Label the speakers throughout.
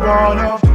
Speaker 1: gonna.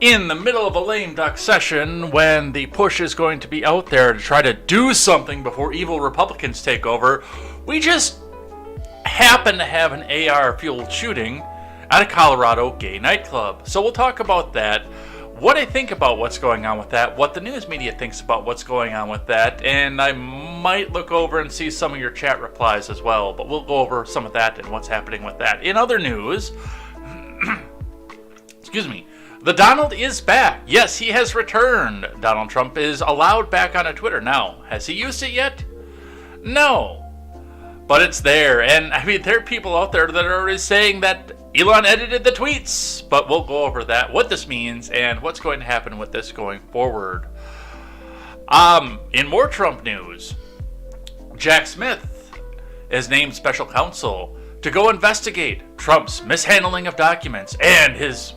Speaker 1: In the middle of a lame duck session, when the push is going to be out there to try to do something before evil Republicans take over, we just happen to have an AR-fueled shooting at a Colorado gay nightclub. So we'll talk about that, what I think about what's going on with that, what the news media thinks about what's going on with that, and I might look over and see some of your chat replies as well, but we'll go over some of that and what's happening with that. In other news, excuse me, the Donald is back. Yes, he has returned. Donald Trump is allowed back on a Twitter now. Has he used it yet? No. But it's there. And I mean, there are people out there that are already saying that Elon edited the tweets. But we'll go over that, what this means, and what's going to happen with this going forward. In more Trump news, Jack Smith is named special counsel to go investigate Trump's mishandling of documents and his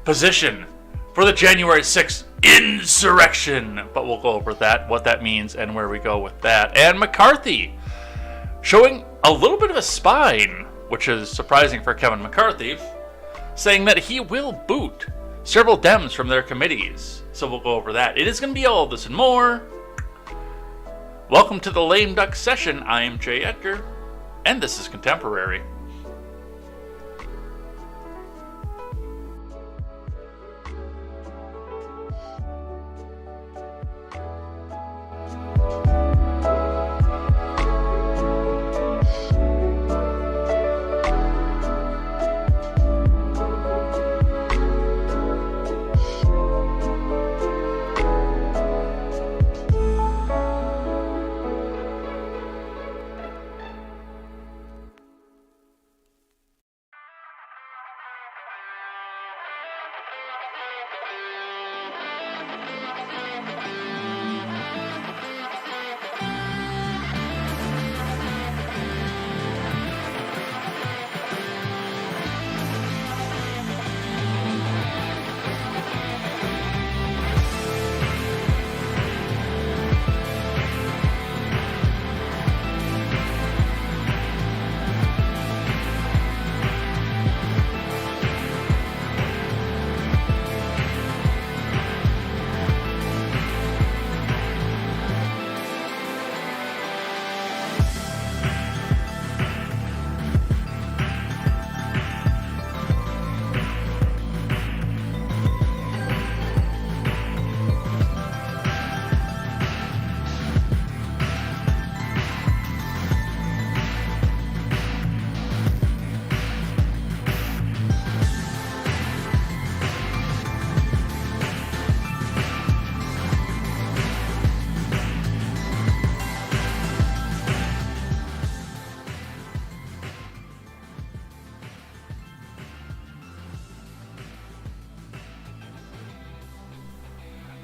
Speaker 1: position for the January 6th insurrection. But we'll go over that, what that means, and where we go with that. And McCarthy showing a little bit of a spine, which is surprising for Kevin McCarthy, saying that he will boot several Dems from their committees. So we'll go over that. It is going to be all of this and more. Welcome to the Lame Duck Session. I am Jay Edgar, and this is Contemporary.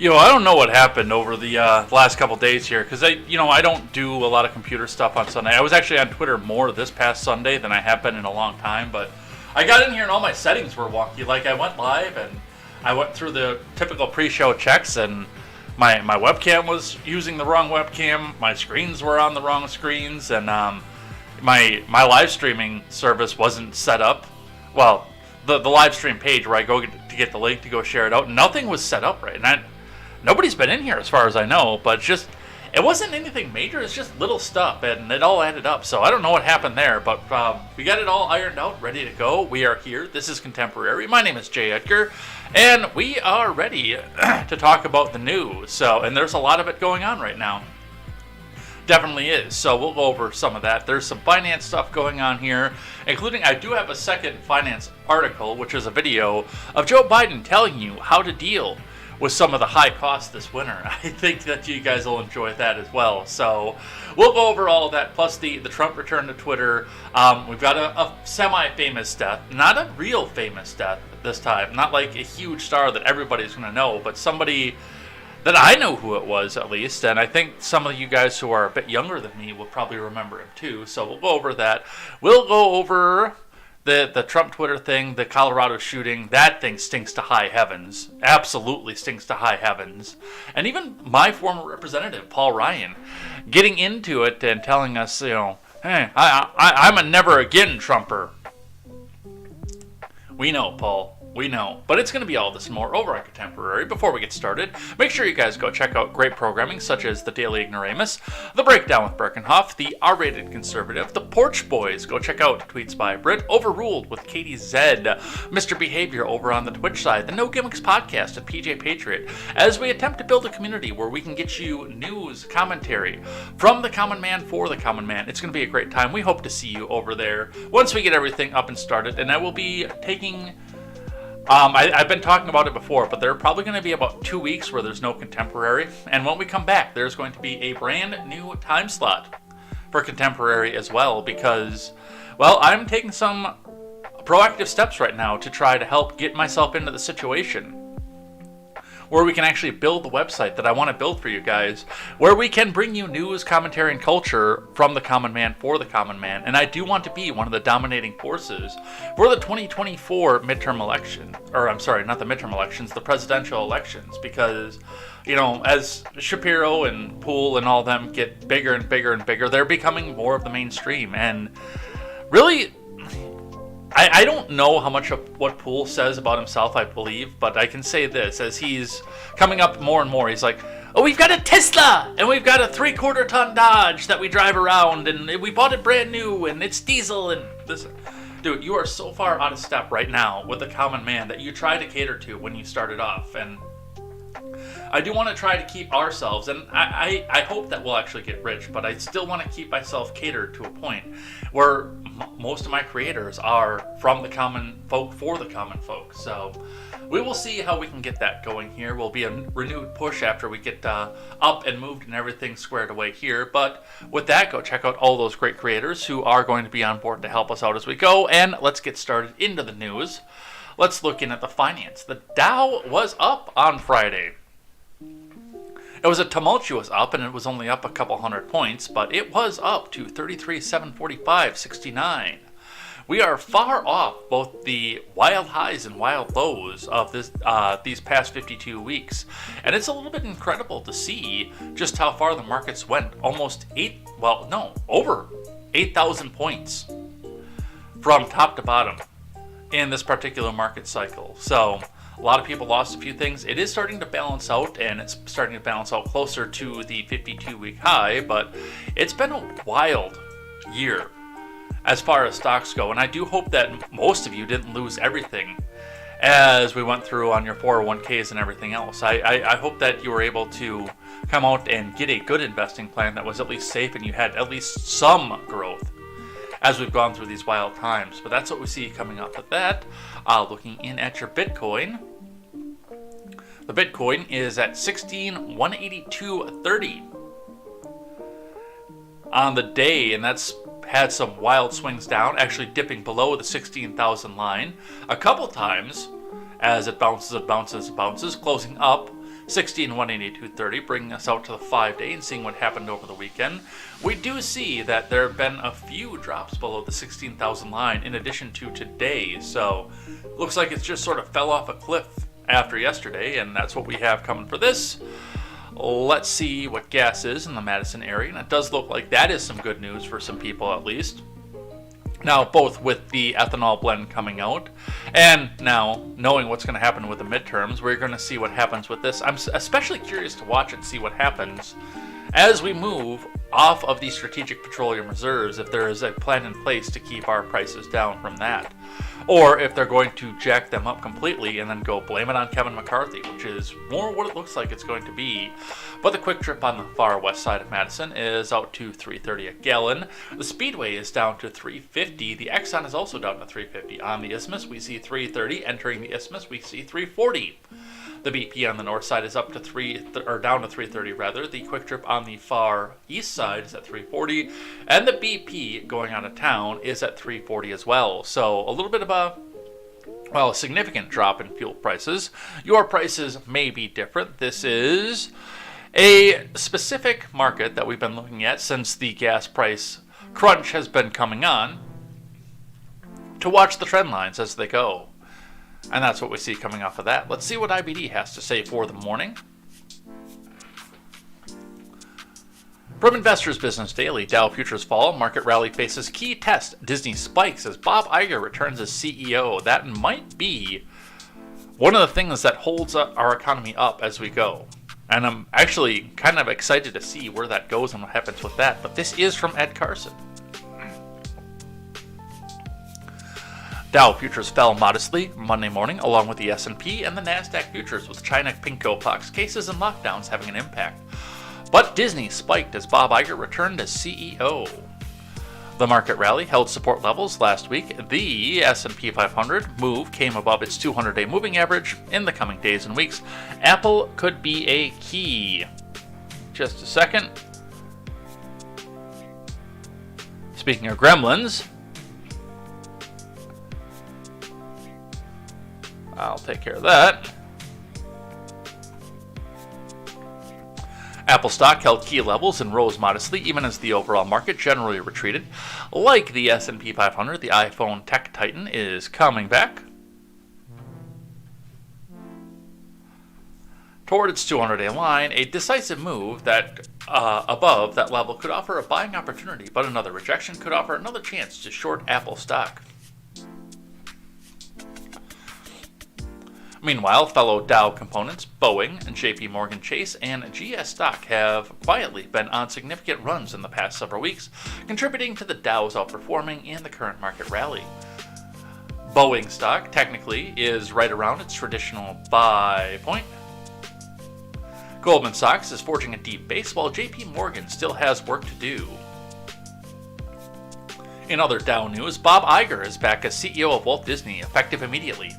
Speaker 1: I don't know what happened over the last couple days here, because I don't do a lot of computer stuff on Sunday. I was actually on Twitter more this past Sunday than I have been in a long time, but I got in here and all my settings were wonky. Like, I went live and I went through the typical pre-show checks, and my webcam was using the wrong webcam, my screens were on the wrong screens, and my live streaming service wasn't set up. Well, the live stream page where I go to get the link to go share it out, nothing was set up right, and nobody's been in here as far as I know, but just it wasn't anything major. It's just little stuff, and it all added up. So I don't know what happened there, but we got it all ironed out, ready to go. We are here. This is Contemporary. My name is Jay Edgar, and we are ready to talk about the news. So, and there's a lot of it going on right now. Definitely is. So we'll go over some of that. There's some finance stuff going on here, including I do have a second finance article, which is a video of Joe Biden telling you how to deal with some of the high costs this winter. I think that you guys will enjoy that as well. So we'll go over all of that, plus the Trump return to Twitter. We've got a semi-famous death, not a real famous death this time, not like a huge star that everybody's going to know, but somebody that I know who it was, at least, and I think some of you guys who are a bit younger than me will probably remember him too. So we'll go over that. We'll go over the Trump Twitter thing, the Colorado shooting. That thing stinks to high heavens. Absolutely stinks to high heavens. And even my former representative, Paul Ryan, getting into it and telling us, you know, hey, I'm a never again Trumper. We know, Paul. We know. But it's going to be all this and more over on Contemporary. Before we get started, make sure you guys go check out great programming such as The Daily Ignoramus, The Breakdown with Birkenhoff, The R-Rated Conservative, The Porch Boys. Go check out Tweets by Brit, Overruled with KTZed, Mr. Behavior over on the Twitch side, The No Gimmicks Podcast at PJ Patriot, as we attempt to build a community where we can get you news, commentary from the common man for the common man. It's going to be a great time. We hope to see you over there once we get everything up and started, and I will be taking... I've been talking about it before, but there are probably going to be about 2 weeks where there's no Contemporary. And when we come back, there's going to be a brand new time slot for Contemporary as well, because, well, I'm taking some proactive steps right now to try to help get myself into the situation where we can actually build the website that I want to build for you guys, where we can bring you news, commentary, and culture from the common man for the common man. And I do want to be one of the dominating forces for the 2024 midterm election, or I'm sorry, not the midterm elections, the presidential elections, because, you know, as Shapiro and Poole and all of them get bigger and bigger and bigger, they're becoming more of the mainstream. And really, I don't know how much of what Poole says about himself I believe, but I can say this, as he's coming up more and more, he's like, oh, we've got a Tesla, and we've got a 3/4 ton Dodge that we drive around, and we bought it brand new, and it's diesel, and this. Dude, you are so far out of step right now with the common man that you try to cater to when you started off, and I do want to try to keep ourselves, and I hope that we'll actually get rich, but I still want to keep myself catered to a point where most of my creators are from the common folk for the common folk. So we will see how we can get that going here. Will be a renewed push after we get up and moved and everything squared away here. But with that, go check out all those great creators who are going to be on board to help us out as we go. And let's get started into the news. Let's look in at the finance. The Dow was up on Friday. It was a tumultuous up, and it was only up a couple hundred points, but it was up to 33,745.69. We are far off both the wild highs and wild lows of these past 52 weeks, and it's a little bit incredible to see just how far the markets went. Almost over 8,000 points from top to bottom in this particular market cycle. So a lot of people lost a few things. It is starting to balance out, and it's starting to balance out closer to the 52-week high, but it's been a wild year as far as stocks go, and I do hope that most of you didn't lose everything as we went through on your 401ks and everything else. I hope that you were able to come out and get a good investing plan that was at least safe and you had at least some growth as we've gone through these wild times. But that's what we see coming up with that. Looking in at your Bitcoin. The Bitcoin is at 16,182.30 on the day, and that's had some wild swings down, actually dipping below the 16,000 line a couple times as it bounces, closing up 16,182.30, bringing us out to the 5-day and seeing what happened over the weekend. We do see that there have been a few drops below the 16,000 line in addition to today, so looks like it's just sort of fell off a cliff after yesterday, and that's what we have coming for this. Let's see what gas is in the Madison area, and it does look like that is some good news for some people at least. Now, both with the ethanol blend coming out, and now knowing what's going to happen with the midterms, we're going to see what happens with this. I'm especially curious to watch and see what happens as we move off of the strategic petroleum reserves, if there is a plan in place to keep our prices down from that, or if they're going to jack them up completely and then go blame it on Kevin McCarthy, which is more what it looks like it's going to be. But the quick trip on the far west side of Madison is out to $3.30 a gallon. The Speedway is down to $3.50. The Exxon is also down to $3.50. On the Isthmus, we see $3.30. Entering the Isthmus, we see $3.40. The BP on the north side is up to down to $3.30 rather. The quick trip on the far east side is at $3.40, and the BP going out of town is at $3.40 as well. So a little bit of a significant drop in fuel prices. Your prices may be different. This is a specific market that we've been looking at since the gas price crunch has been coming on, to watch the trend lines as they go. And that's what we see coming off of that. Let's see what IBD has to say for the morning. From Investors Business Daily, Dow Futures fall, market rally faces key test. Disney spikes as Bob Iger returns as CEO. That might be one of the things that holds our economy up as we go. And I'm actually kind of excited to see where that goes and what happens with that. But this is from Ed Carson. Dow futures fell modestly Monday morning, along with the S&P and the Nasdaq futures, with China Pinkowpox cases and lockdowns having an impact. But Disney spiked as Bob Iger returned as CEO. The market rally held support levels last week. The S&P 500 move came above its 200-day moving average. In the coming days and weeks, Apple could be a key. Just a second. Speaking of gremlins, I'll take care of that. Apple stock held key levels and rose modestly, even as the overall market generally retreated. Like the S&P 500, the iPhone tech titan is coming back toward its 200-day line. A decisive move that above that level could offer a buying opportunity, but another rejection could offer another chance to short Apple stock. Meanwhile, fellow Dow components, Boeing, JP Morgan Chase, and GS stock have quietly been on significant runs in the past several weeks, contributing to the Dow's outperforming in the current market rally. Boeing stock technically is right around its traditional buy point. Goldman Sachs is forging a deep base, while JP Morgan still has work to do. In other Dow news, Bob Iger is back as CEO of Walt Disney, effective immediately.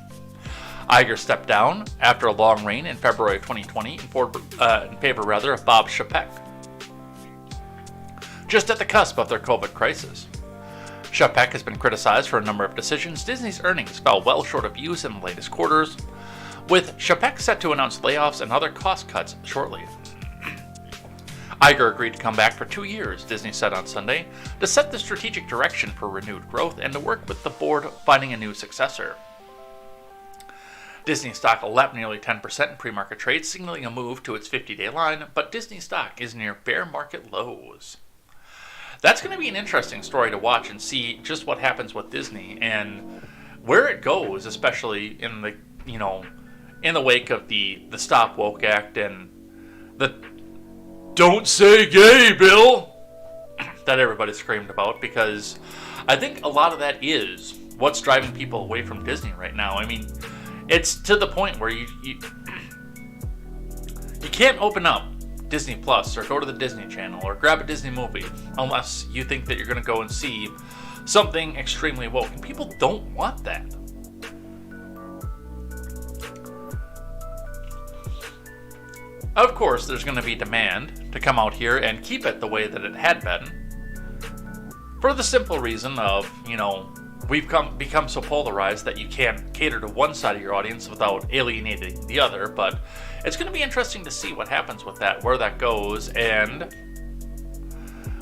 Speaker 1: Iger stepped down after a long reign in February 2020 in favor of Bob Chapek, just at the cusp of their COVID crisis. Chapek has been criticized for a number of decisions. Disney's earnings fell well short of views in the latest quarters, with Chapek set to announce layoffs and other cost cuts shortly. Iger agreed to come back for 2 years, Disney said on Sunday, to set the strategic direction for renewed growth and to work with the board finding a new successor. Disney stock leapt nearly 10% in pre-market trades, signaling a move to its 50-day line, but Disney stock is near bear market lows. That's going to be an interesting story to watch and see just what happens with Disney and where it goes, especially in the wake of the Stop Woke Act and the "Don't Say Gay" bill that everybody screamed about, because I think a lot of that is what's driving people away from Disney right now. I mean, it's to the point where you can't open up Disney Plus or go to the Disney Channel or grab a Disney movie unless you think that you're going to go and see something extremely woke. And people don't want that. Of course, there's going to be demand to come out here and keep it the way that it had been, for the simple reason of, we've become so polarized that you can't cater to one side of your audience without alienating the other. But it's going to be interesting to see what happens with that, where that goes, and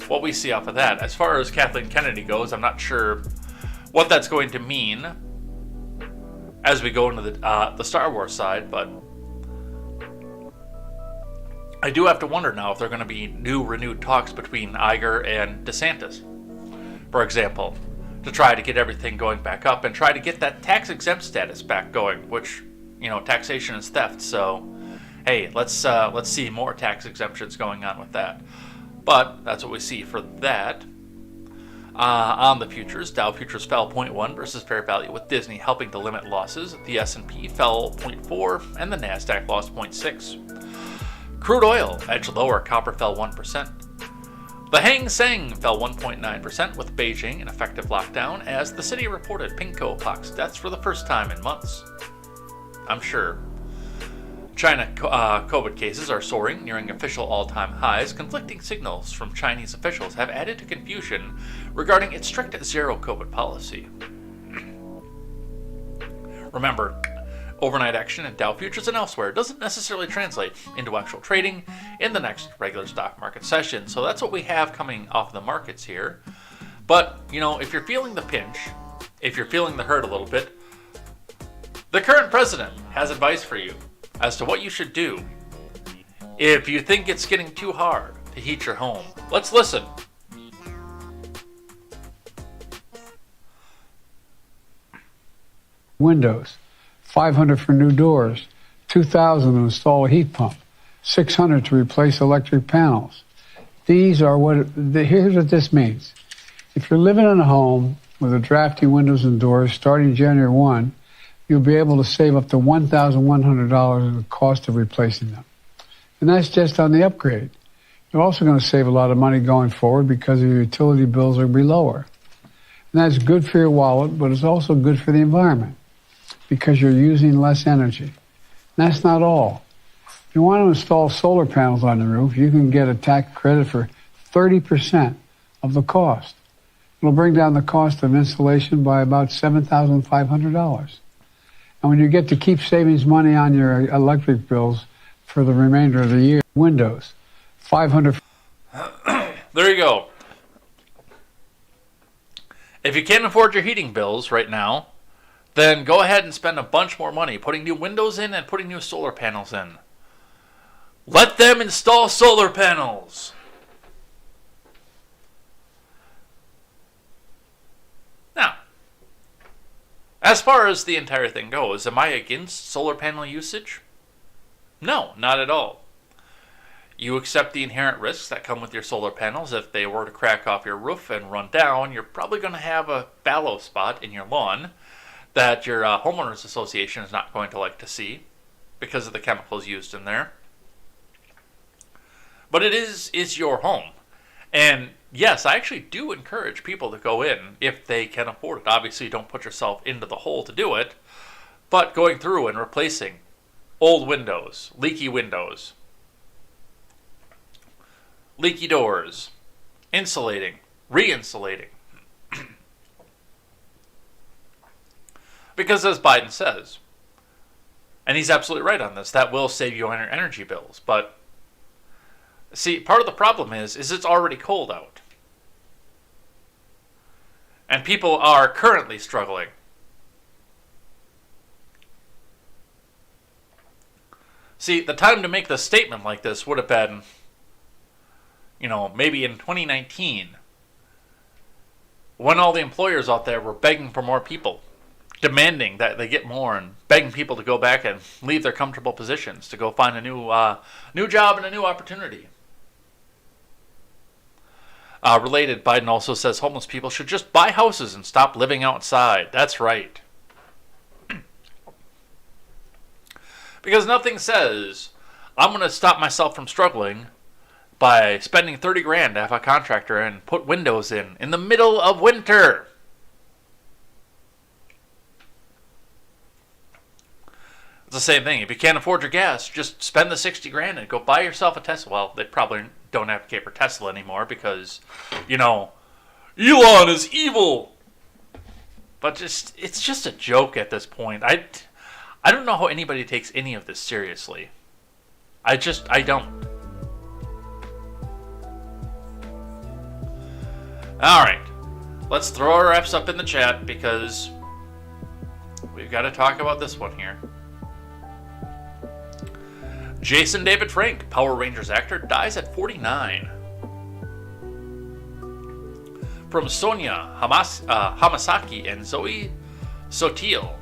Speaker 1: what we see off of that. As far as Kathleen Kennedy goes, I'm not sure what that's going to mean as we go into the Star Wars side, but I do have to wonder now if there are going to be renewed talks between Iger and DeSantis, for example, to try to get everything going back up and try to get that tax-exempt status back going, which, taxation is theft. So, hey, let's see more tax exemptions going on with that. But that's what we see for that. On the futures, Dow futures fell 0.1 versus fair value, with Disney helping to limit losses. The S&P fell 0.4 and the Nasdaq lost 0.6. Crude oil edged lower, copper fell 1%. The Hang Seng fell 1.9% with Beijing in effective lockdown as the city reported Pinkpox deaths for the first time in months. I'm sure. China COVID cases are soaring, nearing official all-time highs. Conflicting signals from Chinese officials have added to confusion regarding its strict zero-COVID policy. Remember, overnight action in Dow futures and elsewhere doesn't necessarily translate into actual trading in the next regular stock market session. So that's what we have coming off the markets here. But, if you're feeling the pinch, if you're feeling the hurt a little bit, the current president has advice for you as to what you should do if you think it's getting too hard to heat your home. Let's listen.
Speaker 2: Windows, $500 for new doors, $2,000 to install a heat pump, $600 to replace electric panels. Here's what this means. If you're living in a home with a drafty windows and doors starting January 1, you'll be able to save up to $1,100 in the cost of replacing them. And that's just on the upgrade. You're also going to save a lot of money going forward because your utility bills will be lower. And that's good for your wallet, but it's also good for the environment because you're using less energy. And that's not all. If you want to install solar panels on the roof, you can get a tax credit for 30% of the cost. It'll bring down the cost of installation by about $7,500. And when you get to keep savings money on your electric bills for the remainder of the year, Windows, $500.
Speaker 1: There you go. If you can't afford your heating bills right now, then go ahead and spend a bunch more money putting new windows in and putting new solar panels in. Let them install solar panels. Now, as far as the entire thing goes, am I against solar panel usage? No, not at all. You accept the inherent risks that come with your solar panels. If they were to crack off your roof and run down, you're probably going to have a fallow spot in your lawn that your homeowners association is not going to like to see because of the chemicals used in there. But it is your home. And yes, I actually do encourage people to go in if they can afford it. Obviously, don't put yourself into the hole to do it. But going through and replacing old windows, leaky doors, insulating, re-insulating. Because as Biden says, and he's absolutely right on this, that will save you on your energy bills. But see, part of the problem is it's already cold out. And people are currently struggling. See, the time to make the statement like this would have been, maybe in 2019, when all the employers out there were begging for more people, demanding that they get more, and begging people to go back and leave their comfortable positions to go find a new job and a new opportunity. Related, Biden also says homeless people should just buy houses and stop living outside. That's right. Because nothing says, I'm going to stop myself from struggling by spending 30 grand to have a contractor and put windows in the middle of winter. It's the same thing. If you can't afford your gas, just spend the 60 grand and go buy yourself a Tesla. Well, they probably don't advocate for Tesla anymore because, Elon is evil. But it's just a joke at this point. I don't know how anybody takes any of this seriously. I don't. Alright. Let's throw our F's up in the chat because we've got to talk about this one here. Jason David Frank, Power Rangers actor, dies at 49. From Sonia Hamasaki and Zoe Sotil.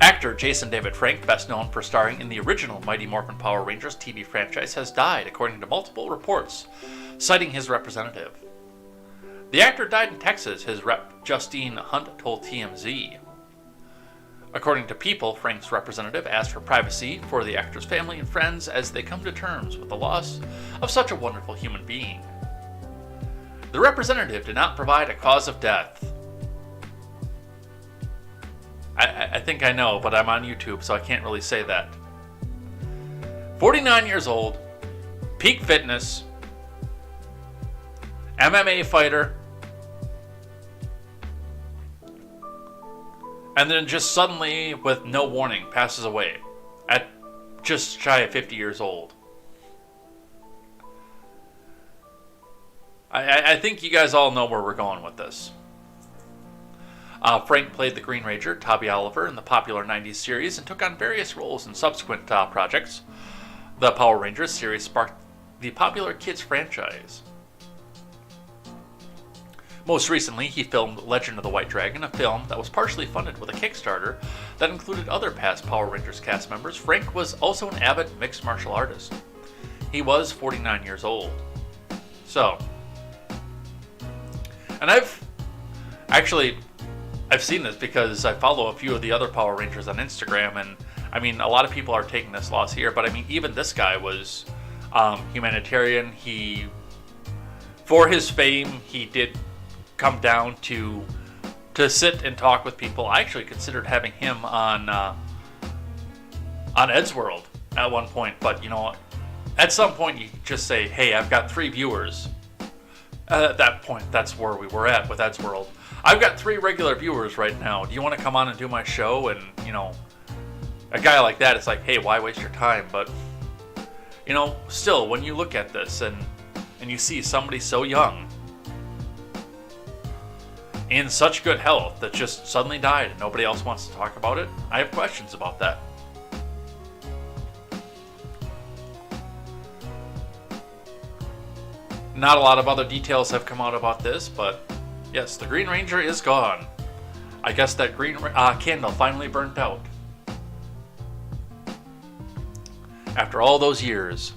Speaker 1: Actor Actor Jason David Frank, best known for starring in the original Mighty Morphin Power Rangers TV franchise, has died, according to multiple reports, citing his representative. The actor died in Texas, his rep Justine Hunt told TMZ. According to People, Frank's representative asked for privacy for the actor's family and friends as they come to terms with the loss of such a wonderful human being. The representative did not provide a cause of death. I think I know, but I'm on YouTube, so I can't really say that. 49 years old, peak fitness, MMA fighter, and then just suddenly, with no warning, passes away at just shy of 50 years old. I think you guys all know where we're going with this. Frank played the Green Ranger, Tobby Oliver, in the popular 90s series and took on various roles in subsequent projects. The Power Rangers series sparked the popular kids franchise. Most recently, he filmed Legend of the White Dragon, a film that was partially funded with a Kickstarter that included other past Power Rangers cast members. Frank was also an avid mixed martial artist. He was 49 years old. So, and I've seen this because I follow a few of the other Power Rangers on Instagram, and I mean, a lot of people are taking this loss here, but I mean, even this guy was humanitarian. For his fame, he did come down to sit and talk with people. I actually considered having him on Ed's World at one point, but you know, at some point you just say, hey, I've got 3 viewers. At that point, that's where we were at with Ed's World. I've got 3 regular viewers right now. Do you want to come on and do my show? And, you know, a guy like that, it's like, hey, why waste your time? But, you know, still, when you look at this and you see somebody so young, in such good health, that just suddenly died and nobody else wants to talk about it, I have questions about that. Not a lot of other details have come out about this, but yes, the Green Ranger is gone. I guess that green candle finally burnt out. After all those years.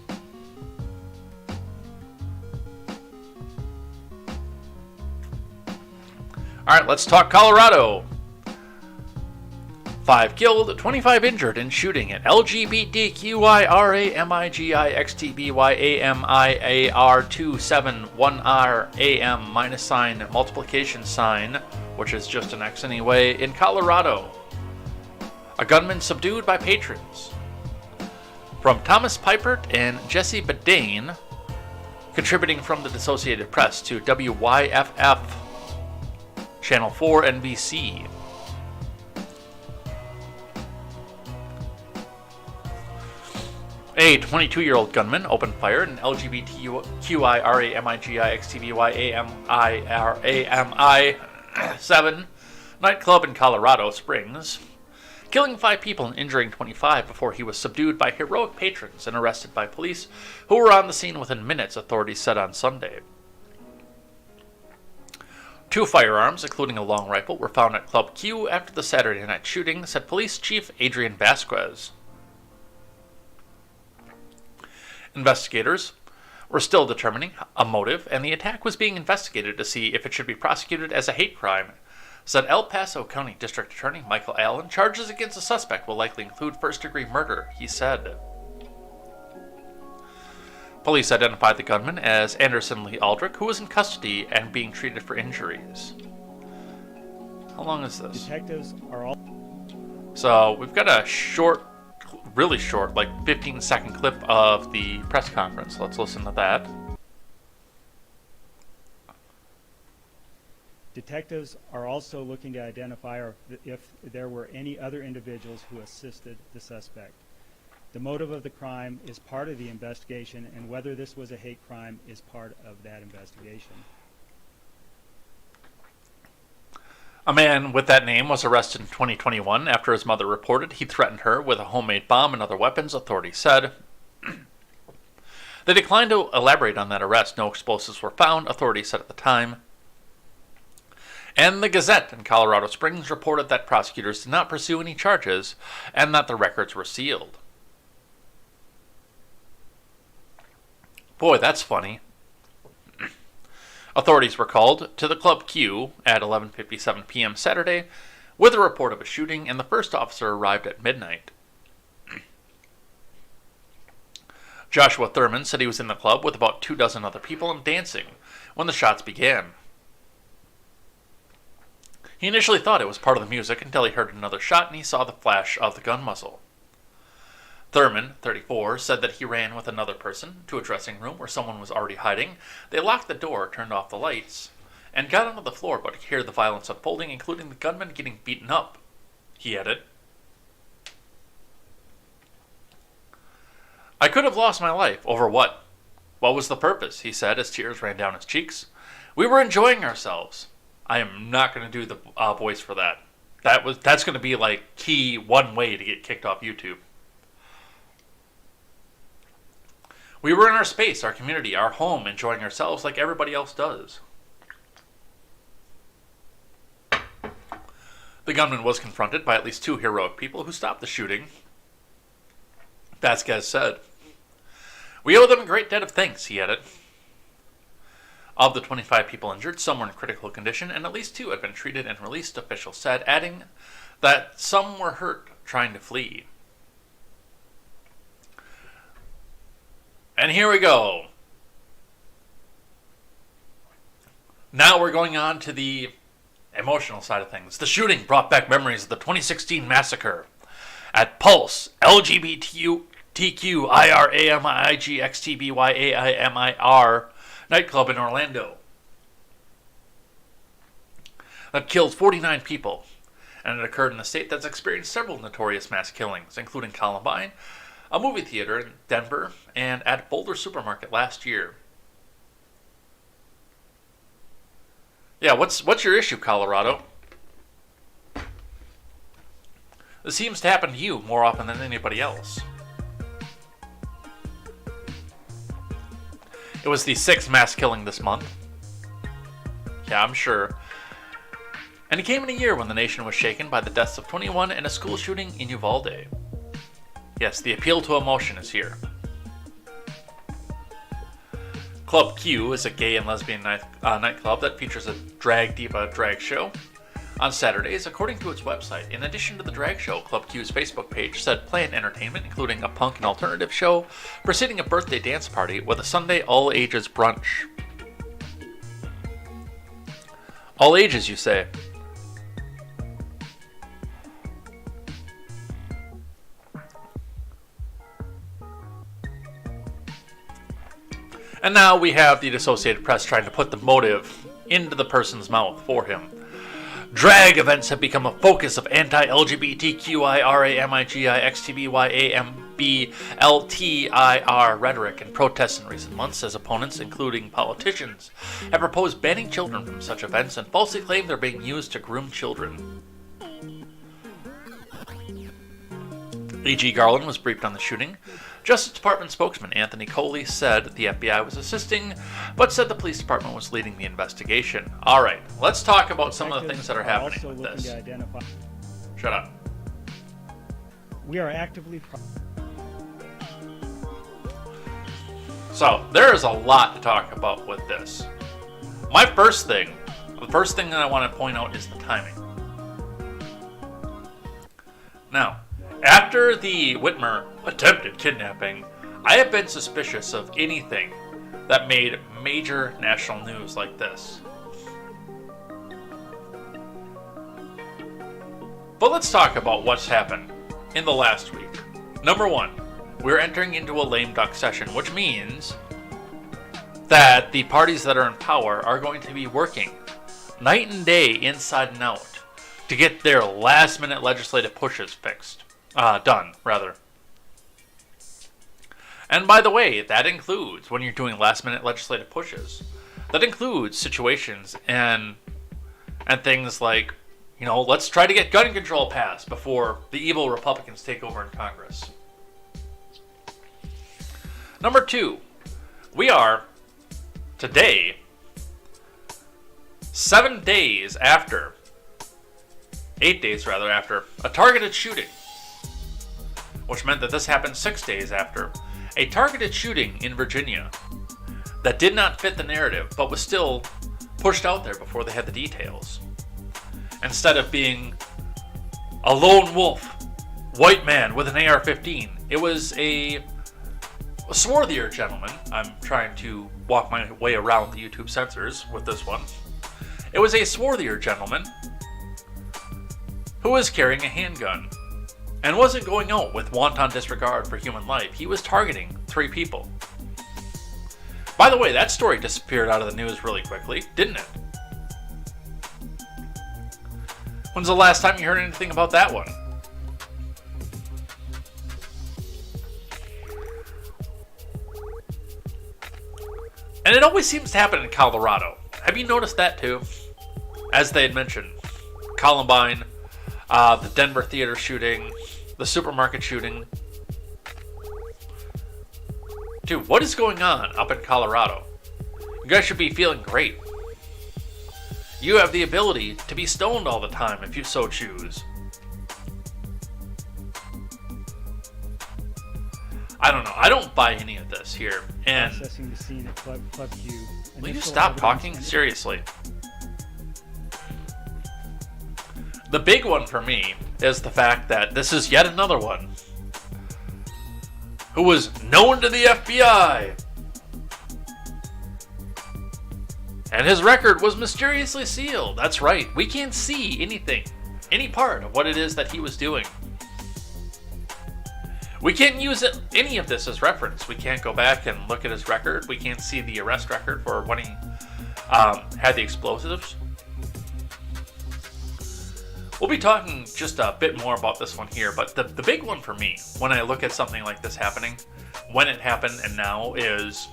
Speaker 1: Alright, let's talk Colorado. 5 killed, 25 injured in shooting at LGBTQIRAMIGIXTBYAMIAR271RAM- multiplication sign, which is just an X anyway, in Colorado. A gunman subdued by patrons. From Thomas Pipert and Jesse Bedane, contributing from the Associated Press to WYFF, Channel 4 NBC. A 22-year-old gunman opened fire at an LGBTQIRAMIGIXTBYAMIRAMI7 nightclub in Colorado Springs, killing 5 people and injuring 25 before he was subdued by heroic patrons and arrested by police who were on the scene within minutes, authorities said on Sunday. 2 firearms, including a long rifle, were found at Club Q after the Saturday night shooting, said Police Chief Adrian Vasquez. Investigators were still determining a motive, and the attack was being investigated to see if it should be prosecuted as a hate crime, said El Paso County District Attorney Michael Allen. Charges against the suspect will likely include first-degree murder, he said. Police identified the gunman as Anderson Lee Aldrich, who was in custody and being treated for injuries. How long is this?
Speaker 3: Detectives are all...
Speaker 1: So, we've got a short, really short, like 15-second clip of the press conference. Let's listen to that.
Speaker 3: Detectives are also looking to identify if there were any other individuals who assisted the suspect. The motive of the crime is part of the investigation, and whether this was a hate crime is part of that investigation.
Speaker 1: A man with that name was arrested in 2021 after his mother reported he threatened her with a homemade bomb and other weapons, authorities said. They declined to elaborate on that arrest. No explosives were found, authorities said at the time. And the Gazette in Colorado Springs reported that prosecutors did not pursue any charges and that the records were sealed. Boy, that's funny. Authorities were called to the Club Q at 11:57 p.m. Saturday with a report of a shooting, and the first officer arrived at midnight. Joshua Thurman said he was in the club with about 24 other people and dancing when the shots began. He initially thought it was part of the music until he heard another shot and he saw the flash of the gun muzzle. Thurman, 34, said that he ran with another person to a dressing room where someone was already hiding. They locked the door, turned off the lights, and got onto the floor but could hear the violence unfolding, including the gunman getting beaten up, he added. I could have lost my life. Over what? What was the purpose? He said as tears ran down his cheeks. We were enjoying ourselves. I am not going to do the voice for that. That's going to be like key one way to get kicked off YouTube. We were in our space, our community, our home, enjoying ourselves like everybody else does. The gunman was confronted by at least 2 heroic people who stopped the shooting. Vasquez said, "We owe them a great debt of thanks," he added. Of the 25 people injured, some were in critical condition, and at least 2 had been treated and released, officials said, adding that some were hurt trying to flee. And here we go. Now we're going on to the emotional side of things. The shooting brought back memories of the 2016 massacre at Pulse LGBTQIRAMIGXTBYAIMIR nightclub in Orlando that killed 49 people, and it occurred in a state that's experienced several notorious mass killings, including Columbine, a movie theater in Denver, and at Boulder Supermarket last year. Yeah, what's your issue, Colorado? This seems to happen to you more often than anybody else. It was the 6th mass killing this month. Yeah, I'm sure. And it came in a year when the nation was shaken by the deaths of 21 in a school shooting in Uvalde. Yes, the appeal to emotion is here. Club Q is a gay and lesbian nightclub that features a drag diva drag show on Saturdays, according to its website. In addition to the drag show, Club Q's Facebook page said planned entertainment, including a punk and alternative show, preceding a birthday dance party with a Sunday all-ages brunch. All ages, you say? And now we have the Associated Press trying to put the motive into the person's mouth for him. Drag events have become a focus of anti-LGBTQIRAMIGIXTBYAMBLTIR rhetoric and protests in recent months, as opponents, including politicians, have proposed banning children from such events and falsely claim they're being used to groom children. A.G. Garland was briefed on the shooting. Justice Department spokesman Anthony Coley said the FBI was assisting, but said the police department was leading the investigation. All right, let's talk about some of the things that are happening with this. Shut up.
Speaker 3: We are actively...
Speaker 1: So, there is a lot to talk about with this. The first thing that I want to point out is the timing. Now, after the Whitmer attempted kidnapping, I have been suspicious of anything that made major national news like this. But let's talk about what's happened in the last week. Number 1, we're entering into a lame duck session, which means that the parties that are in power are going to be working night and day, inside and out, to get their last-minute legislative pushes done. And by the way, that includes, when you're doing last-minute legislative pushes, that includes situations and things like, let's try to get gun control passed before the evil Republicans take over in Congress. Number 2, we are, today, 8 days after a targeted shooting, which meant that this happened 6 days after a targeted shooting in Virginia that did not fit the narrative, but was still pushed out there before they had the details. Instead of being a lone wolf, white man with an AR-15, it was a swarthier gentleman. I'm trying to walk my way around the YouTube censors with this one. It was a swarthier gentleman who was carrying a handgun and wasn't going out with wanton disregard for human life. He was targeting 3 people. By the way, that story disappeared out of the news really quickly, didn't it? When's the last time you heard anything about that one? And it always seems to happen in Colorado. Have you noticed that too? As they had mentioned, Columbine, the Denver theater shooting, the supermarket shooting. Dude, what is going on up in Colorado? You guys should be feeling great. You have the ability to be stoned all the time if you so choose. I don't know. I don't buy any of this here. And
Speaker 3: Processing the scene at Club Q.
Speaker 1: will you stop talking? Seriously. The big one for me is the fact that this is yet another one who was known to the FBI. And his record was mysteriously sealed. That's right. We can't see anything, any part of what it is that he was doing. We can't use any of this as reference. We can't go back and look at his record. We can't see the arrest record for when he had the explosives. We'll be talking just a bit more about this one here, but the big one for me, when I look at something like this happening, when it happened and now, is,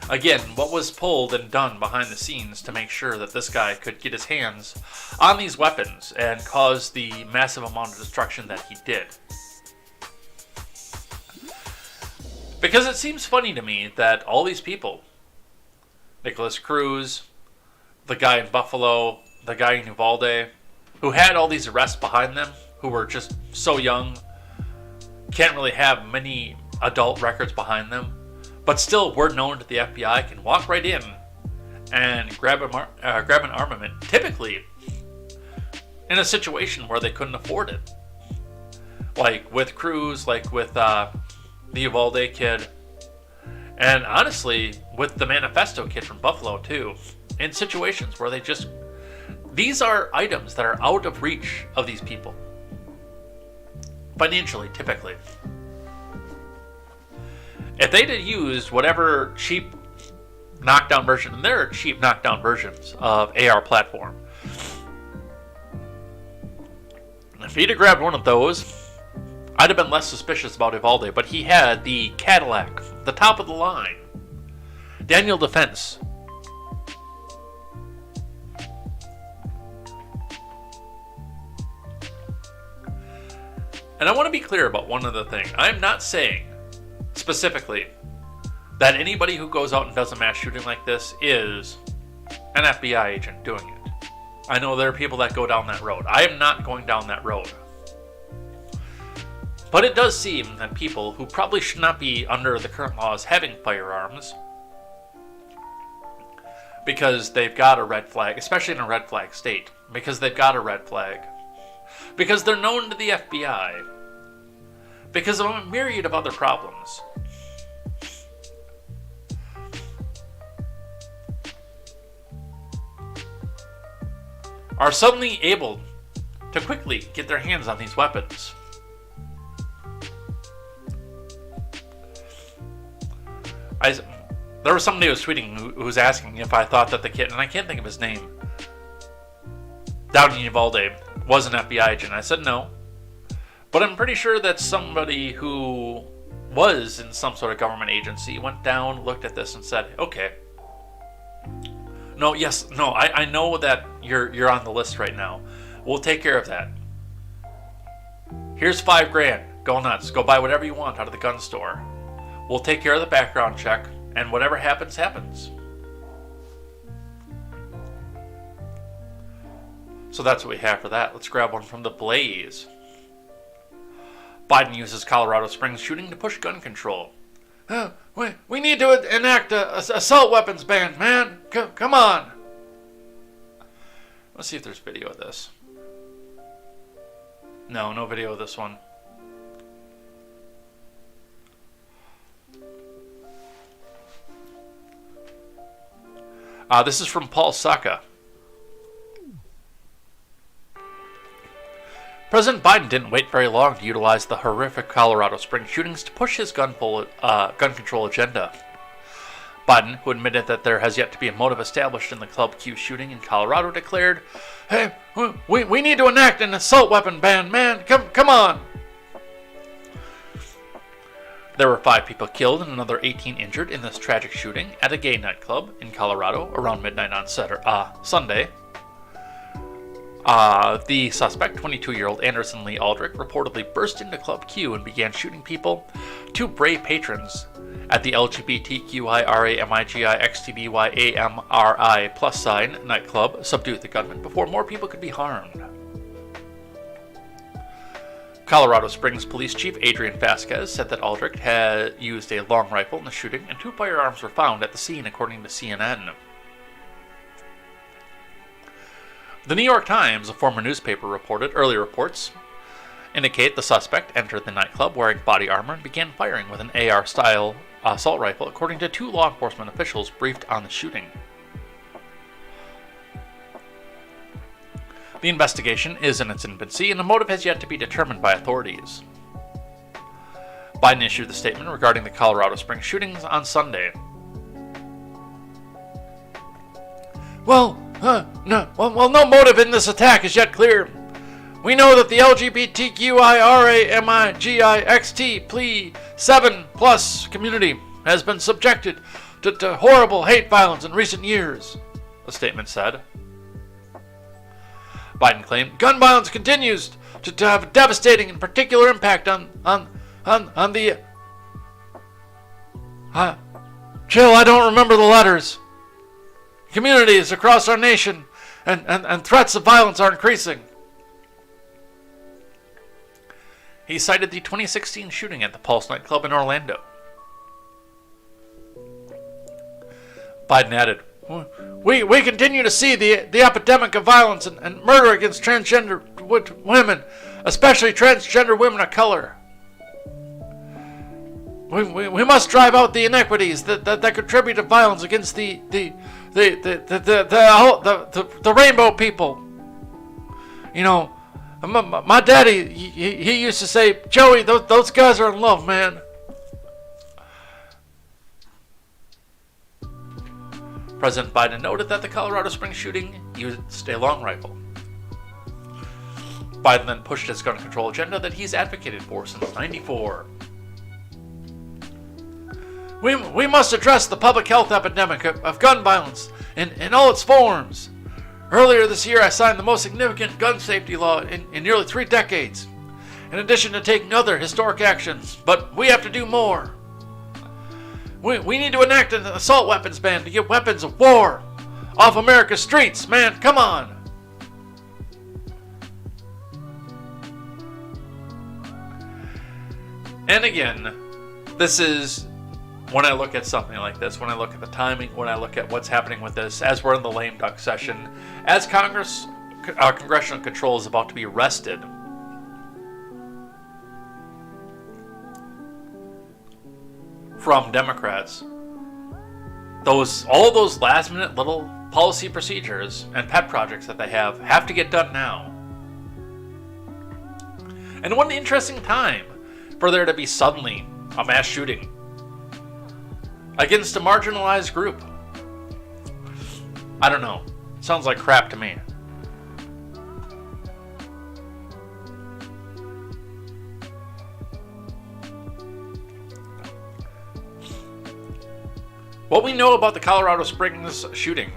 Speaker 1: again, what was pulled and done behind the scenes to make sure that this guy could get his hands on these weapons and cause the massive amount of destruction that he did. Because it seems funny to me that all these people, Nicholas Cruz, the guy in Buffalo, the guy in Uvalde, who had all these arrests behind them, who were just so young, can't really have many adult records behind them, but still were known to the FBI, can walk right in and grab an armament, typically in a situation where they couldn't afford it. Like with Cruz, like with the Uvalde kid, and honestly, with the Manifesto kid from Buffalo too, in situations where they just... These are items that are out of reach of these people. Financially, typically. If they'd have used whatever cheap knockdown version, and there are cheap knockdown versions of AR platform. If he'd have grabbed one of those, I'd have been less suspicious about Uvalde, but he had the Cadillac, the top of the line. Daniel Defense. And I want to be clear about one other thing. I'm not saying specifically that anybody who goes out and does a mass shooting like this is an FBI agent doing it. I know there are people that go down that road. I am not going down that road. But it does seem that people who probably should not be under the current laws having firearms, because they've got a red flag, especially in a red flag state, because they've got a red flag, because they're known to the FBI, because of a myriad of other problems, are suddenly able to quickly get their hands on these weapons. There was somebody who was tweeting who was asking if I thought that the kid, and I can't think of his name, down in Uvalde was an FBI agent. I said no. But I'm pretty sure that somebody who was in some sort of government agency went down, looked at this, and said, okay. I know that you're on the list right now. We'll take care of that. Here's $5,000. Go nuts. Go buy whatever you want out of the gun store. We'll take care of the background check, and whatever happens, happens. So that's what we have for that. Let's grab one from the Blaze. Biden uses Colorado Springs shooting to push gun control. We need to enact a assault weapons ban, man. Come on. Let's see if there's video of this. No video of this one. This is from Paul Saka. President Biden didn't wait very long to utilize the horrific Colorado Springs shootings to push his gun control agenda. Biden, who admitted that there has yet to be a motive established in the Club Q shooting in Colorado, declared, "Hey, we need to enact an assault weapon ban, man. Come on." There were 5 people killed and another 18 injured in this tragic shooting at a gay nightclub in Colorado around midnight on Sunday. The suspect, 22-year-old Anderson Lee Aldrich, reportedly burst into Club Q and began shooting people. 2 brave patrons at the LGBTQIRAMIGIXTBYAMRI plus sign nightclub subdued the gunman before more people could be harmed. Colorado Springs Police Chief Adrian Vasquez said that Aldrich had used a long rifle in the shooting and 2 firearms were found at the scene, according to CNN. The New York Times, a former newspaper, reported early reports indicate the suspect entered the nightclub wearing body armor and began firing with an AR-style assault rifle, according to 2 law enforcement officials briefed on the shooting. The investigation is in its infancy, and the motive has yet to be determined by authorities. Biden issued the statement regarding the Colorado Springs shootings on Sunday. No motive in this attack is yet clear. We know that the LGBTQIRAMIGIXT+7 community has been subjected to horrible hate violence in recent years, the statement said. Biden claimed gun violence continues to have a devastating and particular impact on the... Jill, I don't remember the letters. Communities across our nation, and threats of violence are increasing. He cited the 2016 shooting at the Pulse nightclub in Orlando. Biden added, We continue to see the epidemic of violence and murder against transgender women, especially transgender women of color. We must drive out the inequities that contribute to violence against the rainbow people. You know, my daddy, he used to say, Joey, those guys are in love, man. President Biden noted that the Colorado Springs shooting used a long rifle. Biden then pushed his gun control agenda that he's advocated for since '94. We must address the public health epidemic of gun violence in all its forms. Earlier this year, I signed the most significant gun safety law in nearly 3 decades, in addition to taking other historic actions, but we have to do more. We need to enact an assault weapons ban to get weapons of war off America's streets, man, come on. And again, this is, when I look at something like this, when I look at the timing, when I look at what's happening with this, as we're in the lame duck session, as congressional control is about to be wrested from Democrats, all those last-minute little policy procedures and pet projects that they have to get done now. And what an interesting time for there to be suddenly a mass shooting against a marginalized group. I don't know. Sounds like crap to me. What we know about the Colorado Springs shooting.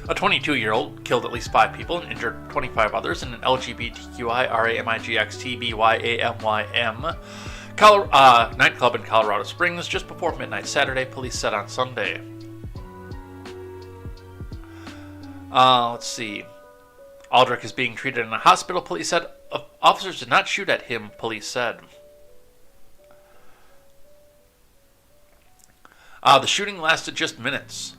Speaker 1: A 22-year-old killed at least 5 people and injured 25 others in an LGBTQIRAMIGXTBYAMYM Nightclub in Colorado Springs just before midnight Saturday, police said on Sunday. Let's see. Aldrich is being treated in a hospital, police said. Officers did not shoot at him, police said. The shooting lasted just minutes.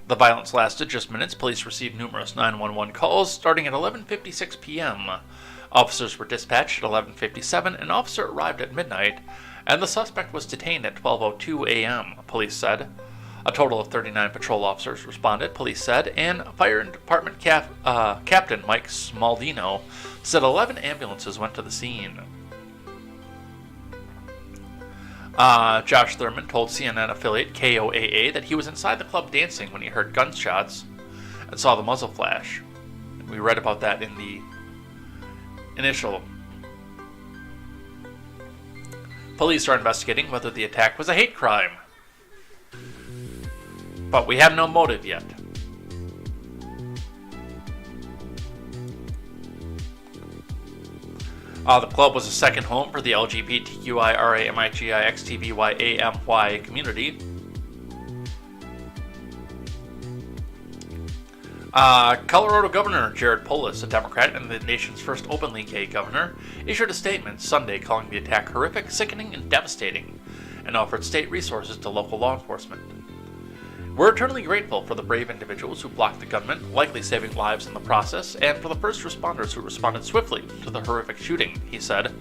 Speaker 1: The violence lasted just minutes. Police received numerous 911 calls starting at 11:56 p.m. Officers were dispatched at 11:57. An officer arrived at midnight, and the suspect was detained at 12:02 a.m., police said. A total of 39 patrol officers responded, police said, and Fire Department Captain Mike Smaldino said 11 ambulances went to the scene. Josh Thurman told CNN affiliate KOAA that he was inside the club dancing when he heard gunshots and saw the muzzle flash. We read about that in the initial. Police are investigating whether the attack was a hate crime, but we have no motive yet. The club was a second home for the LGBTQIRAMIGIXTBYAMY community. Colorado Governor Jared Polis, a Democrat and the nation's first openly gay governor, issued a statement Sunday calling the attack horrific, sickening, and devastating, and offered state resources to local law enforcement. We're eternally grateful for the brave individuals who blocked the gunman, likely saving lives in the process, and for the first responders who responded swiftly to the horrific shooting, he said.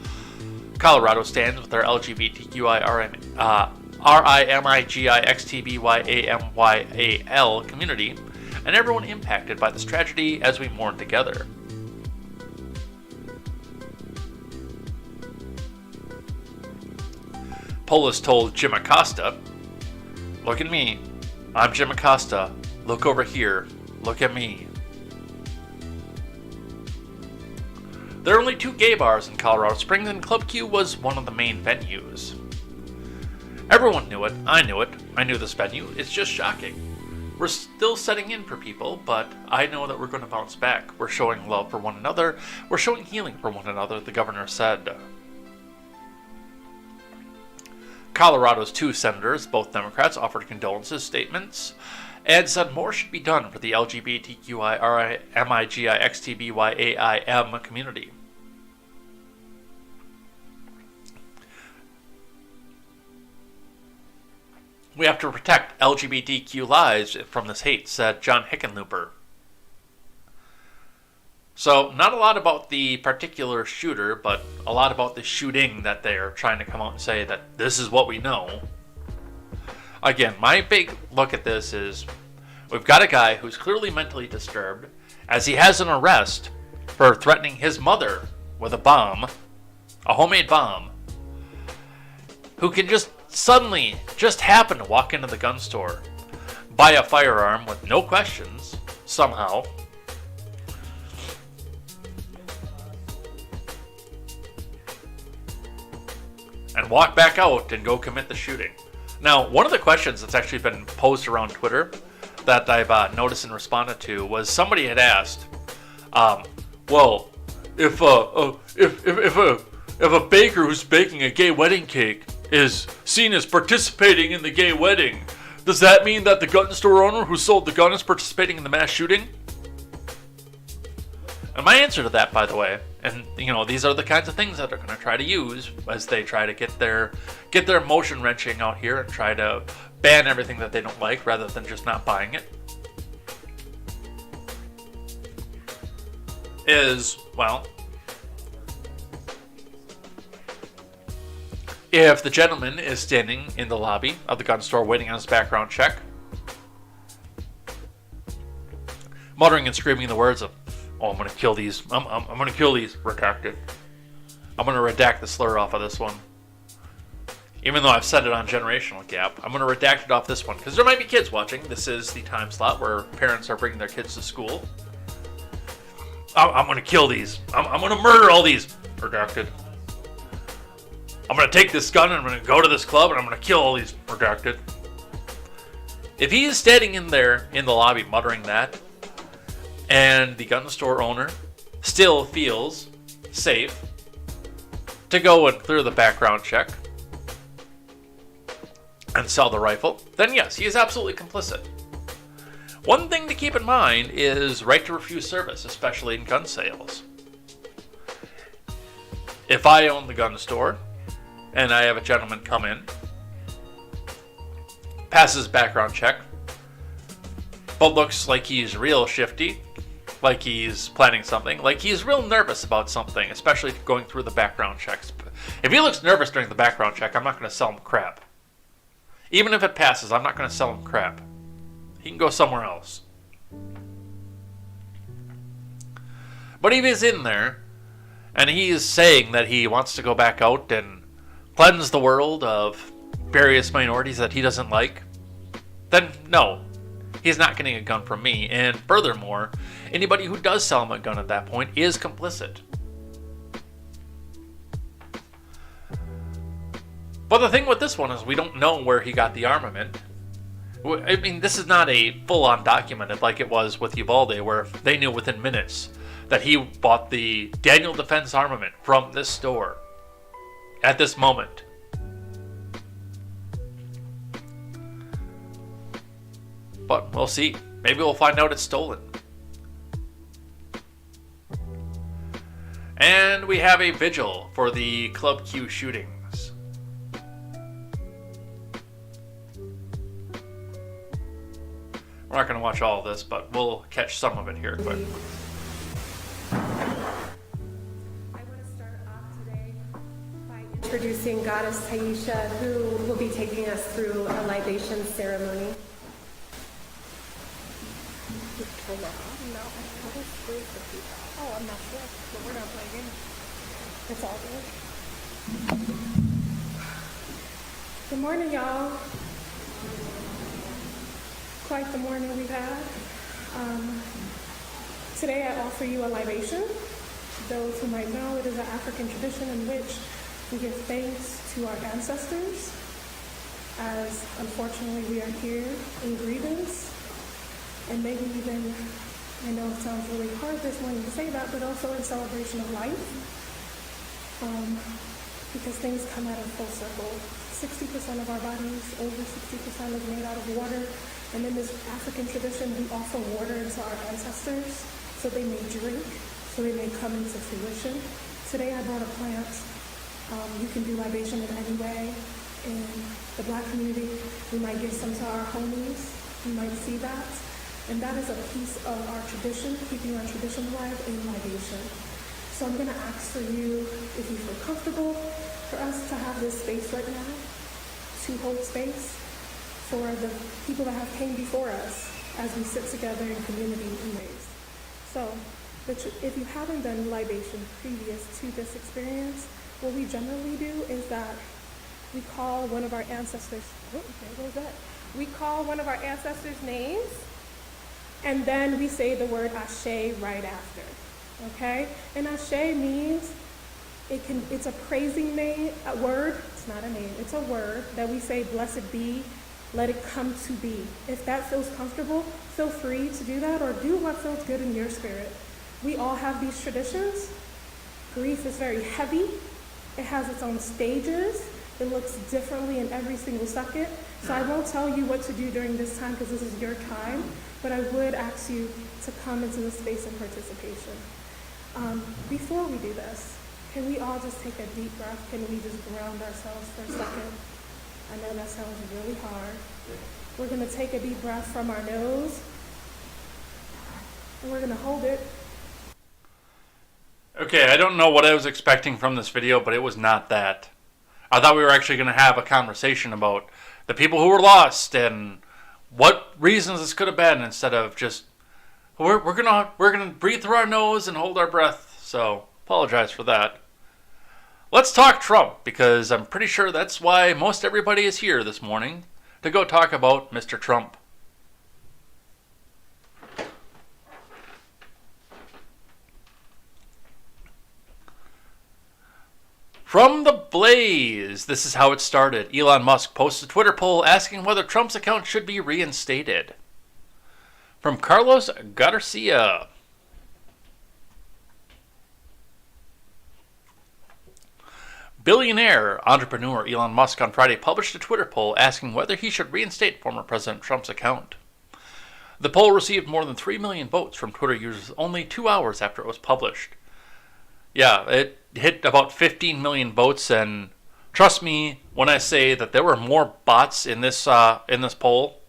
Speaker 1: Colorado stands with their LGBTQIRAMIGIXTBYAMYAL community and everyone impacted by this tragedy as we mourn together. Polis told Jim Acosta, "Look at me. I'm Jim Acosta. Look over here. Look at me." There are only 2 gay bars in Colorado Springs, and Club Q was one of the main venues. Everyone knew it. I knew it. I knew this venue. It's just shocking. We're still setting in for people, but I know that we're going to bounce back. We're showing love for one another. We're showing healing for one another, the governor said. Colorado's 2 senators, both Democrats, offered condolences statements and said more should be done for the LGBTQIRAMIGIXTBYAIM community. We have to protect LGBTQ lives from this hate, said John Hickenlooper. So, not a lot about the particular shooter, but a lot about the shooting that they're trying to come out and say that this is what we know. Again, my big look at this is we've got a guy who's clearly mentally disturbed, as he has an arrest for threatening his mother with a bomb, a homemade bomb, who can just suddenly just happen to walk into the gun store, buy a firearm with no questions, somehow, and walk back out and go commit the shooting. Now, one of the questions that's actually been posed around Twitter that I've noticed and responded to was somebody had asked, well, if a baker who's baking a gay wedding cake is seen as participating in the gay wedding, does that mean that the gun store owner who sold the gun is participating in the mass shooting? And my answer to that, by the way, and these are the kinds of things that they're going to try to use as they try to get their motion wrenching out here and try to ban everything that they don't like rather than just not buying it, is, well, if the gentleman is standing in the lobby of the gun store waiting on his background check, muttering and screaming the words of, "Oh, I'm going to kill these. I'm going to kill these." Redacted. I'm going to redact the slur off of this one. Even though I've said it on Generational Gap, I'm going to redact it off this one because there might be kids watching. This is the time slot where parents are bringing their kids to school. I'm going to kill these. I'm going to murder all these. Redacted. I'm going to take this gun and I'm going to go to this club and I'm going to kill all these. Redacted. If he is standing in there in the lobby muttering that, and the gun store owner still feels safe to go and clear the background check, and sell the rifle, then yes, he is absolutely complicit. One thing to keep in mind is right to refuse service, especially in gun sales. If I own the gun store and I have a gentleman come in, passes background check, but looks like he's real shifty, like he's planning something, like he's real nervous about something, especially going through the background checks. If he looks nervous during the background check, I'm not going to sell him crap. Even if it passes, I'm not going to sell him crap. He can go somewhere else. But if he's in there, and he's saying that he wants to go back out and cleanse the world of various minorities that he doesn't like, then no, he's not getting a gun from me. And furthermore, anybody who does sell him a gun at that point is complicit. But the thing with this one is we don't know where he got the armament. I mean, this is not a full-on documented like it was with Uvalde, where they knew within minutes that he bought the Daniel Defense armament from this store at this moment. But we'll see. Maybe we'll find out it's stolen. And we have a vigil for the Club Q shootings. We're not going to watch all of this, but we'll catch some of it here quick.
Speaker 4: I want to start off today by introducing Goddess Taisha, who will be taking us through a libation ceremony. Oh, I'm not sure, but we're not playing games. It's all good. Good morning, y'all. Quite the morning we've had. Today I offer you a libation. Those who might know, it is an African tradition in which we give thanks to our ancestors, as unfortunately we are here in grievance, and maybe even, I know it sounds really hard this morning to say that, but also in celebration of life, because things come out of full circle. 60% of our bodies, over 60% is made out of water, and in this African tradition, we offer water to our ancestors so they may drink, so they may come into fruition. Today I brought a plant. You can do libation in any way. In the Black community, we might give some to our homies. You might see that. And that is a piece of our tradition, keeping our tradition alive in libation. So I'm going to ask for you, if you feel comfortable, for us to have this space right now, to hold space for the people that have came before us as we sit together in community in ways. So if you haven't done libation previous to this experience, what we generally do is that we call one of our ancestors, we call one of our ancestors' names, and then we say the word Ashe right after, okay? And Ashe means, it's a praising name, a word, it's not a name, it's a word that we say, blessed be, let it come to be. If that feels comfortable, feel free to do that, or do what feels good in your spirit. We all have these traditions. Grief is very heavy. It has its own stages. It looks differently in every single second. So I won't tell you what to do during this time because this is your time, but I would ask you to come into the space of participation. Before we do this, can we all just take a deep breath? Can we just ground ourselves for a second? I know that sounds really hard. We're going to take a deep breath from our nose, and we're going to hold it.
Speaker 1: Okay, I don't know what I was expecting from this video, but it was not that. I thought we were actually going to have a conversation about the people who were lost and what reasons this could have been, instead of just we're gonna breathe through our nose and hold our breath. So apologize for that. Let's talk Trump, because I'm pretty sure that's why most everybody is here this morning, to go talk about Mr. Trump. From the Blaze, this is how it started. Elon Musk posts a Twitter poll asking whether Trump's account should be reinstated. From Carlos Garcia. Billionaire entrepreneur Elon Musk on Friday published a Twitter poll asking whether he should reinstate former President Trump's account. The poll received more than 3 million votes from Twitter users only 2 hours after it was published. Yeah, it hit about 15 million votes, and trust me when I say that there were more bots in this poll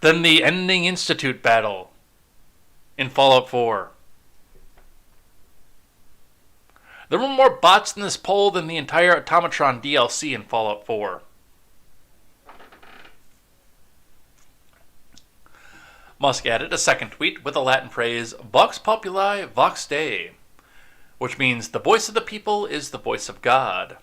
Speaker 1: than the Ending Institute battle in Fallout 4. There were more bots in this poll than the entire Automatron DLC in Fallout 4. Musk added a second tweet with the Latin phrase Vox Populi Vox Dei, which means the voice of the people is the voice of God.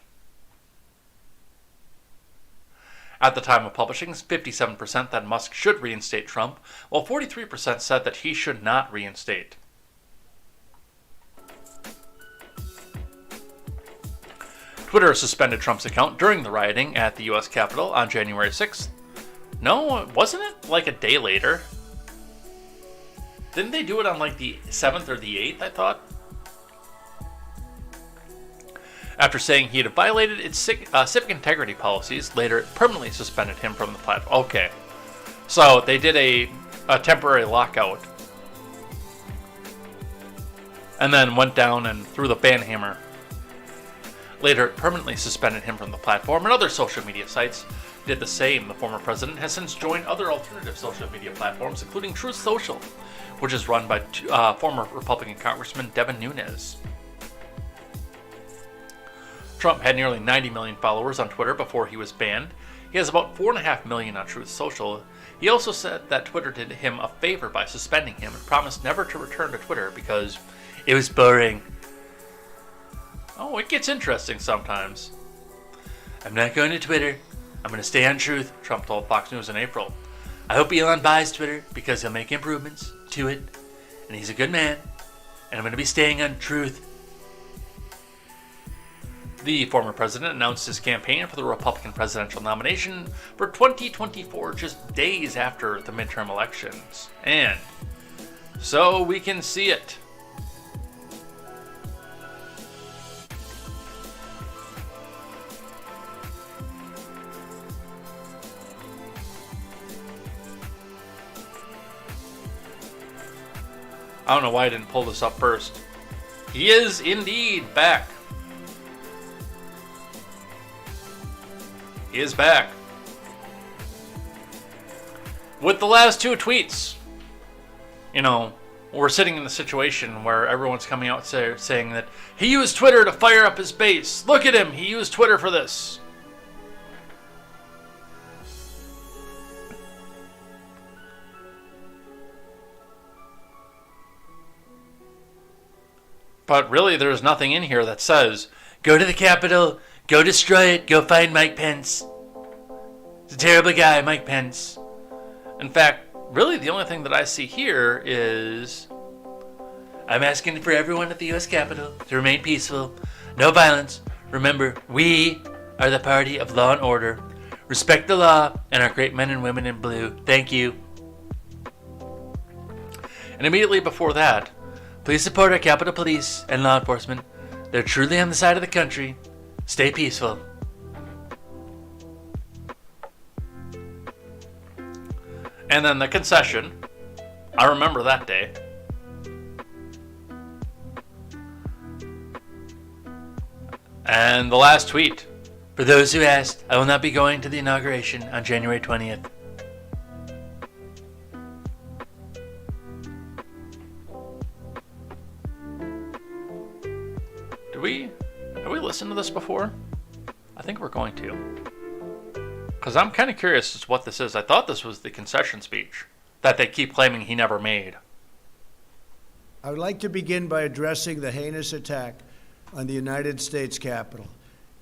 Speaker 1: At the time of publishing, 57% that Musk should reinstate Trump, while 43% said that he should not reinstate. Twitter suspended Trump's account during the rioting at the U.S. Capitol on January 6th. No, wasn't it like a day later? Didn't they do it on like the 7th or the 8th, I thought? After saying he had violated its civic integrity policies, later it permanently suspended him from the platform. Okay. So they did a temporary lockout. And then went down and threw the ban hammer. Later it permanently suspended him from the platform, and other social media sites did the same. The former president has since joined other alternative social media platforms, including Truth Social, which is run by former Republican Congressman Devin Nunes. Trump had nearly 90 million followers on Twitter before he was banned. He has about 4.5 million on Truth Social. He also said that Twitter did him a favor by suspending him and promised never to return to Twitter because it was boring. Oh, it gets interesting sometimes. I'm not going to Twitter. I'm going to stay on Truth, Trump told Fox News in April. I hope Elon buys Twitter because he'll make improvements to it, and he's a good man, and I'm going to be staying on Truth. The former president announced his campaign for the Republican presidential nomination for 2024 just days after the midterm elections. And so we can see it. I don't know why I didn't pull this up first. He is indeed back. He is back. With the last two tweets. You know, we're sitting in the situation where everyone's coming out saying that he used Twitter to fire up his base. Look at him. He used Twitter for this. But really, there's nothing in here that says, go to the Capitol, go destroy it, go find Mike Pence. He's a terrible guy, Mike Pence. In fact, really the only thing that I see here is, I'm asking for everyone at the U.S. Capitol to remain peaceful, no violence. Remember, we are the party of law and order. Respect the law and our great men and women in blue. Thank you. And immediately before that, please support our Capitol Police and law enforcement. They're truly on the side of the country. Stay peaceful. And then the concession. I remember that day. And the last tweet. For those who asked, I will not be going to the inauguration on January 20th. Have we listened to this before? I think we're going to. Because I'm kind of curious as to what this is. I thought this was the concession speech that they keep claiming he never made.
Speaker 5: I would like to begin by addressing the heinous attack on the United States Capitol.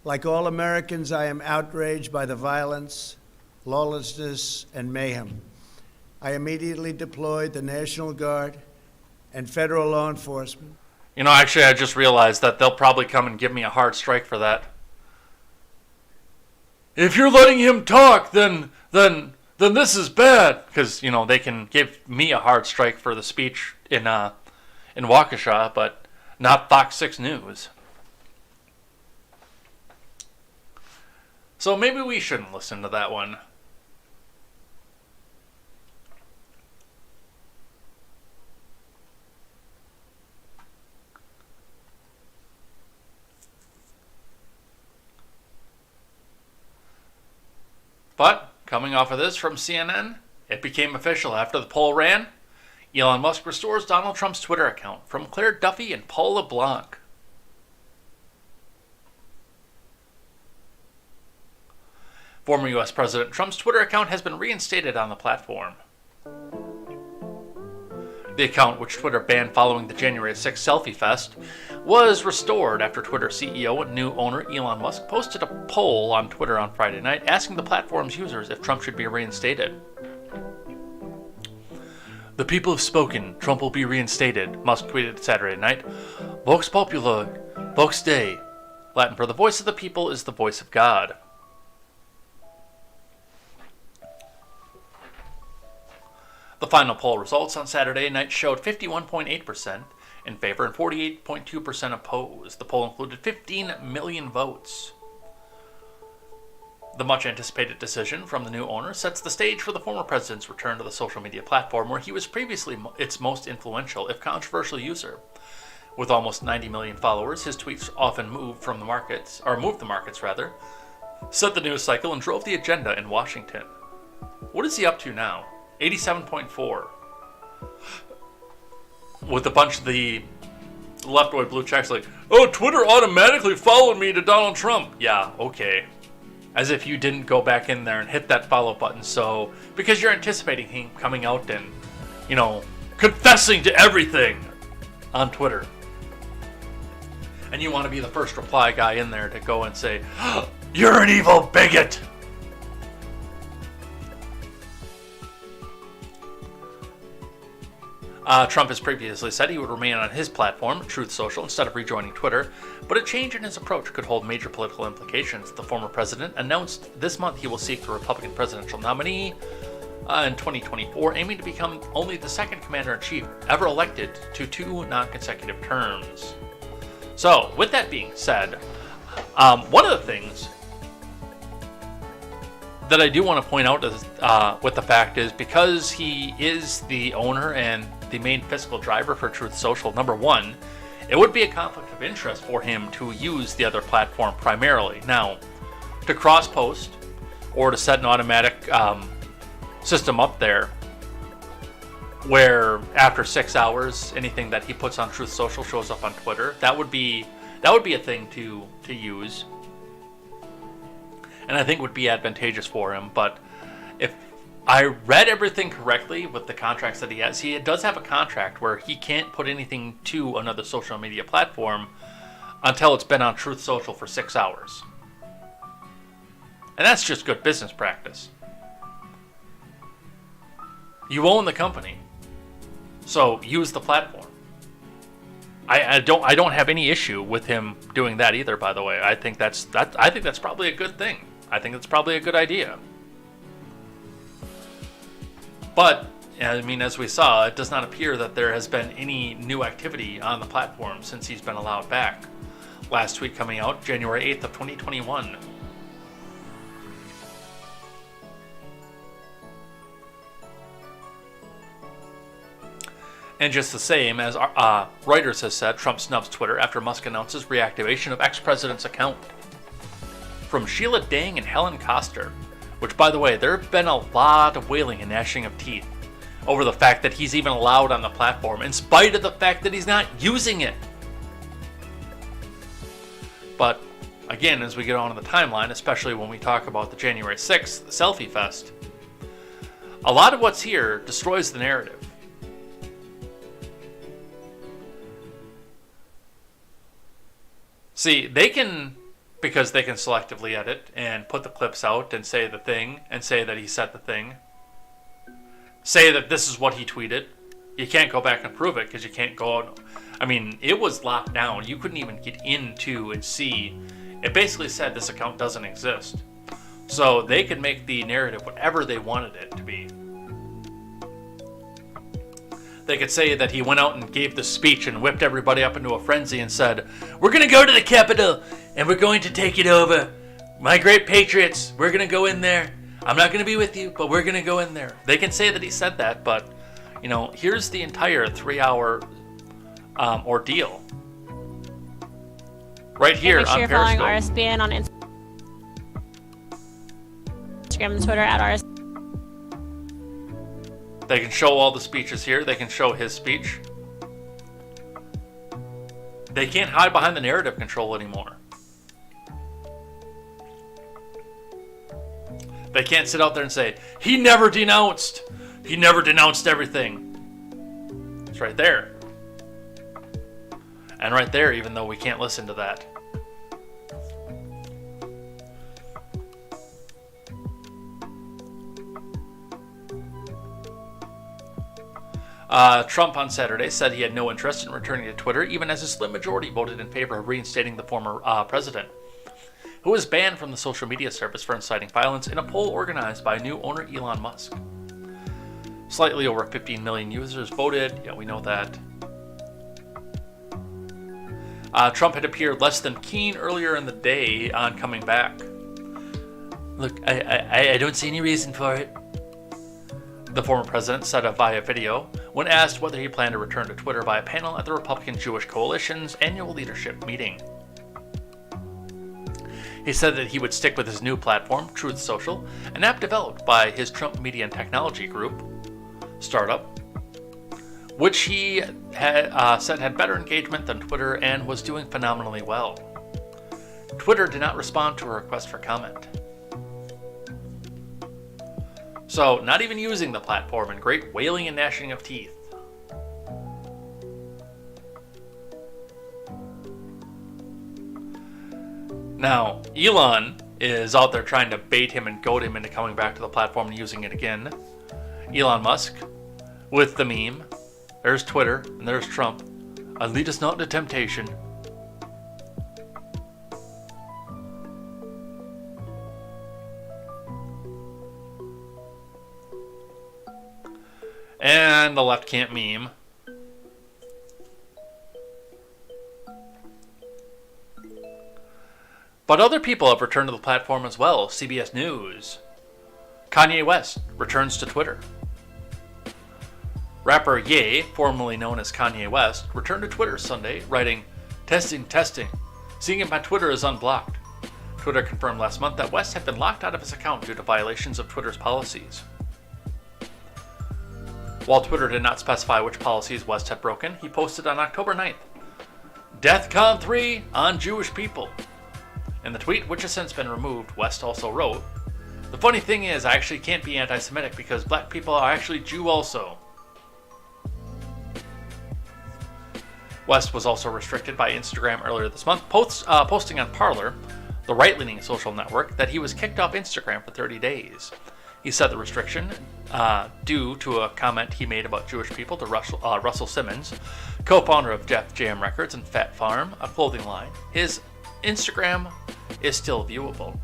Speaker 5: Like all Americans, I am outraged by the violence, lawlessness, and mayhem. I immediately deployed the National Guard and federal law enforcement.
Speaker 1: You know, actually, I just realized that they'll probably come and give me a hard strike for that. If you're letting him talk, then this is bad. Because, you know, they can give me a hard strike for the speech in Waukesha, but not Fox 6 News. So maybe we shouldn't listen to that one. But, coming off of this from CNN, it became official after the poll ran. Elon Musk restores Donald Trump's Twitter account from Claire Duffy and Paul LeBlanc. Former U.S. President Trump's Twitter account has been reinstated on the platform. The account, which Twitter banned following the January 6th Selfie Fest, was restored after Twitter CEO and new owner Elon Musk posted a poll on Twitter on Friday night asking the platform's users if Trump should be reinstated. "The people have spoken. Trump will be reinstated," Musk tweeted Saturday night. "Vox Populi, Vox Dei." Latin for "the voice of the people is the voice of God." The final poll results on Saturday night showed 51.8% in favor and 48.2% opposed. The poll included 15 million votes. The much-anticipated decision from the new owner sets the stage for the former president's return to the social media platform where he was previously its most influential, if controversial, user. With almost 90 million followers, his tweets often moved the markets, set the news cycle and drove the agenda in Washington. What is he up to now? 87.4. With a bunch of the left-wing blue checks like, "Oh, Twitter automatically followed me to Donald Trump." Yeah, okay. As if you didn't go back in there and hit that follow button, so because you're anticipating him coming out and, confessing to everything on Twitter. And you want to be the first reply guy in there to go and say, "You're an evil bigot." Trump has previously said he would remain on his platform, Truth Social, instead of rejoining Twitter, but a change in his approach could hold major political implications. The former president announced this month he will seek the Republican presidential nominee in 2024, aiming to become only the second commander-in-chief ever elected to 2 non-consecutive terms. So, with that being said, one of the things that I do want to point out is, with the fact is, because he is the owner and the main fiscal driver for Truth Social, number one, it would be a conflict of interest for him to use the other platform primarily. Now, to cross-post or to set an automatic system up there where after 6 hours, anything that he puts on Truth Social shows up on Twitter, that would be a thing to use. And I think would be advantageous for him. But if I read everything correctly with the contracts that he does have a contract where he can't put anything to another social media platform until it's been on Truth Social for 6 hours. And that's just good business practice. You own the company, so use the platform. I don't have any issue with him doing that either. By the way, I think that's probably a good thing. I think it's probably a good idea. But as we saw, it does not appear that there has been any new activity on the platform since he's been allowed back. Last tweet coming out January 8th of 2021. And just the same as Reuters has said, Trump snubs Twitter after Musk announces reactivation of ex-president's account. From Sheila Dang and Helen Koster, which, by the way, there have been a lot of wailing and gnashing of teeth over the fact that he's even allowed on the platform, in spite of the fact that he's not using it. But, again, as we get on in the timeline, especially when we talk about the January 6th Selfie Fest, a lot of what's here destroys the narrative. See, because they can selectively edit and put the clips out and say the thing and say that he said the thing. Say that this is what he tweeted. You can't go back and prove it because you can't go out. It was locked down. You couldn't even get into and see. It basically said this account doesn't exist. So they could make the narrative whatever they wanted it to be. They could say that he went out and gave the speech and whipped everybody up into a frenzy and said, "We're going to go to the Capitol and we're going to take it over. My great patriots, we're going to go in there. I'm not going to be with you, but we're going to go in there. They can say that he said that, but, you know, here's the entire 3-hour ordeal. Right here
Speaker 6: make sure
Speaker 1: on
Speaker 6: you're following
Speaker 1: Periscope.
Speaker 6: RSBN on Instagram and Twitter at RS.
Speaker 1: They can show all the speeches here. They can show his speech. They can't hide behind the narrative control anymore. They can't sit out there and say, he never denounced. He never denounced everything. It's right there. And right there, even though we can't listen to that. Trump on Saturday said he had no interest in returning to Twitter, even as a slim majority voted in favor of reinstating the former president, who was banned from the social media service for inciting violence in a poll organized by new owner Elon Musk. Slightly over 15 million users voted. Yeah, we know that. Trump had appeared less than keen earlier in the day on coming back. Look, I don't see any reason for it, the former president said via video when asked whether he planned to return to Twitter by a panel at the Republican Jewish Coalition's annual leadership meeting. He said that he would stick with his new platform, Truth Social, an app developed by his Trump Media and Technology Group startup, which he had said had better engagement than Twitter and was doing phenomenally well. Twitter did not respond to a request for comment. So, not even using the platform, and great wailing and gnashing of teeth. Now, Elon is out there trying to bait him and goad him into coming back to the platform and using it again. Elon Musk, with the meme. There's Twitter, and there's Trump. Lead us not into temptation. And the left can't meme. But other people have returned to the platform as well. CBS News. Kanye West returns to Twitter. Rapper Ye, formerly known as Kanye West, returned to Twitter Sunday, writing, "Testing, testing. Seeing if my Twitter is unblocked." Twitter confirmed last month that West had been locked out of his account due to violations of Twitter's policies. While Twitter did not specify which policies West had broken, he posted on October 9th, "DEFCON 3 on Jewish people." In the tweet, which has since been removed, West also wrote, "The funny thing is, I actually can't be anti-Semitic because black people are actually Jew also." West was also restricted by Instagram earlier this month, posting on Parler, the right-leaning social network, that he was kicked off Instagram for 30 days. He said the restriction, due to a comment he made about Jewish people to Russell Simmons, co-founder of Def Jam Records and Fat Farm, a clothing line. His Instagram is still viewable.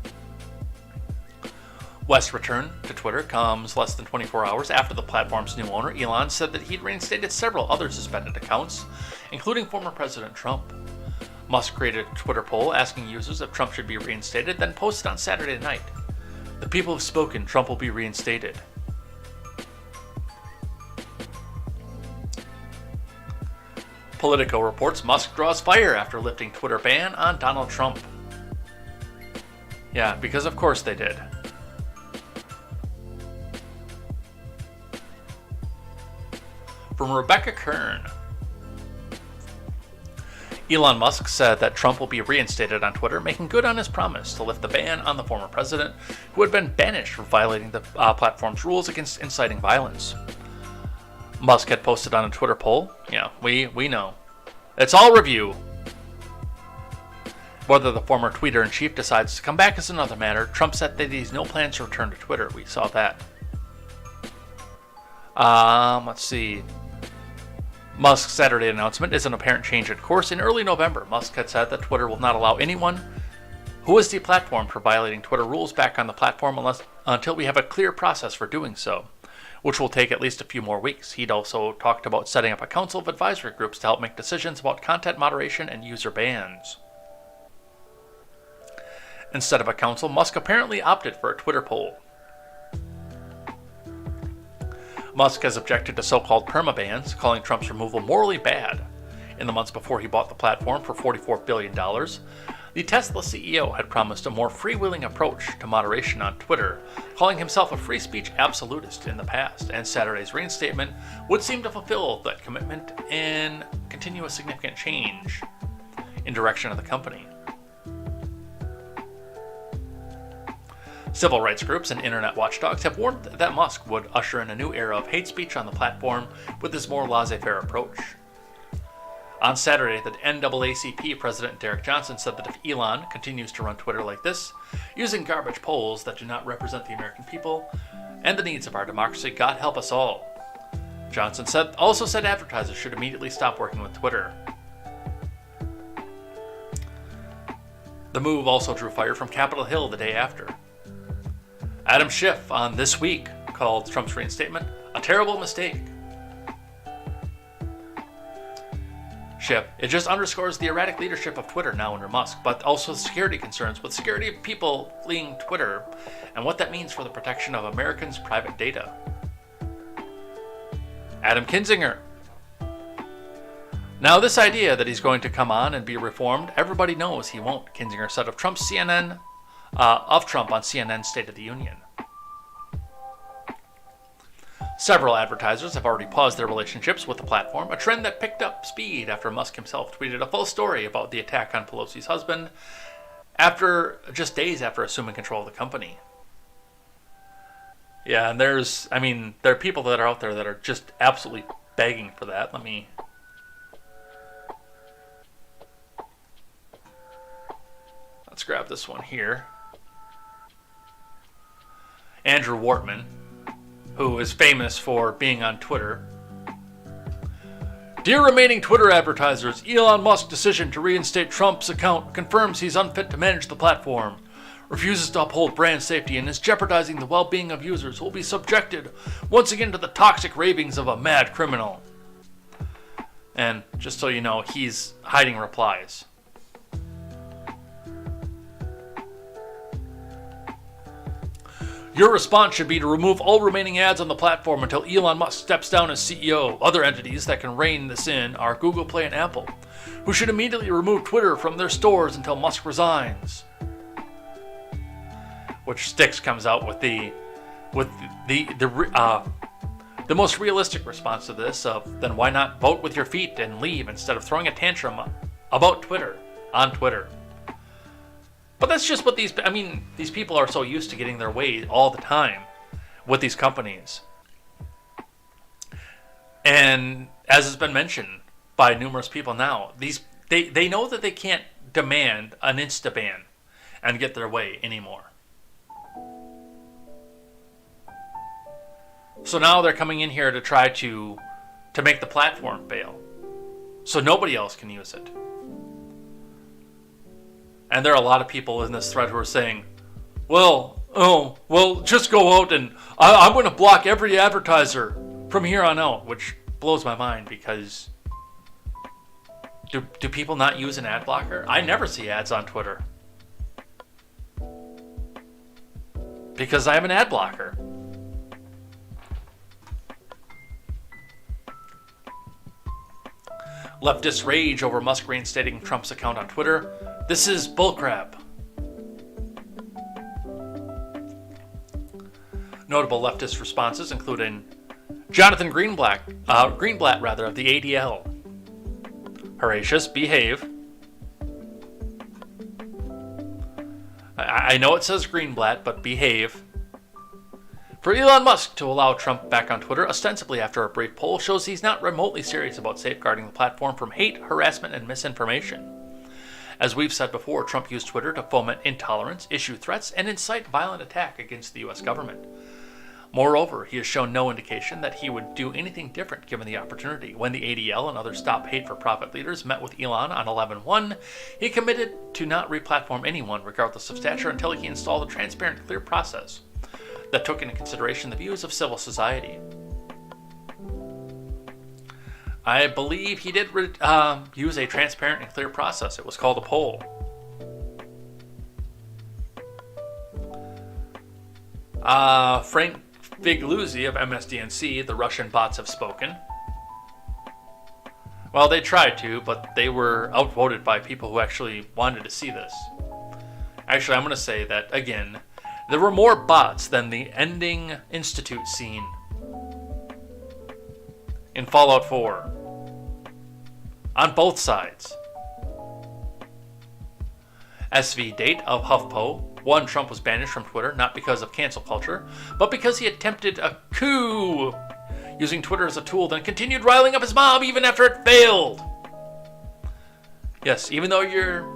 Speaker 1: West's return to Twitter comes less than 24 hours after the platform's new owner, Elon, said that he'd reinstated several other suspended accounts, including former President Trump. Musk created a Twitter poll asking users if Trump should be reinstated, then posted on Saturday night, "The people have spoken, Trump will be reinstated." Politico reports Musk draws fire after lifting Twitter ban on Donald Trump. Yeah, because of course they did. From Rebecca Kern. Elon Musk said that Trump will be reinstated on Twitter, making good on his promise to lift the ban on the former president, who had been banished for violating the platform's rules against inciting violence. Musk had posted on a Twitter poll. Yeah, we know. It's all review. Whether the former tweeter-in-chief decides to come back is another matter. Trump said that he has no plans to return to Twitter. We saw that. Let's see. Musk's Saturday announcement is an apparent change in course. In early November, Musk had said that Twitter will not allow anyone who is deplatformed for violating Twitter rules back on the platform until we have a clear process for doing so, which will take at least a few more weeks. He'd also talked about setting up a council of advisory groups to help make decisions about content moderation and user bans. Instead of a council, Musk apparently opted for a Twitter poll. Musk has objected to so-called permabans, calling Trump's removal morally bad. In the months before he bought the platform for $44 billion, the Tesla CEO had promised a more freewheeling approach to moderation on Twitter, calling himself a free speech absolutist in the past, and Saturday's reinstatement would seem to fulfill that commitment and continue a significant change in direction of the company. Civil rights groups and internet watchdogs have warned that Musk would usher in a new era of hate speech on the platform with his more laissez-faire approach. On Saturday, the NAACP President Derek Johnson said that if Elon continues to run Twitter like this, using garbage polls that do not represent the American people and the needs of our democracy, God help us all. Johnson also said advertisers should immediately stop working with Twitter. The move also drew fire from Capitol Hill the day after. Adam Schiff on This Week called Trump's reinstatement a terrible mistake. Schiff, it just underscores the erratic leadership of Twitter now under Musk, but also security concerns with security of people fleeing Twitter and what that means for the protection of Americans' private data. Adam Kinzinger. Now, this idea that he's going to come on and be reformed, everybody knows he won't, Kinzinger said of Trump on CNN's State of the Union. Several advertisers have already paused their relationships with the platform, a trend that picked up speed after Musk himself tweeted a full story about the attack on Pelosi's husband just days after assuming control of the company. Yeah, and there are people that are out there that are just absolutely begging for that. Let's grab this one here. Andrew Wortman, who is famous for being on Twitter. Dear remaining Twitter advertisers, Elon Musk's decision to reinstate Trump's account confirms he's unfit to manage the platform, refuses to uphold brand safety, and is jeopardizing the well-being of users who will be subjected once again to the toxic ravings of a mad criminal. And just so you know, he's hiding replies. Your response should be to remove all remaining ads on the platform until Elon Musk steps down as CEO. Other entities that can rein this in are Google Play and Apple, who should immediately remove Twitter from their stores until Musk resigns. Which Styx comes out with the most realistic response to this of, then why not vote with your feet and leave instead of throwing a tantrum about Twitter on Twitter. But that's just what these people are so used to getting their way all the time with these companies. And as has been mentioned by numerous people now, they know that they can't demand an insta-ban and get their way anymore. So now they're coming in here to try to make the platform fail, so nobody else can use it. And there are a lot of people in this thread who are saying, well, just go out and I'm going to block every advertiser from here on out, which blows my mind because do people not use an ad blocker? I never see ads on Twitter because I have an ad blocker. Leftists rage over Musk reinstating Trump's account on Twitter. This is bullcrap. Notable leftist responses including Jonathan Greenblatt of the ADL. Horatius, behave. I know it says Greenblatt, but behave. For Elon Musk to allow Trump back on Twitter, ostensibly after a brief poll, shows he's not remotely serious about safeguarding the platform from hate, harassment, and misinformation. As we've said before, Trump used Twitter to foment intolerance, issue threats, and incite violent attack against the U.S. government. Moreover, he has shown no indication that he would do anything different given the opportunity. When the ADL and other Stop Hate for Profit leaders met with Elon on 11/1, he committed to not replatform anyone, regardless of stature, until he installed a transparent, clear process that took into consideration the views of civil society. I believe he did use a transparent and clear process. It was called a poll. Frank Figluzzi of MSDNC, the Russian bots have spoken. Well, they tried to, but they were outvoted by people who actually wanted to see this. Actually, I'm going to say that, again, there were more bots than the Ending Institute scene in Fallout 4. On both sides. SV Date of HuffPo. One, Trump was banished from Twitter, not because of cancel culture, but because he attempted a coup, using Twitter as a tool, then continued riling up his mob even after it failed. Yes, even though your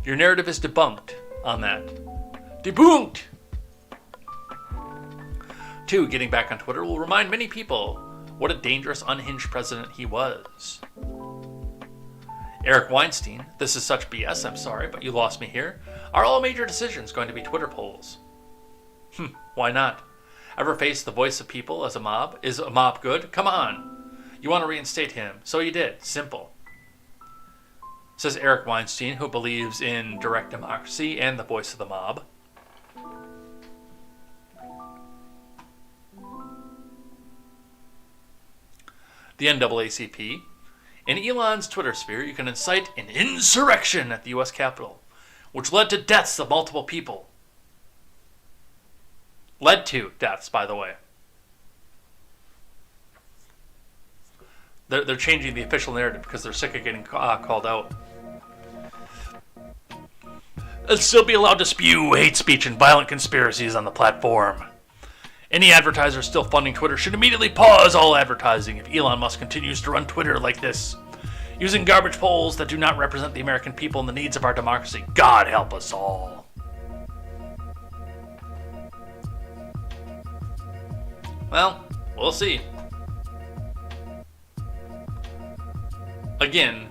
Speaker 1: narrative is debunked on that. Debunked! 2, getting back on Twitter will remind many people what a dangerous, unhinged president he was. Eric Weinstein, this is such BS, I'm sorry, but you lost me here. Are all major decisions going to be Twitter polls? Why not? Ever face the voice of people as a mob? Is a mob good? Come on. You want to reinstate him, so you did. Simple. Says Eric Weinstein, who believes in direct democracy and the voice of the mob. The NAACP. In Elon's Twitter sphere, you can incite an insurrection at the U.S. Capitol, which led to deaths of multiple people. Led to deaths, by the way. They're changing the official narrative because they're sick of getting called out. They'll still be allowed to spew hate speech and violent conspiracies on the platform. Any advertiser still funding Twitter should immediately pause all advertising if Elon Musk continues to run Twitter like this, using garbage polls that do not represent the American people and the needs of our democracy. God help us all. Well, we'll see. Again,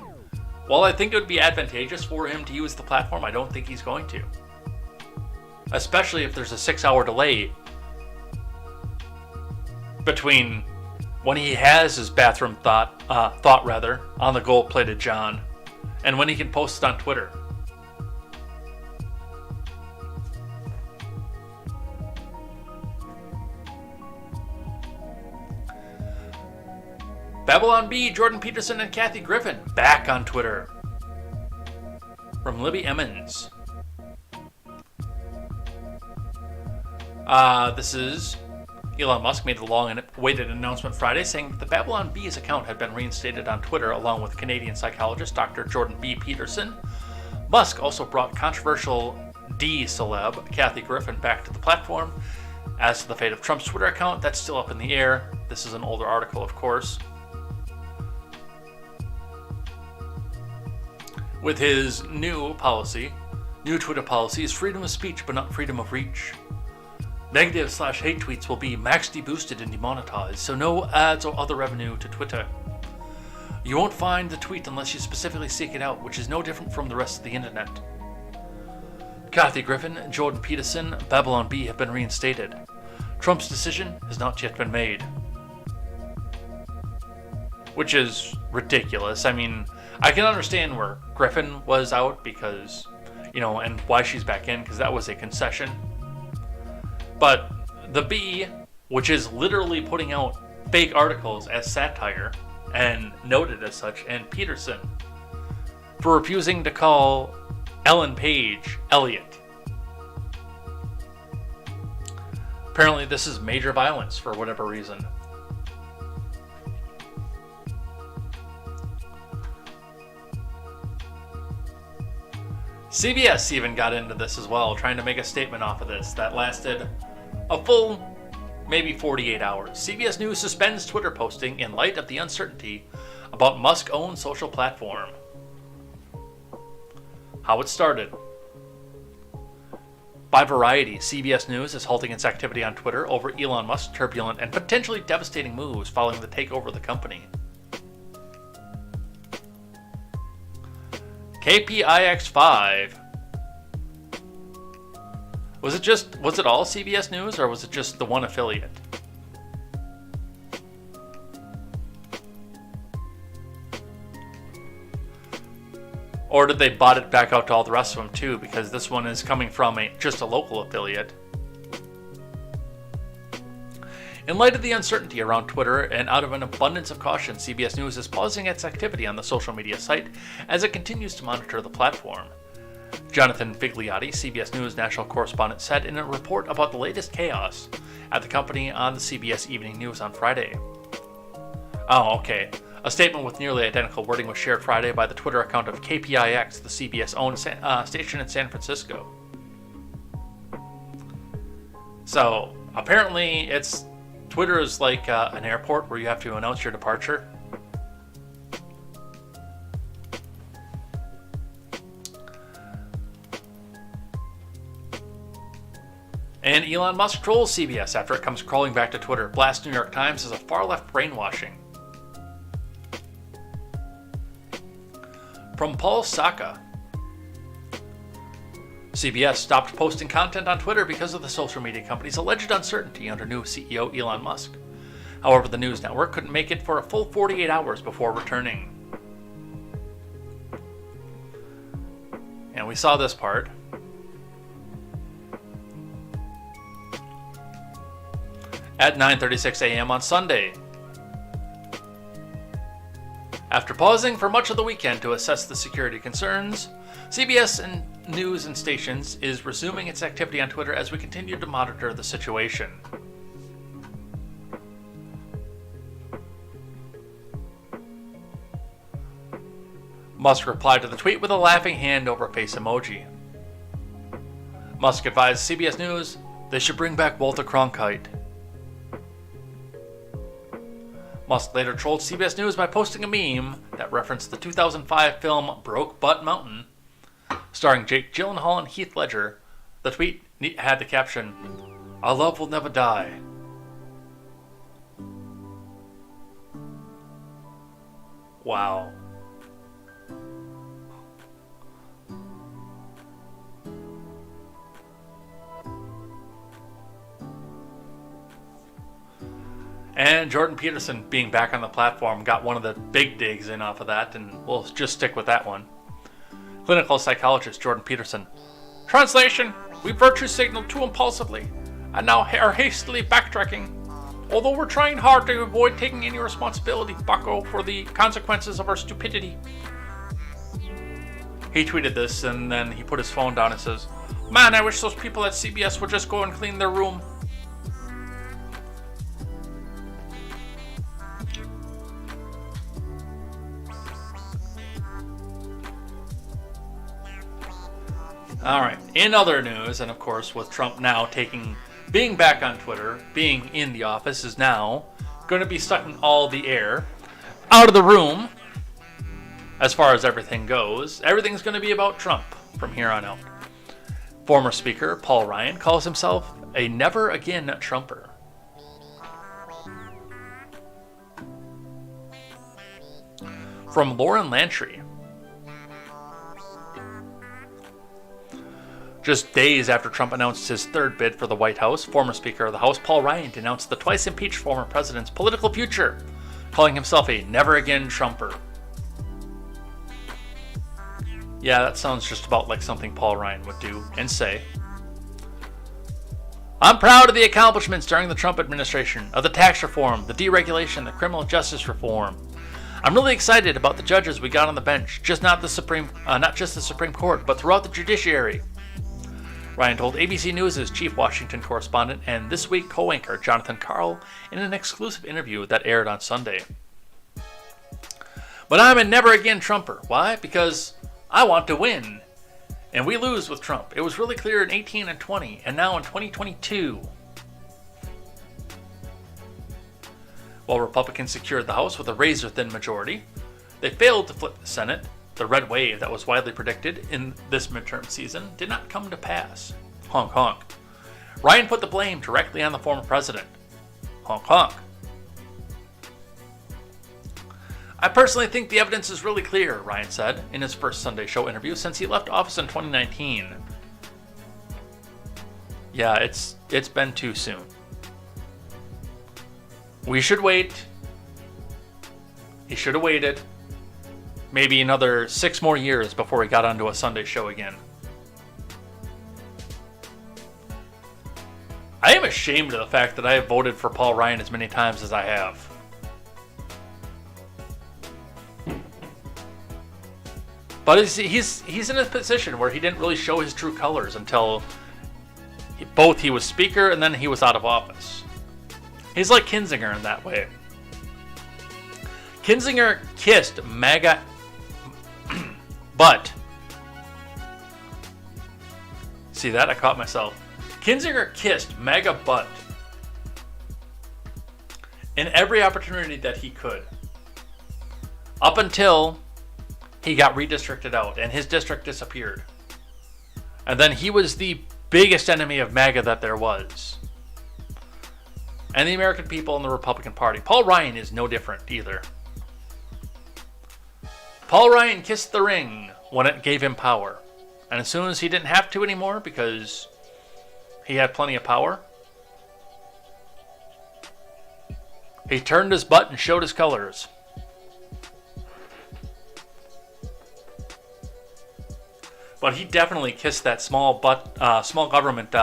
Speaker 1: while I think it would be advantageous for him to use the platform, I don't think he's going to. Especially if there's a 6-hour delay between when he has his bathroom thought on the gold-plated John and when he can post it on Twitter. Babylon B, Jordan Peterson, and Kathy Griffin back on Twitter. From Libby Emmons. This is Elon Musk made the long-awaited announcement Friday saying that the Babylon Bee's account had been reinstated on Twitter along with Canadian psychologist Dr. Jordan B. Peterson. Musk also brought controversial D-celeb Kathy Griffin back to the platform. As to the fate of Trump's Twitter account, that's still up in the air. This is an older article, of course. With his new Twitter policy is freedom of speech but not freedom of reach. Negative/hate tweets will be max deboosted and demonetized, so no ads or other revenue to Twitter. You won't find the tweet unless you specifically seek it out, which is no different from the rest of the internet. Kathy Griffin, Jordan Peterson, Babylon B have been reinstated. Trump's decision has not yet been made. Which is ridiculous. I mean, I can understand where Griffin was out because, and why she's back in, because that was a concession. But the B, which is literally putting out fake articles as satire and noted as such, and Peterson for refusing to call Ellen Page Elliot. Apparently this is major violence for whatever reason. CBS even got into this as well, trying to make a statement off of this that lasted a full, maybe 48 hours. CBS News suspends Twitter posting in light of the uncertainty about Musk-owned social platform. How it started. By Variety, CBS News is halting its activity on Twitter over Elon Musk's turbulent and potentially devastating moves following the takeover of the company. KPIX5. Was it all CBS News or was it just the one affiliate? Or did they bot it back out to all the rest of them too? Because this one is coming from just a local affiliate. In light of the uncertainty around Twitter and out of an abundance of caution, CBS News is pausing its activity on the social media site as it continues to monitor the platform. Jonathan Vigliotti, CBS News national correspondent, said in a report about the latest chaos at the company on the CBS Evening News on Friday. Oh, okay. A statement with nearly identical wording was shared Friday by the Twitter account of KPIX, the CBS-owned station in San Francisco. So, apparently Twitter is like an airport where you have to announce your departure. And Elon Musk trolls CBS after it comes crawling back to Twitter. Blasts New York Times as a far-left brainwashing. From Paul Saka. CBS stopped posting content on Twitter because of the social media company's alleged uncertainty under new CEO Elon Musk. However, the news network couldn't make it for a full 48 hours before returning. And we saw this part. At 9:36 a.m. on Sunday. After pausing for much of the weekend to assess the security concerns, CBS News and Stations is resuming its activity on Twitter as we continue to monitor the situation. Musk replied to the tweet with a laughing hand over face emoji. Musk advised CBS News they should bring back Walter Cronkite. Musk later trolled CBS News by posting a meme that referenced the 2005 film Brokeback Mountain, starring Jake Gyllenhaal and Heath Ledger. The tweet had the caption, "Our love will never die." Wow. And Jordan Peterson being back on the platform got one of the big digs in off of that, and we'll just stick with that one. Clinical psychologist Jordan Peterson. Translation: we virtue signaled too impulsively, and now are hastily backtracking. Although we're trying hard to avoid taking any responsibility, bucko, for the consequences of our stupidity. He tweeted this, and then he put his phone down and says, "Man, I wish those people at CBS would just go and clean their room." Alright, in other news, and of course with Trump now being back on Twitter, being in the office, is now going to be sucking all the air out of the room. As far as everything goes, everything's going to be about Trump from here on out. Former Speaker Paul Ryan calls himself a never again Trumper. From Lauren Lantry. Just days after Trump announced his third bid for the White House, former Speaker of the House Paul Ryan denounced the twice-impeached former president's political future, calling himself a never-again Trumper. Yeah, that sounds just about like something Paul Ryan would do and say. I'm proud of the accomplishments during the Trump administration, of the tax reform, the deregulation, the criminal justice reform. I'm really excited about the judges we got on the bench, not just the Supreme Court, but throughout the judiciary. Ryan told ABC News' chief Washington correspondent and This Week co-anchor Jonathan Karl in an exclusive interview that aired on Sunday. But I'm a never again Trumper. Why? Because I want to win. And we lose with Trump. It was really clear in 18 and 20, and now in 2022. While Republicans secured the House with a razor-thin majority, they failed to flip the Senate. The red wave that was widely predicted in this midterm season did not come to pass. Honk honk. Ryan put the blame directly on the former president. Honk honk. I personally think the evidence is really clear, Ryan said in his first Sunday Show interview since he left office in 2019. Yeah, it's been too soon. We should wait. He should have waited. Maybe another 6 more years before he got onto a Sunday Show again. I am ashamed of the fact that I have voted for Paul Ryan as many times as I have. But he's in a position where he didn't really show his true colors until both he was speaker and then he was out of office. He's like Kinzinger in that way. Kinzinger kissed MAGA butt. See that? I caught myself. Kinzinger kissed MAGA butt in every opportunity that he could. Up until he got redistricted out and his district disappeared. And then he was the biggest enemy of MAGA that there was. And the American people and the Republican Party. Paul Ryan is no different either. Paul Ryan kissed the ring when it gave him power. And as soon as he didn't have to anymore because he had plenty of power, he turned his butt and showed his colors. But he definitely kissed that small government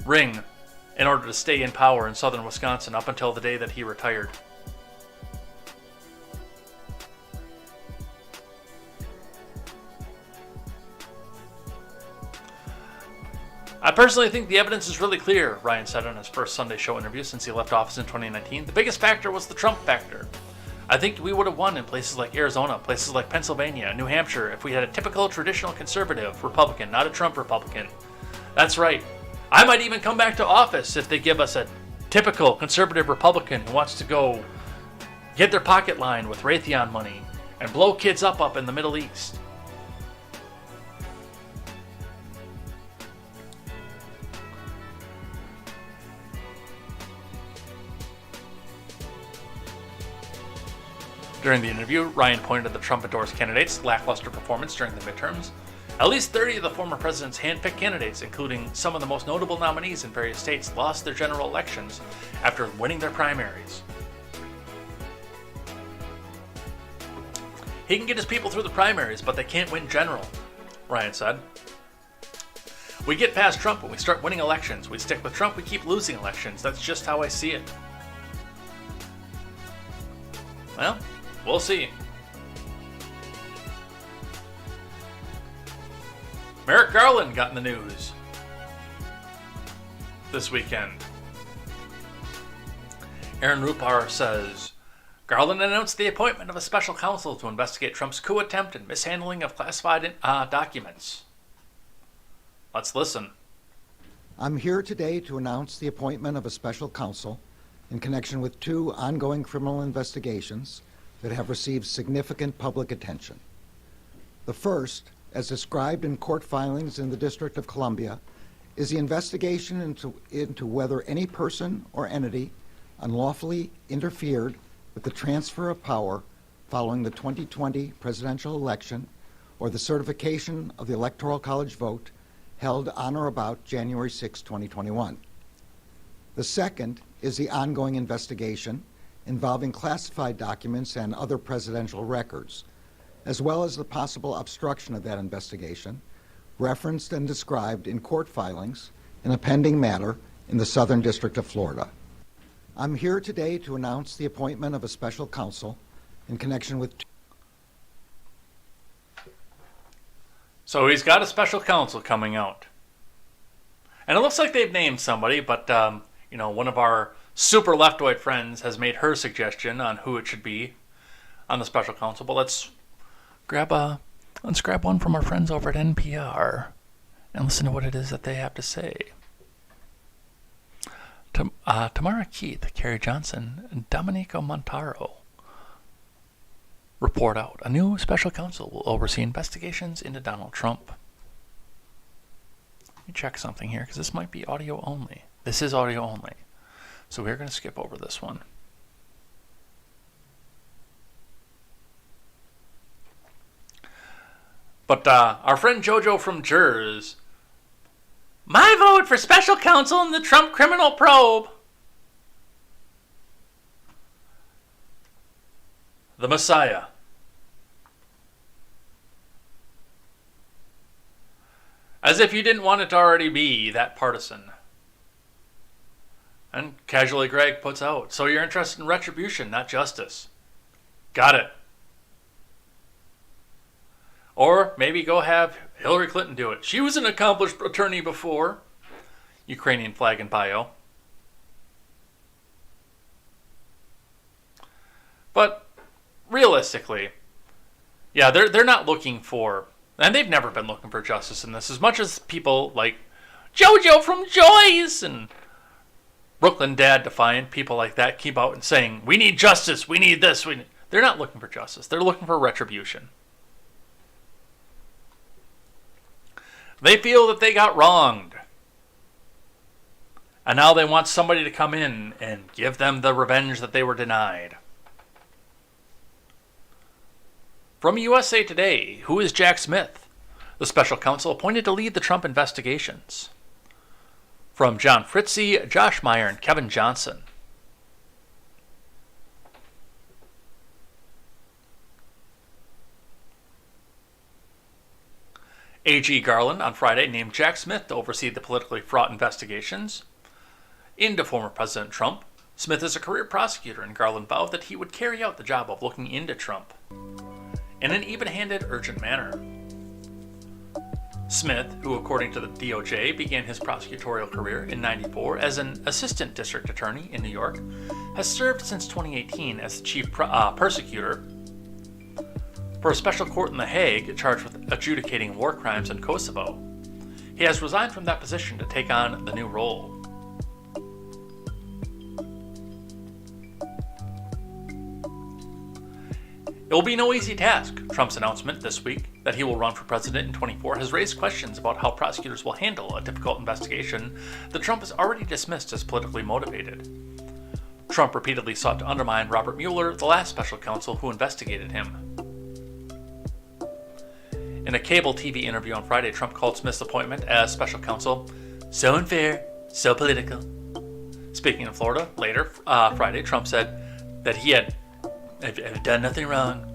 Speaker 1: ring in order to stay in power in southern Wisconsin up until the day that he retired. I personally think the evidence is really clear, Ryan said on his first Sunday Show interview since he left office in 2019. The biggest factor was the Trump factor. I think we would have won in places like Arizona, places like Pennsylvania, New Hampshire, if we had a typical traditional conservative Republican, not a Trump Republican. That's right. I might even come back to office if they give us a typical conservative Republican who wants to go get their pocket lined with Raytheon money and blow kids up in the Middle East. During the interview, Ryan pointed to the Trump-endorsed candidates' lackluster performance during the midterms. At least 30 of the former president's hand-picked candidates, including some of the most notable nominees in various states, lost their general elections after winning their primaries. He can get his people through the primaries, but they can't win general, Ryan said. We get past Trump and we start winning elections. We stick with Trump, we keep losing elections. That's just how I see it. Well, we'll see. Merrick Garland got in the news this weekend. Aaron Rupar says, Garland announced the appointment of a special counsel to investigate Trump's coup attempt and mishandling of classified documents. Let's listen.
Speaker 7: I'm here today to announce the appointment of a special counsel in connection with two ongoing criminal investigations that have received significant public attention. The first, as described in court filings in the District of Columbia, is the investigation into whether any person or entity unlawfully interfered with the transfer of power following the 2020 presidential election or the certification of the Electoral College vote held on or about January 6, 2021. The second is the ongoing investigation involving classified documents and other presidential records, as well as the possible obstruction of that investigation, referenced and described in court filings in a pending matter in the Southern District of Florida. I'm here today to announce the appointment of a special counsel in connection with...
Speaker 1: So he's got a special counsel coming out. And it looks like they've named somebody, but, one of our super leftoid friends has made her suggestion on who it should be on the special counsel. But let's grab one from our friends over at NPR and listen to what it is that they have to say. Tamara Keith, Kerry Johnson, and Domenico Montaro report out. A new special counsel will oversee investigations into Donald Trump. Let me check something here, because this might be audio only. This is audio only. So we're going to skip over this one. But our friend Jojo from Jers, my vote for special counsel in the Trump criminal probe. The Messiah. As if you didn't want it to already be that partisan. And Casually Greg puts out, so you're interested in retribution, not justice. Got it. Or maybe go have Hillary Clinton do it. She was an accomplished attorney before. Ukrainian flag in bio. But realistically, yeah, they're not looking for, and they've never been looking for justice in this, as much as people like JoJo from Joyce and Brooklyn Dad Defiant, people like that keep out and saying, we need justice, we need this. They're not looking for justice. They're looking for retribution. They feel that they got wronged. And now they want somebody to come in and give them the revenge that they were denied. From USA Today, who is Jack Smith, the special counsel appointed to lead the Trump investigations? From John Fritzy, Josh Meyer, and Kevin Johnson. A.G. Garland on Friday named Jack Smith to oversee the politically fraught investigations into former President Trump. Smith is a career prosecutor, and Garland vowed that he would carry out the job of looking into Trump in an even-handed, urgent manner. Smith, who according to the DOJ began his prosecutorial career in '94 as an assistant district attorney in New York, has served since 2018 as the chief prosecutor for a special court in The Hague charged with adjudicating war crimes in Kosovo. He has resigned from that position to take on the new role. It will be no easy task. Trump's announcement this week that he will run for president in '24 has raised questions about how prosecutors will handle a difficult investigation that Trump has already dismissed as politically motivated. Trump repeatedly sought to undermine Robert Mueller, the last special counsel who investigated him. In a cable TV interview on Friday, Trump called Smith's appointment as special counsel so unfair, so political. Speaking in Florida later Friday, Trump said that he had I've done nothing wrong.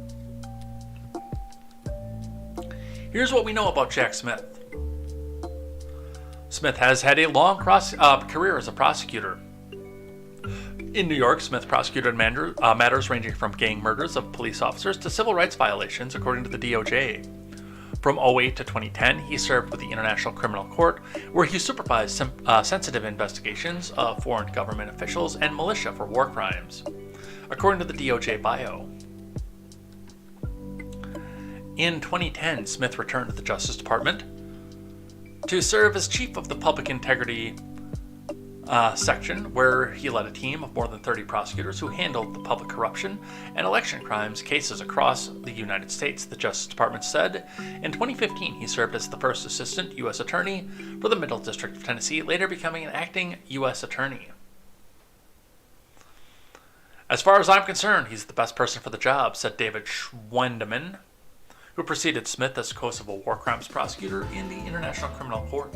Speaker 1: Here's what we know about Jack Smith. Smith has had a long career as a prosecutor. In New York, Smith prosecuted matters ranging from gang murders of police officers to civil rights violations, according to the DOJ. From '08 to 2010, he served with the International Criminal Court, where he supervised sensitive investigations of foreign government officials and militia for war crimes, according to the DOJ bio. In 2010, Smith returned to the Justice Department to serve as chief of the Public Integrity section, where he led a team of more than 30 prosecutors who handled the public corruption and election crimes cases across the United States, the Justice Department said. In 2015, he served as the first assistant U.S. attorney for the Middle District of Tennessee, later becoming an acting U.S. attorney. As far as I'm concerned, he's the best person for the job, said David Schwendeman, who preceded Smith as Kosovo war crimes prosecutor in the International Criminal Court.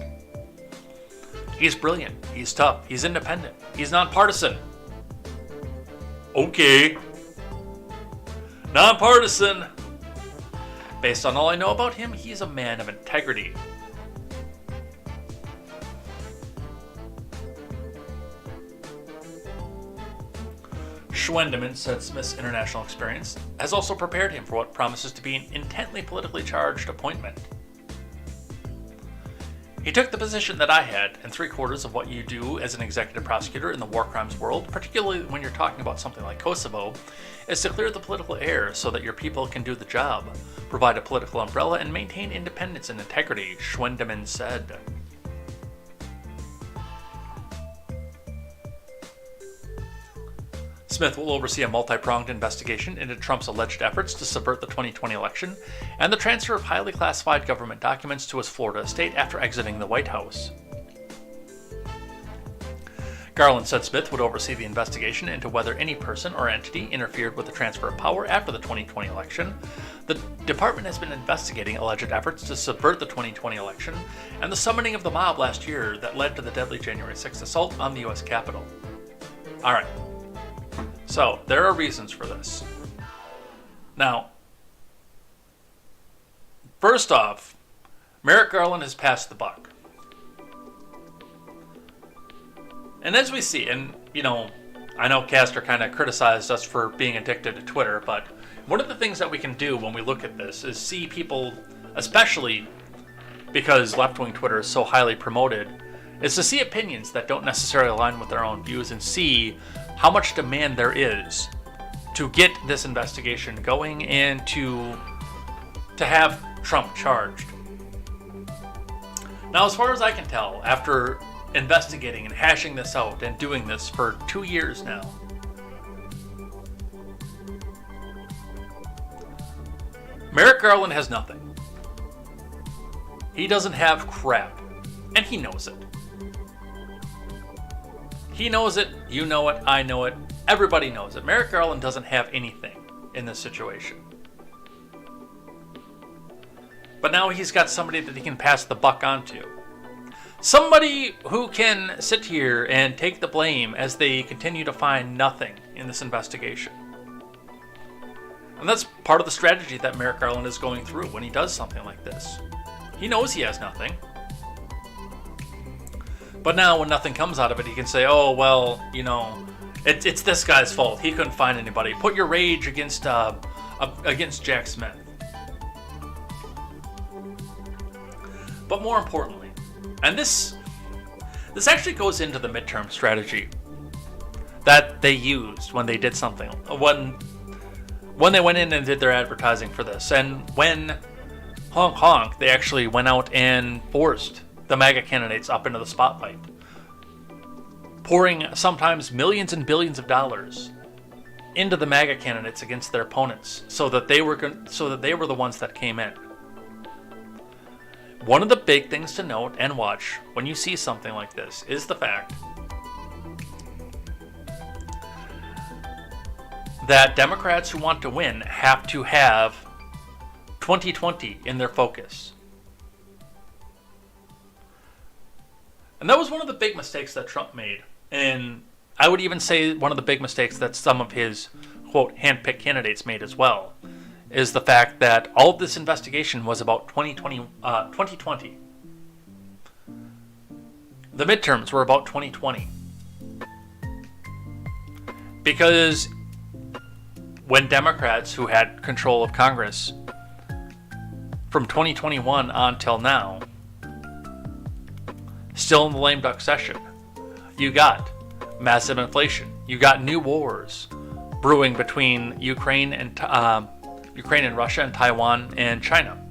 Speaker 1: He's brilliant, he's tough, he's independent, he's nonpartisan. Okay. Nonpartisan. Based on all I know about him, he's a man of integrity. Schwendeman said Smith's international experience has also prepared him for what promises to be an intently politically charged appointment. He took the position that I had, and 3/4 of what you do as an executive prosecutor in the war crimes world, particularly when you're talking about something like Kosovo, is to clear the political air so that your people can do the job, provide a political umbrella, and maintain independence and integrity, Schwendeman said. Smith will oversee a multi-pronged investigation into Trump's alleged efforts to subvert the 2020 election and the transfer of highly classified government documents to his Florida estate after exiting the White House. Garland said Smith would oversee the investigation into whether any person or entity interfered with the transfer of power after the 2020 election. The department has been investigating alleged efforts to subvert the 2020 election and the summoning of the mob last year that led to the deadly January 6th assault on the U.S. Capitol. All right. So, there are reasons for this. Now, first off, Merrick Garland has passed the buck. And as we see, and I know Castor kind of criticized us for being addicted to Twitter, but one of the things that we can do when we look at this is see people, especially because left-wing Twitter is so highly promoted, is to see opinions that don't necessarily align with their own views and see how much demand there is to get this investigation going and to have Trump charged. Now, as far as I can tell, after investigating and hashing this out and doing this for 2 years now, Merrick Garland has nothing. He doesn't have crap, and he knows it. He knows it, you know it, I know it, everybody knows it. Merrick Garland doesn't have anything in this situation. But now he's got somebody that he can pass the buck on to. Somebody who can sit here and take the blame as they continue to find nothing in this investigation. And that's part of the strategy that Merrick Garland is going through when he does something like this. He knows he has nothing. But now when nothing comes out of it, he can say, oh, well, it's this guy's fault. He couldn't find anybody. Put your rage against Jack Smith. But more importantly, and this actually goes into the midterm strategy that they used when they did something. When they went in and did their advertising for this. And when honk honk, they actually went out and forced the MAGA candidates up into the spotlight, pouring sometimes millions and billions of dollars into the MAGA candidates against their opponents, so that they were the ones that came in. One of the big things to note and watch when you see something like this is the fact that Democrats who want to win have to have 2020 in their focus. And that was one of the big mistakes that Trump made. And I would even say one of the big mistakes that some of his, quote, hand-picked candidates made as well, is the fact that all of this investigation was about 2020. The midterms were about 2020. Because when Democrats who had control of Congress from 2021 on till now, still in the lame duck session, you got massive inflation. You got new wars brewing between Ukraine and Russia and Taiwan and China,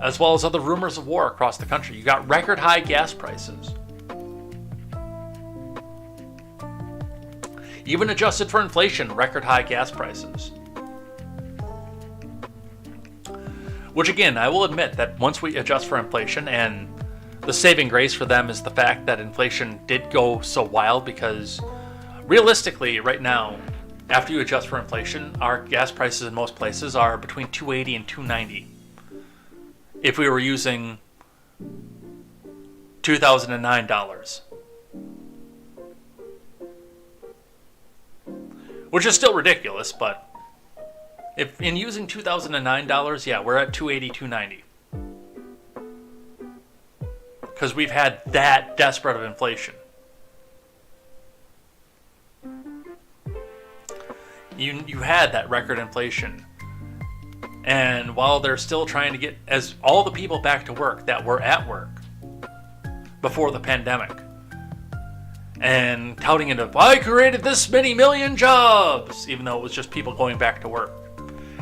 Speaker 1: as well as other rumors of war across the country. You got record high gas prices. Even adjusted for inflation, record high gas prices. Which again, I will admit that once we adjust for inflation, and the saving grace for them is the fact that inflation did go so wild, because realistically right now, after you adjust for inflation, our gas prices in most places are between $2.80 and $2.90. If we were using 2009 dollars. Which is still ridiculous, but if in using 2009 dollars, yeah, we're at $2.80, $2.90. Because we've had that desperate of inflation. You had that record inflation. And while they're still trying to get all the people back to work that were at work before the pandemic, and touting it up, I created this many million jobs, even though it was just people going back to work.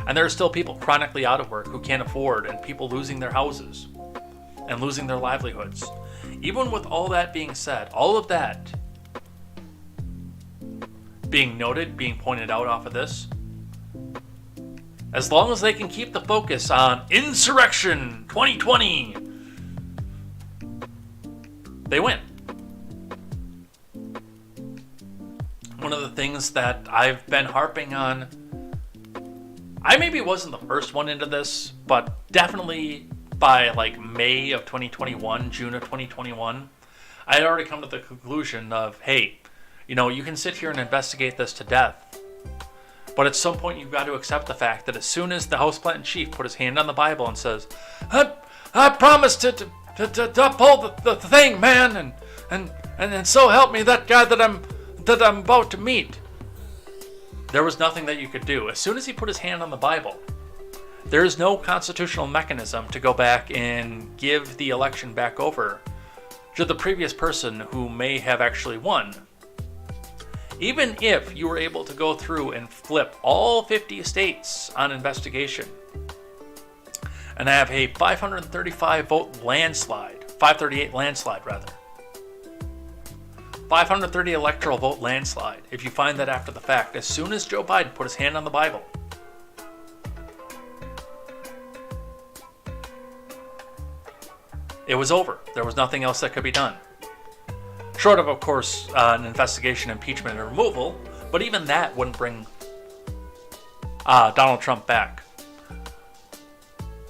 Speaker 1: And there are still people chronically out of work who can't afford, and people losing their houses and losing their livelihoods. Even with all that being said, all of that being noted, being pointed out off of this, as long as they can keep the focus on Insurrection 2020, they win. One of the things that I've been harping on, I maybe wasn't the first one into this, but definitely by like May of 2021, June of 2021, I had already come to the conclusion of, hey, you can sit here and investigate this to death, but at some point you've got to accept the fact that as soon as the House Plant Chief put his hand on the Bible and says, I promise to uphold the thing, man, and and so help me, that guy that I'm about to meet. There was nothing that you could do. As soon as he put his hand on the Bible, there is no constitutional mechanism to go back and give the election back over to the previous person who may have actually won. Even if you were able to go through and flip all 50 states on investigation and have a 535 vote landslide, 538 landslide rather, 530 electoral vote landslide, if you find that after the fact, as soon as Joe Biden put his hand on the Bible, it was over. There was nothing else that could be done. Short of course, an investigation, impeachment, and removal, but even that wouldn't bring Donald Trump back.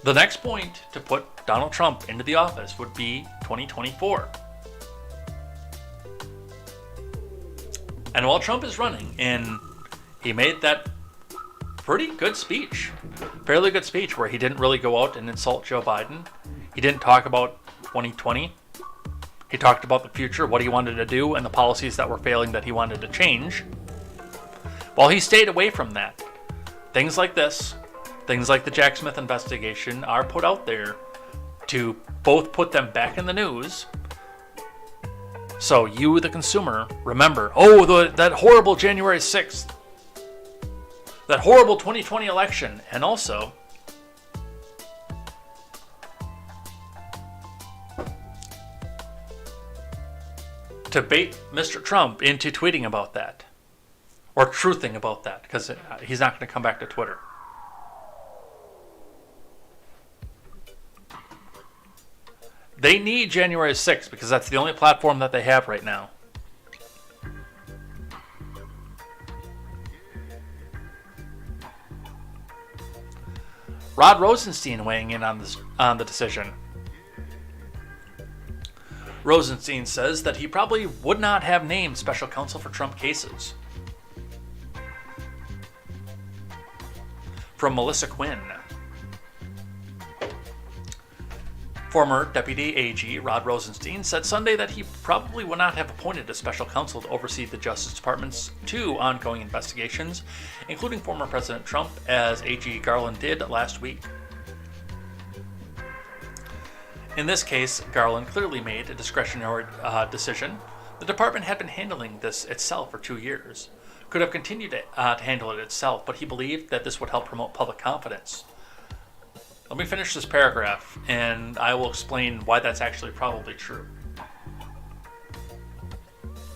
Speaker 1: The next point to put Donald Trump into the office would be 2024. And while Trump is running, and he made that pretty good speech, fairly good speech, where he didn't really go out and insult Joe Biden. He didn't talk about 2020. He talked about the future, what he wanted to do, and the policies that were failing that he wanted to change. While he stayed away from that, things like this, things like the Jack Smith investigation, are put out there to both put them back in the news, so you, the consumer, remember, that horrible January 6th, that horrible 2020 election, and also to bait Mr. Trump into tweeting about that, or truthing about that, because he's not going to come back to Twitter. They need January 6th because that's the only platform that they have right now. Rod Rosenstein weighing in on the decision. Rosenstein says that he probably would not have named special counsel for Trump cases. From Melissa Quinn. Former Deputy AG Rod Rosenstein said Sunday that he probably would not have appointed a special counsel to oversee the Justice Department's 2 ongoing investigations, including former President Trump, as AG Garland did last week. In this case, Garland clearly made a discretionary decision. The department had been handling this itself for 2 years, could have continued to handle it itself, but he believed that this would help promote public confidence. Let me finish this paragraph, and I will explain why that's actually probably true.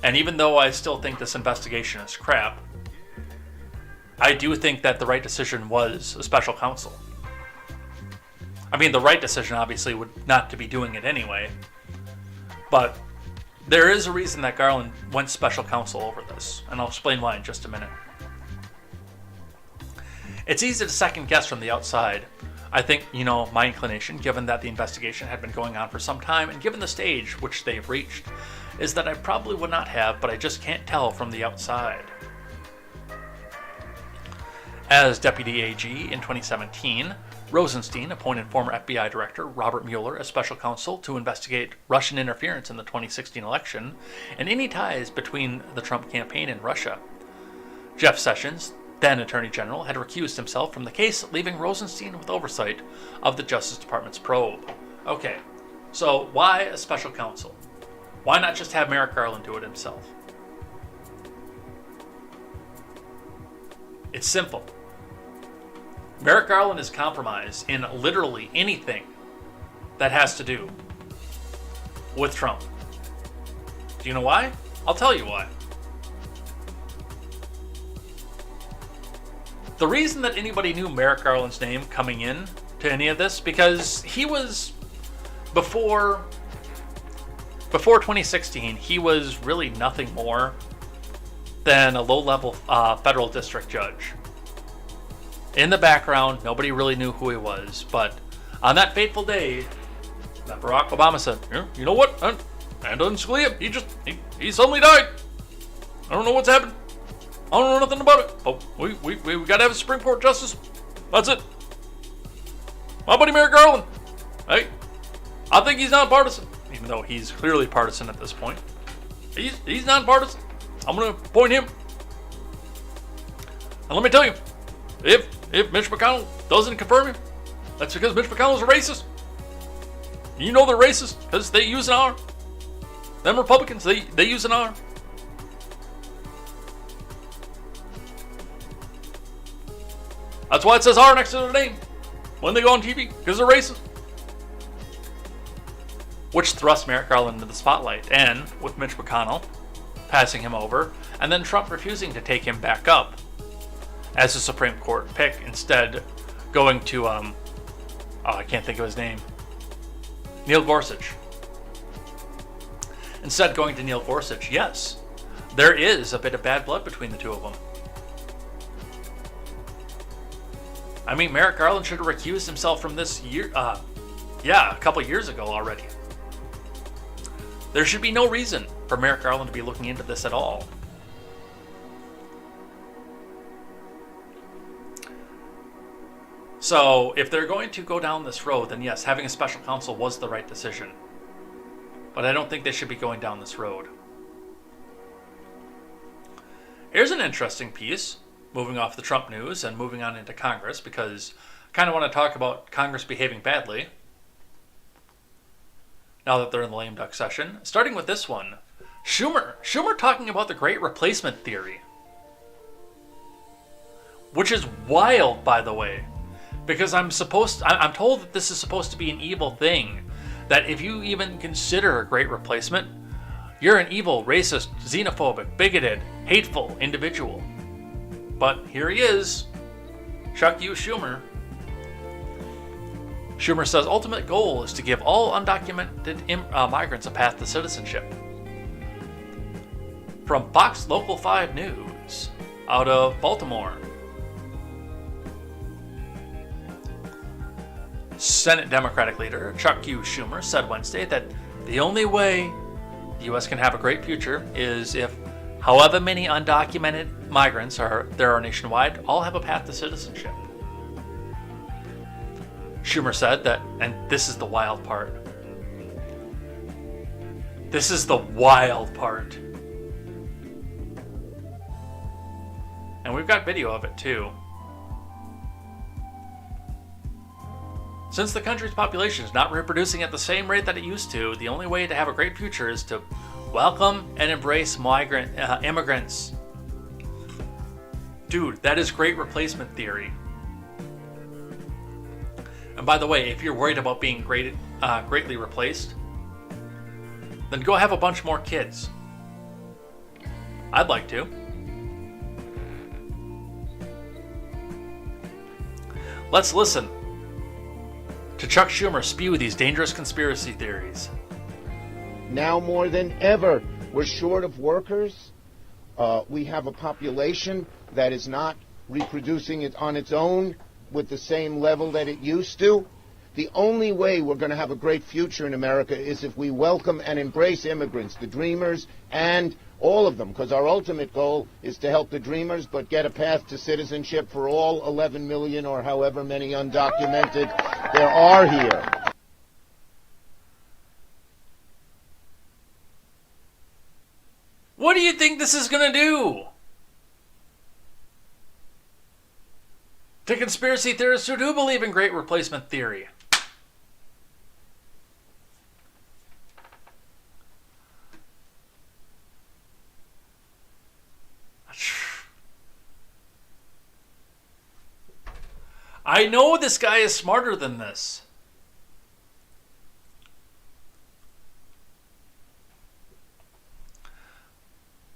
Speaker 1: And even though I still think this investigation is crap, I do think that the right decision was a special counsel. I mean, the right decision obviously would not to be doing it anyway, but there is a reason that Garland went special counsel over this, and I'll explain why in just a minute. It's easy to second guess from the outside. I think, my inclination, given that the investigation had been going on for some time, and given the stage which they've reached, is that I probably would not have, but I just can't tell from the outside. As Deputy AG in 2017, Rosenstein appointed former FBI Director Robert Mueller as special counsel to investigate Russian interference in the 2016 election and any ties between the Trump campaign and Russia. Jeff Sessions, then Attorney General, had recused himself from the case, leaving Rosenstein with oversight of the Justice Department's probe. Okay, so why a special counsel? Why not just have Merrick Garland do it himself? It's simple. Merrick Garland is compromised in literally anything that has to do with Trump. Do you know why? I'll tell you why. The reason that anybody knew Merrick Garland's name coming in to any of this, because he was, before 2016, he was really nothing more than a low-level federal district judge. In the background, nobody really knew who he was, but on that fateful day that Barack Obama said, you know what, Antonin Scalia, he suddenly died. I don't know what's happened. I don't know nothing about it. Oh, we gotta have a Supreme Court justice. That's it. My buddy Merrick Garland. Hey, I think he's nonpartisan. even though he's clearly partisan at this point. He's nonpartisan. I'm going to appoint him. And let me tell you, if Mitch McConnell doesn't confirm him, that's because Mitch McConnell's a racist. You know they're racist because they use an R. Them Republicans, they use an R. That's why it says R next to their name when they go on TV, because they're racist. Which thrust Merrick Garland into the spotlight, and with Mitch McConnell passing him over, and then Trump refusing to take him back up as a Supreme Court pick, instead going to, I can't think of his name, Neil Gorsuch. Instead going to Neil Gorsuch, yes, there is a bit of bad blood between the two of them. I mean, Merrick Garland should have recused himself from this a couple years ago already. There should be no reason for Merrick Garland to be looking into this at all. So, if they're going to go down this road, then yes, having a special counsel was the right decision. But I don't think they should be going down this road. Here's an interesting piece, moving off the Trump news and moving on into Congress, because I kind of want to talk about Congress behaving badly now that they're in the lame duck session. Starting with this one, Schumer talking about the Great Replacement Theory, which is wild, by the way, because I'm told that this is supposed to be an evil thing, that if you even consider a Great Replacement, you're an evil, racist, xenophobic, bigoted, hateful individual. But here he is, Chuck U. Schumer. Schumer says ultimate goal is to give all undocumented migrants a path to citizenship. From Fox Local 5 News, out of Baltimore. Senate Democratic leader Chuck U. Schumer said Wednesday that the only way the U.S. can have a great future is if however many undocumented migrants there are nationwide all have a path to citizenship. Schumer said that, and this is the wild part. This is the wild part. And we've got video of it too. Since the country's population is not reproducing at the same rate that it used to, the only way to have a great future is to welcome and embrace immigrants. Dude, that is Great Replacement Theory. And by the way, if you're worried about being greatly replaced, then go have a bunch more kids. I'd like to. Let's listen to Chuck Schumer spew these dangerous conspiracy theories.
Speaker 8: Now more than ever, we're short of workers. We have a population that is not reproducing it on its own with the same level that it used to. The only way we're going to have a great future in America is if we welcome and embrace immigrants, the dreamers, and all of them, because our ultimate goal is to help the dreamers, but get a path to citizenship for all 11 million or however many undocumented there are here.
Speaker 1: What do you think this is going to do to conspiracy theorists who do believe in Great Replacement Theory? I know this guy is smarter than this.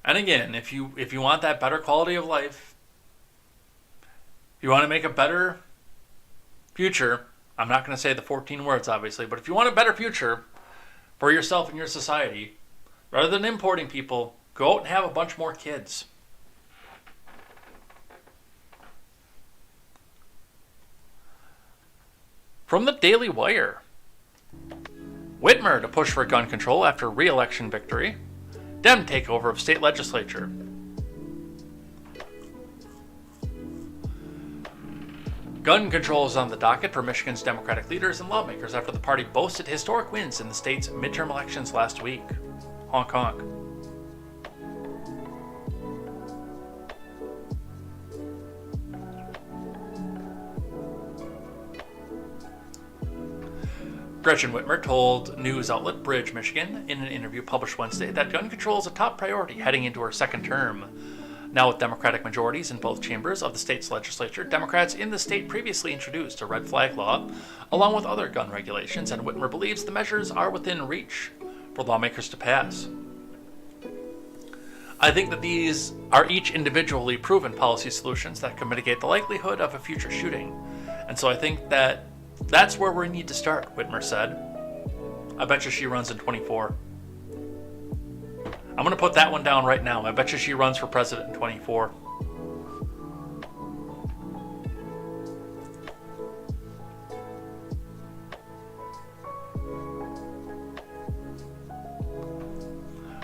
Speaker 1: And again, if you want that better quality of life, if you want to make a better future, I'm not going to say the 14 words obviously, but if you want a better future for yourself and your society, rather than importing people, go out and have a bunch more kids. From the Daily Wire, Whitmer to push for gun control after re-election victory. Dem takeover of state legislature. Gun control is on the docket for Michigan's Democratic leaders and lawmakers after the party boasted historic wins in the state's midterm elections last week. Honk honk. Gretchen Whitmer told news outlet Bridge, Michigan, in an interview published Wednesday that gun control is a top priority heading into her second term. Now with Democratic majorities in both chambers of the state's legislature, Democrats in the state previously introduced a red flag law, along with other gun regulations, and Whitmer believes the measures are within reach for lawmakers to pass. I think that these are each individually proven policy solutions that can mitigate the likelihood of a future shooting, and so I think that that's where we need to start, Whitmer said. I bet you she runs in 24. I'm going to put that one down right now. I bet you she runs for president in 24.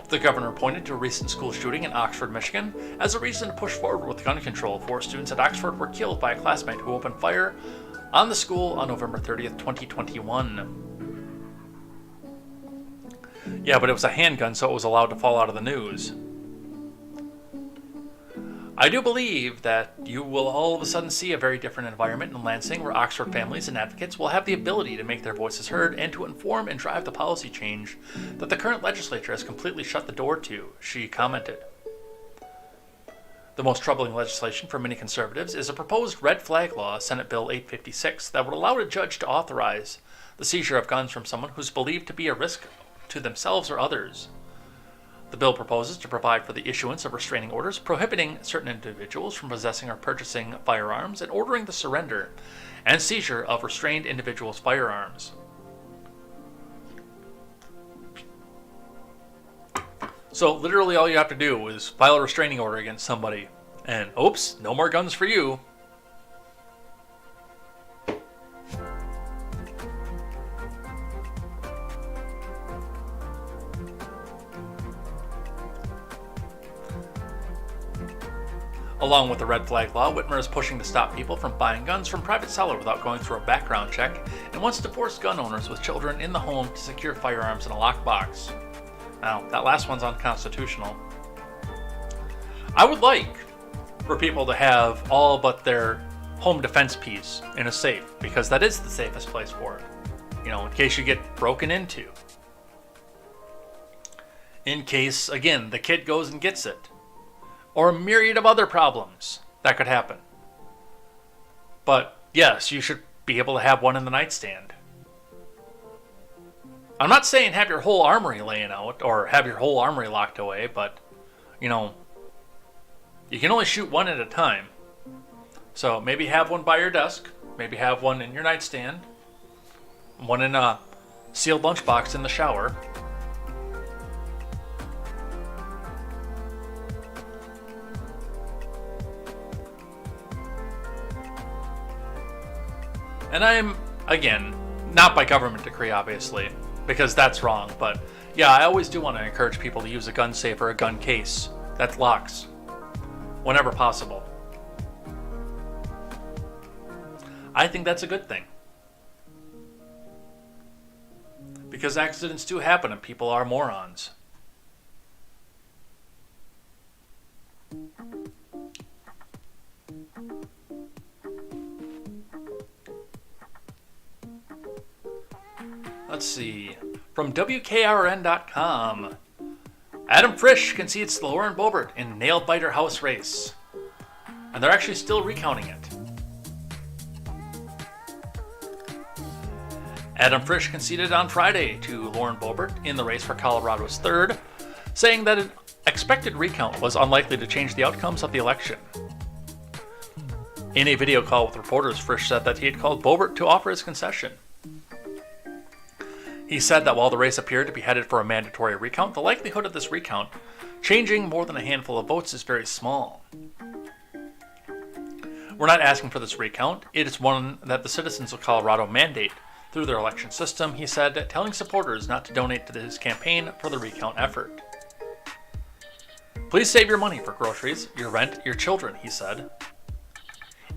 Speaker 1: The governor pointed to a recent school shooting in Oxford, Michigan, as a reason to push forward with gun control. 4 students at Oxford were killed by a classmate who opened fire on the school on November 30th, 2021. Yeah, but it was a handgun, so it was allowed to fall out of the news. I do believe that you will all of a sudden see a very different environment in Lansing, where Oxford families and advocates will have the ability to make their voices heard and to inform and drive the policy change that the current legislature has completely shut the door to, she commented. The most troubling legislation for many conservatives is a proposed red flag law, Senate Bill 856, that would allow a judge to authorize the seizure of guns from someone who's believed to be a risk to themselves or others. The bill proposes to provide for the issuance of restraining orders prohibiting certain individuals from possessing or purchasing firearms and ordering the surrender and seizure of restrained individuals' firearms. So literally all you have to do is file a restraining order against somebody, and oops, no more guns for you. Along with the red flag law, Whitmer is pushing to stop people from buying guns from private seller without going through a background check, and wants to force gun owners with children in the home to secure firearms in a lockbox. Now, that last one's unconstitutional. I would like for people to have all but their home defense piece in a safe, because that is the safest place for it. You know, in case you get broken into. In case, again, the kid goes and gets it. Or a myriad of other problems that could happen. But yes, you should be able to have one in the nightstand. I'm not saying have your whole armory laying out or have your whole armory locked away, but, you know, you can only shoot one at a time. So maybe have one by your desk, maybe have one in your nightstand, one in a sealed lunchbox in the shower. And I'm, again, not by government decree, obviously, because that's wrong, but yeah, I always do want to encourage people to use a gun safe or a gun case that locks, whenever possible. I think that's a good thing. Because accidents do happen and people are morons. Let's see. From WKRN.com. Adam Frisch concedes to Lauren Boebert in nail-biter House race. And they're actually still recounting it. Adam Frisch conceded on Friday to Lauren Boebert in the race for Colorado's 3rd, saying that an expected recount was unlikely to change the outcomes of the election. In a video call with reporters, Frisch said that he had called Boebert to offer his concession. He said that while the race appeared to be headed for a mandatory recount, the likelihood of this recount changing more than a handful of votes is very small. We're not asking for this recount. It is one that the citizens of Colorado mandate through their election system, he said, telling supporters not to donate to his campaign for the recount effort. Please save your money for groceries, your rent, your children, he said.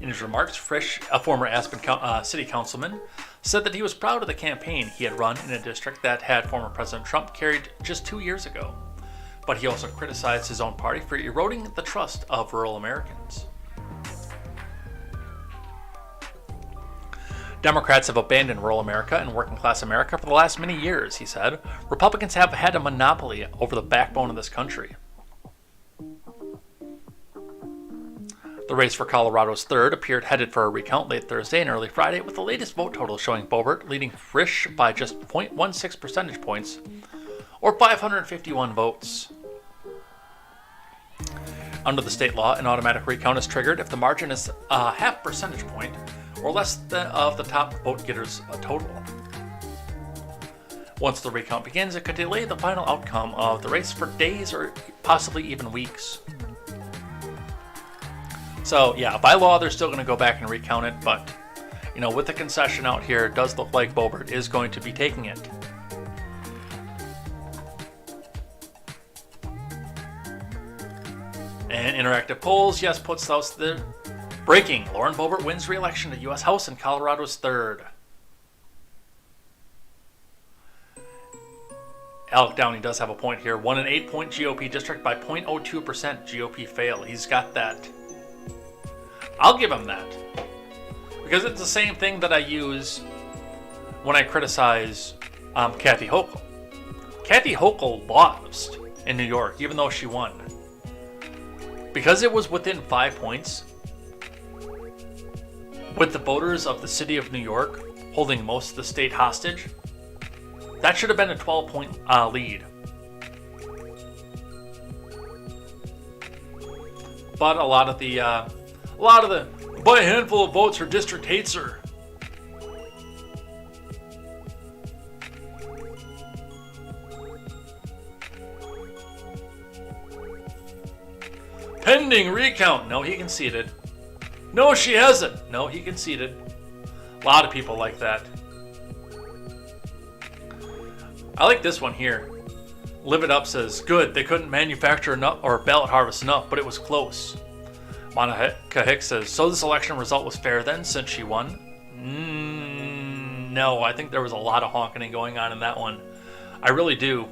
Speaker 1: In his remarks, Frisch, a former Aspen city councilman, said that he was proud of the campaign he had run in a district that had former President Trump carried just 2 years ago. But he also criticized his own party for eroding the trust of rural Americans. Democrats have abandoned rural America and working class America for the last many years, he said. Republicans have had a monopoly over the backbone of this country. The race for Colorado's 3rd appeared headed for a recount late Thursday and early Friday, with the latest vote total showing Boebert leading Frisch by just 0.16 percentage points, or 551 votes. Under the state law, an automatic recount is triggered if the margin is a half percentage point or less of the top vote getter's total. Once the recount begins, it could delay the final outcome of the race for days or possibly even weeks. So yeah, by law, they're still going to go back and recount it, but with the concession out here, it does look like Boebert is going to be taking it. And interactive polls, yes, puts out the breaking. Lauren Boebert wins re-election to U.S. House in Colorado's 3rd. Alec Downey does have a point here. Won an 8-point GOP district by 0.02% GOP fail. He's got that. I'll give him that. Because it's the same thing that I use when I criticize Kathy Hochul. Kathy Hochul lost in New York, even though she won. Because it was within 5 points, with the voters of the city of New York holding most of the state hostage, that should have been a 12-point lead. But a lot of the by a handful of votes, her district hates her. Pending recount. No, he conceded. No, she hasn't. No, he conceded. A lot of people like that. I like this one here. Live It Up says, good, they couldn't manufacture enough or ballot harvest enough, but it was close. Monica Hicks says, so this election result was fair then, since she won? No, I think there was a lot of honking going on in that one. I really do.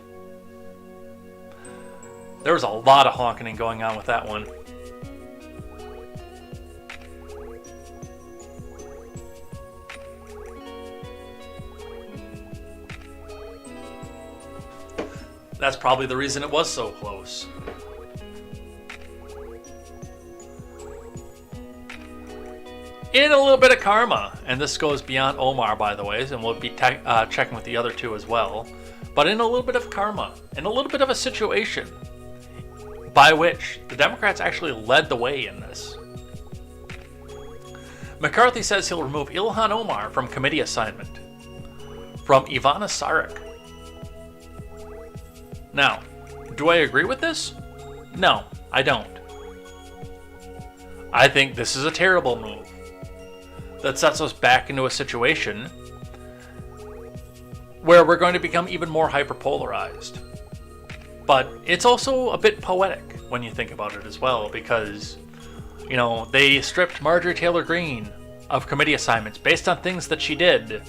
Speaker 1: There was a lot of honking going on with that one. That's probably the reason it was so close. In a little bit of karma, and this goes beyond Omar, by the way, and we'll be checking with the other two as well, but in a little bit of karma, in a little bit of a situation by which the Democrats actually led the way in this. McCarthy says he'll remove Ilhan Omar from committee assignment. From Ivana Sarek. Now, do I agree with this? No, I don't. I think this is a terrible move that sets us back into a situation where we're going to become even more hyperpolarized. But it's also a bit poetic when you think about it as well, because, they stripped Marjorie Taylor Greene of committee assignments based on things that she did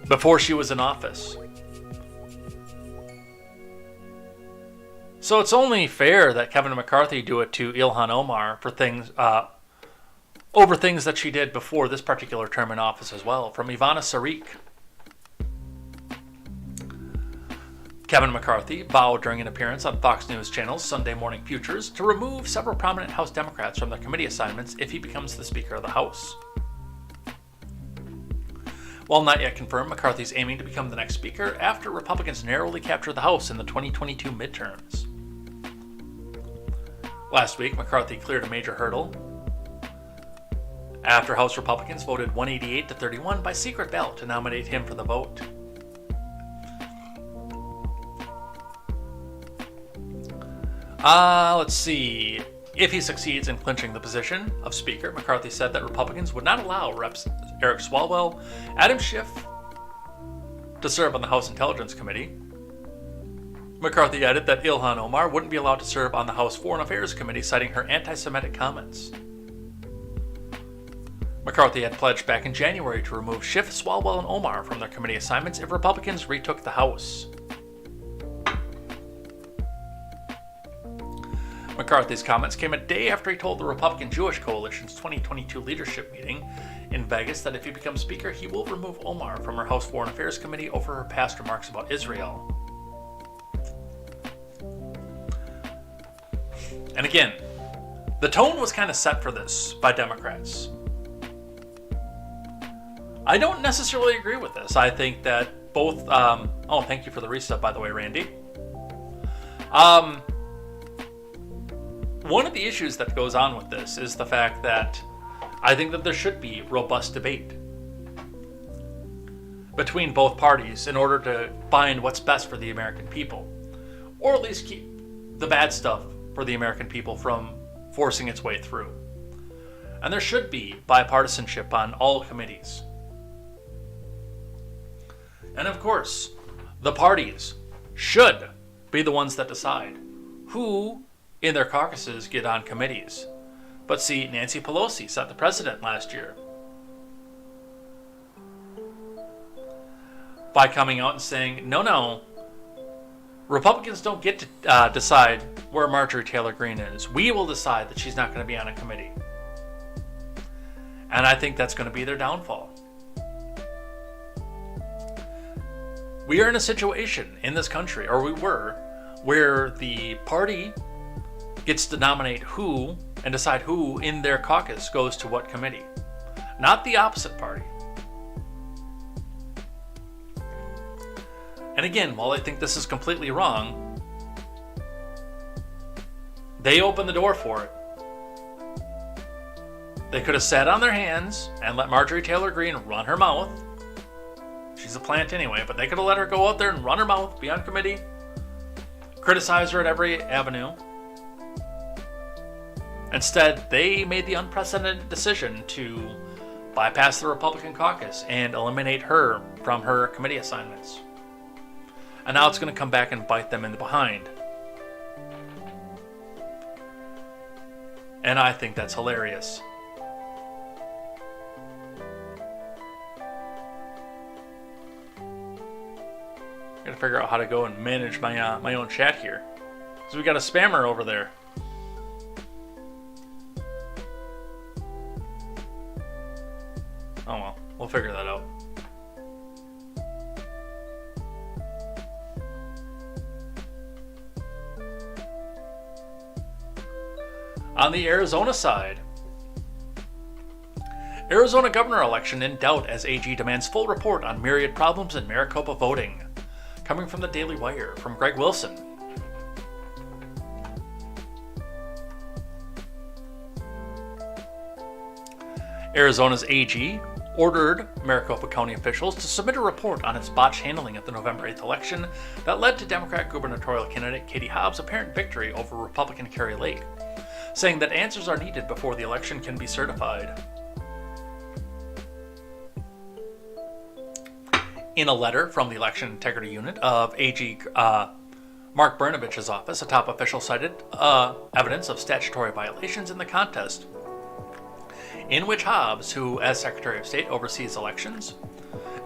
Speaker 1: before she was in office. So it's only fair that Kevin McCarthy do it to Ilhan Omar for things over things that she did before this particular term in office as well. From Ivana Sarek. Kevin McCarthy vowed during an appearance on Fox News Channel's Sunday Morning Futures to remove several prominent House Democrats from their committee assignments if he becomes the Speaker of the House. While not yet confirmed, McCarthy's aiming to become the next Speaker after Republicans narrowly captured the House in the 2022 midterms. Last week, McCarthy cleared a major hurdle after House Republicans voted 188 to 31 by secret ballot to nominate him for the vote. Let's see. If he succeeds in clinching the position of Speaker, McCarthy said that Republicans would not allow Reps Eric Swalwell, Adam Schiff to serve on the House Intelligence Committee. McCarthy added that Ilhan Omar wouldn't be allowed to serve on the House Foreign Affairs Committee, citing her anti-Semitic comments. McCarthy had pledged back in January to remove Schiff, Swalwell, and Omar from their committee assignments if Republicans retook the House. McCarthy's comments came a day after he told the Republican Jewish Coalition's 2022 leadership meeting in Vegas that if he becomes Speaker, he will remove Omar from her House Foreign Affairs Committee over her past remarks about Israel. And again, the tone was kind of set for this by Democrats. I don't necessarily agree with this. I think that both... oh, thank you for the resub, by the way, Randy. One of the issues that goes on with this is the fact that I think that there should be robust debate between both parties in order to find what's best for the American people, or at least keep the bad stuff for the American people from forcing its way through. And there should be bipartisanship on all committees. And of course, the parties should be the ones that decide who in their caucuses get on committees. But see, Nancy Pelosi set the precedent last year by coming out and saying, no, Republicans don't get to decide where Marjorie Taylor Greene is. We will decide that she's not going to be on a committee. And I think that's going to be their downfall. We are in a situation in this country, or we were, where the party gets to nominate who and decide who in their caucus goes to what committee, not the opposite party. And again, while I think this is completely wrong, they opened the door for it. They could have sat on their hands and let Marjorie Taylor Greene run her mouth. She's a plant anyway, but they could have let her go out there and run her mouth, be on committee, criticize her at every avenue. Instead, they made the unprecedented decision to bypass the Republican caucus and eliminate her from her committee assignments. And now it's going to come back and bite them in the behind. And I think that's hilarious. I gotta figure out how to go and manage my own chat here, because we got a spammer over there. Oh well, we'll figure that out. On the Arizona side, Arizona governor election in doubt as AG demands full report on myriad problems in Maricopa voting. Coming from the Daily Wire, from Greg Wilson. Arizona's AG ordered Maricopa County officials to submit a report on its botched handling at the November 8th election that led to Democrat gubernatorial candidate Katie Hobbs' apparent victory over Republican Carrie Lake, saying that answers are needed before the election can be certified. In a letter from the Election Integrity Unit of AG Mark Brnovich's office, a top official cited evidence of statutory violations in the contest, in which Hobbs, who as Secretary of State oversees elections,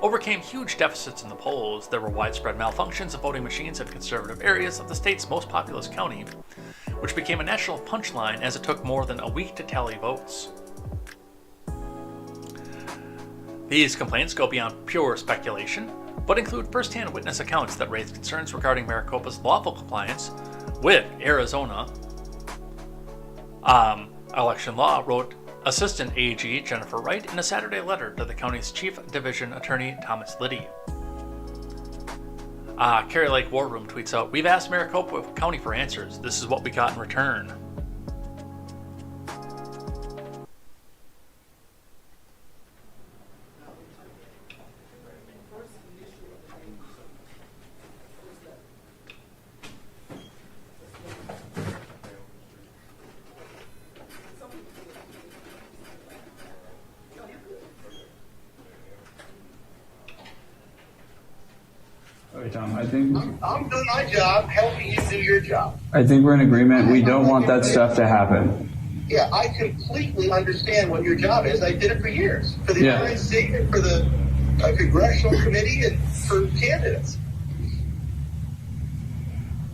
Speaker 1: overcame huge deficits in the polls. There were widespread malfunctions of voting machines in conservative areas of the state's most populous county, which became a national punchline as it took more than a week to tally votes. These complaints go beyond pure speculation, but include first-hand witness accounts that raise concerns regarding Maricopa's lawful compliance with Arizona election law, wrote Assistant AG Jennifer Wright in a Saturday letter to the county's Chief Division Attorney Thomas Liddy. Carrie Lake War Room tweets out, "We've asked Maricopa County for answers. This is what we got in return."
Speaker 9: Tom,
Speaker 10: I'm doing my job, helping you do your job.
Speaker 9: I think we're in agreement. We don't want that stuff to happen. Yeah, I completely understand what your job is. I did it for years. For the United States, and for the Congressional Committee, and for candidates.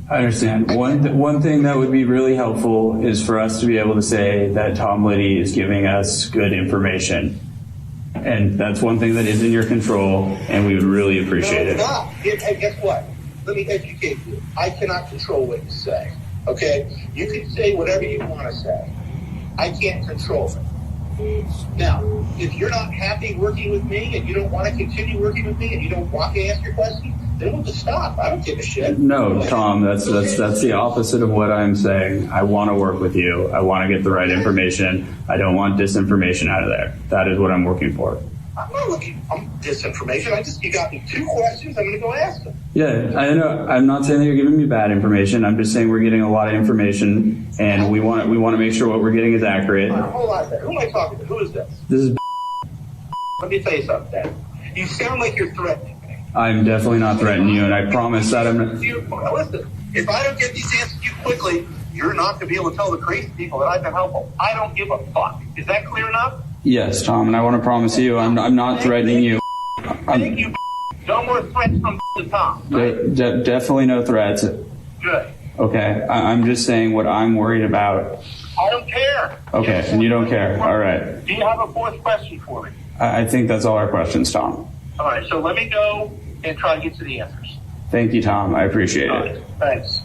Speaker 10: I understand. One thing that would be really helpful is for us to be able to say that Tom Liddy is giving us good information. And that's one thing that is in your control, and we would really appreciate it.
Speaker 9: No, it's not. And guess what? Let me educate you. I cannot control what you say, okay? You can say whatever you want to say. I can't control it. Now, if you're not happy working with me and you don't want to continue working with me and you don't want to ask your question, then we'll just stop. I don't give a shit.
Speaker 10: No, Tom, that's the opposite of what I'm saying. I want to work with you. I want to get the right information. I don't want disinformation out of there. That is what I'm working for.
Speaker 9: I'm not looking for disinformation. You got me 2 questions. I'm going to go ask them.
Speaker 10: Yeah, I know. I'm not saying that you're giving me bad information. I'm just saying we're getting a lot of information, and we want to make sure what we're getting is accurate.
Speaker 9: Hold on a second. Who am I talking to? Who is this?
Speaker 10: This is.
Speaker 9: Let me tell you something, Dan. You sound like you're threatening me.
Speaker 10: I'm definitely not threatening you, and I promise that I'm not.
Speaker 9: Listen, if I don't get these answers to you quickly, you're not going to be able to tell the crazy people that I've been helpful. I don't give a fuck. Is that clear enough?
Speaker 10: Yes, Tom, and I want to promise you, I'm not threatening you.
Speaker 9: Thank you. No more threats from Tom.
Speaker 10: Definitely no threats.
Speaker 9: Good.
Speaker 10: Okay, I'm just saying what I'm worried about.
Speaker 9: I don't care.
Speaker 10: Okay, and you don't care. All right.
Speaker 9: Do you have a 4th question for me?
Speaker 10: I think that's all our questions, Tom.
Speaker 9: All right, so let me go and try to get to the answers.
Speaker 10: Thank you, Tom. I appreciate it.
Speaker 9: Thanks.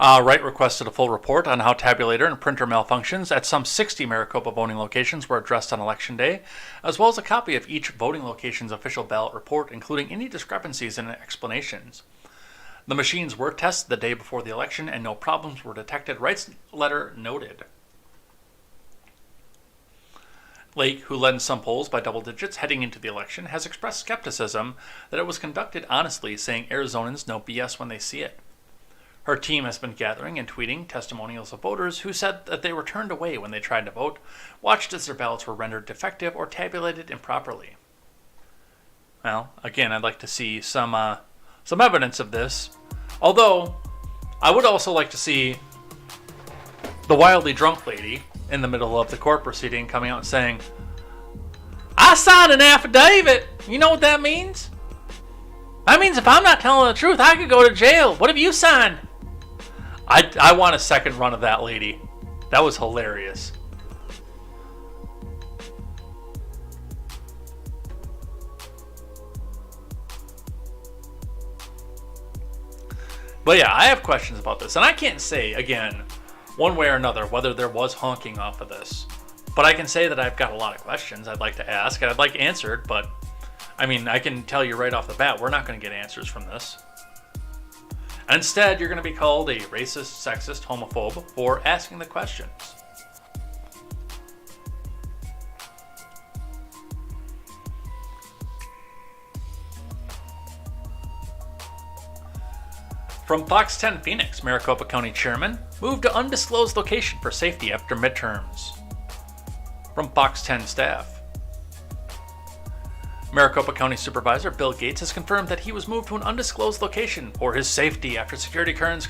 Speaker 1: Wright requested a full report on how tabulator and printer malfunctions at some 60 Maricopa voting locations were addressed on Election Day, as well as a copy of each voting location's official ballot report, including any discrepancies and explanations. The machines were tested the day before the election, and no problems were detected, Wright's letter noted. Lake, who led in some polls by double digits heading into the election, has expressed skepticism that it was conducted honestly, saying Arizonans know BS when they see it. Her team has been gathering and tweeting testimonials of voters who said that they were turned away when they tried to vote, watched as their ballots were rendered defective or tabulated improperly. Well, again, I'd like to see some evidence of this. Although, I would also like to see the wildly drunk lady in the middle of the court proceeding coming out and saying, "I signed an affidavit." You know what that means? That means if I'm not telling the truth, I could go to jail. What have you signed? I want a second run of that lady. That was hilarious. But yeah, I have questions about this. And I can't say, again, one way or another, whether there was honking off of this. But I can say that I've got a lot of questions I'd like to ask and I'd like answered. But, I mean, I can tell you right off the bat, we're not going to get answers from this. And instead, you're going to be called a racist, sexist, homophobe for asking the questions. From Fox 10 Phoenix, Maricopa County Chairman moved to undisclosed location for safety after midterms. From Fox 10 staff, Maricopa County Supervisor Bill Gates has confirmed that he was moved to an undisclosed location for his safety after security concerns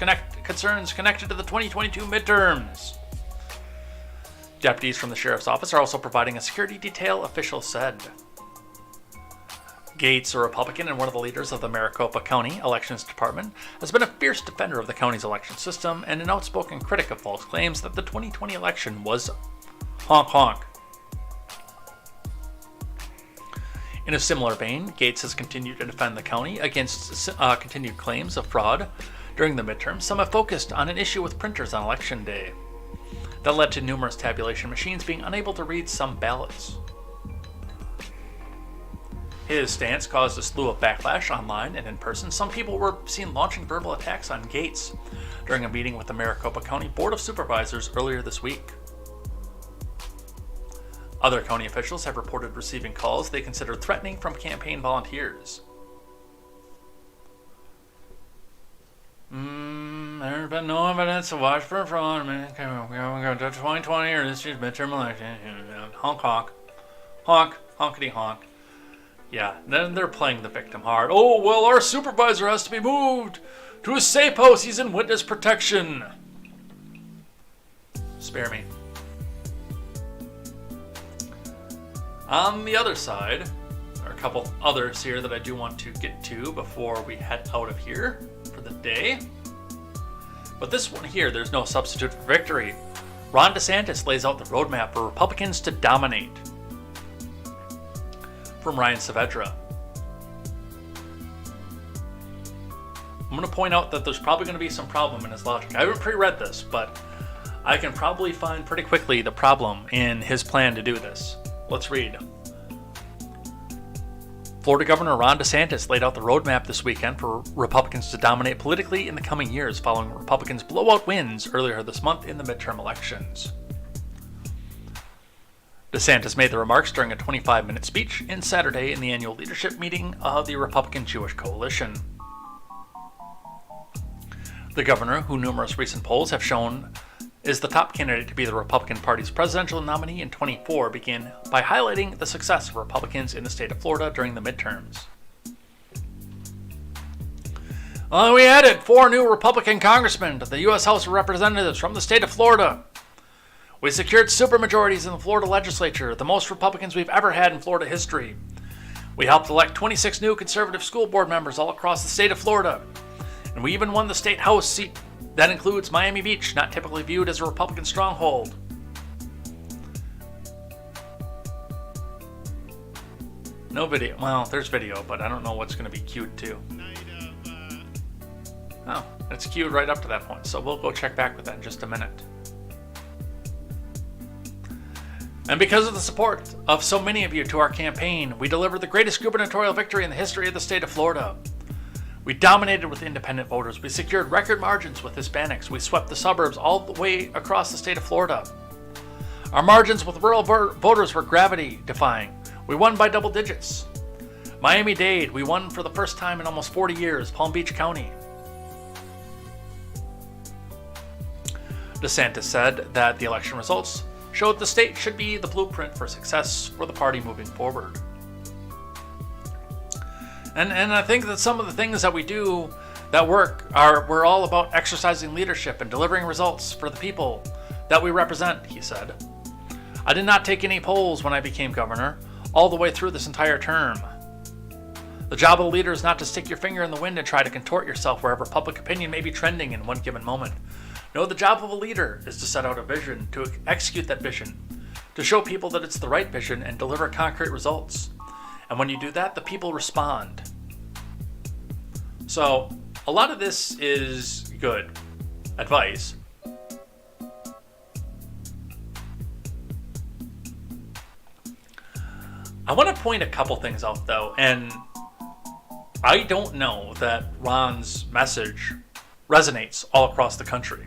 Speaker 1: connected to the 2022 midterms. Deputies from the Sheriff's Office are also providing a security detail, officials said. Gates, a Republican and one of the leaders of the Maricopa County Elections Department, has been a fierce defender of the county's election system and an outspoken critic of false claims that the 2020 election was honk. In a similar vein, Gates has continued to defend the county against continued claims of fraud during the midterms. Some have focused on an issue with printers on Election Day that led to numerous tabulation machines being unable to read some ballots. His stance caused a slew of backlash online and in person. Some people were seen launching verbal attacks on Gates during a meeting with the Maricopa County Board of Supervisors earlier this week. Other county officials have reported receiving calls they consider threatening from campaign volunteers. There's been no evidence to watch for fraud. Okay, we're going to 2020 or this year's midterm election. Honk, honk. Honk, honkety honk. Yeah, then they're playing the victim hard. Oh, well, our supervisor has to be moved to a safe house. He's in witness protection. Spare me. On the other side, there are a couple others here that I do want to get to before we head out of here for the day. But this one here, there's no substitute for victory. Ron DeSantis lays out the roadmap for Republicans to dominate. From Ryan Saavedra. I'm going to point out that there's probably going to be some problem in his logic. I haven't pre-read this, but I can probably find pretty quickly the problem in his plan to do this. Let's read. Florida Governor Ron DeSantis laid out the roadmap this weekend for Republicans to dominate politically in the coming years following Republicans' blowout wins earlier this month in the midterm elections. DeSantis made the remarks during a 25-minute speech in Saturday in the annual leadership meeting of the Republican Jewish Coalition. The governor, who numerous recent polls have shown is the top candidate to be the Republican Party's presidential nominee in 2024, began by highlighting the success of Republicans in the state of Florida during the midterms. We added 4 new Republican congressmen to the U.S. House of Representatives from the state of Florida. We secured supermajorities in the Florida legislature, the most Republicans we've ever had in Florida history. We helped elect 26 new conservative school board members all across the state of Florida. And we even won the state House seat that includes Miami Beach, not typically viewed as a Republican stronghold. No video. Well, there's video, but I don't know what's going to be cued to. Oh, it's cued right up to that point, so we'll go check back with that in just a minute. And because of the support of so many of you to our campaign, we delivered the greatest gubernatorial victory in the history of the state of Florida. We dominated with independent voters. We secured record margins with Hispanics. We swept the suburbs all the way across the state of Florida. Our margins with rural voters were gravity-defying. We won by double digits. Miami-Dade, we won for the first time in almost 40 years. Palm Beach County. DeSantis said that the election results showed the state should be the blueprint for success for the party moving forward. And I think that some of the things that we do that we're all about exercising leadership and delivering results for the people that we represent, he said. I did not take any polls when I became governor, all the way through this entire term. The job of a leader is not to stick your finger in the wind and try to contort yourself wherever public opinion may be trending in one given moment. No, the job of a leader is to set out a vision, to execute that vision, to show people that it's the right vision and deliver concrete results. And when you do that, the people respond. So, a lot of this is good advice. I want to point a couple things out, though, and I don't know that Ron's message resonates all across the country.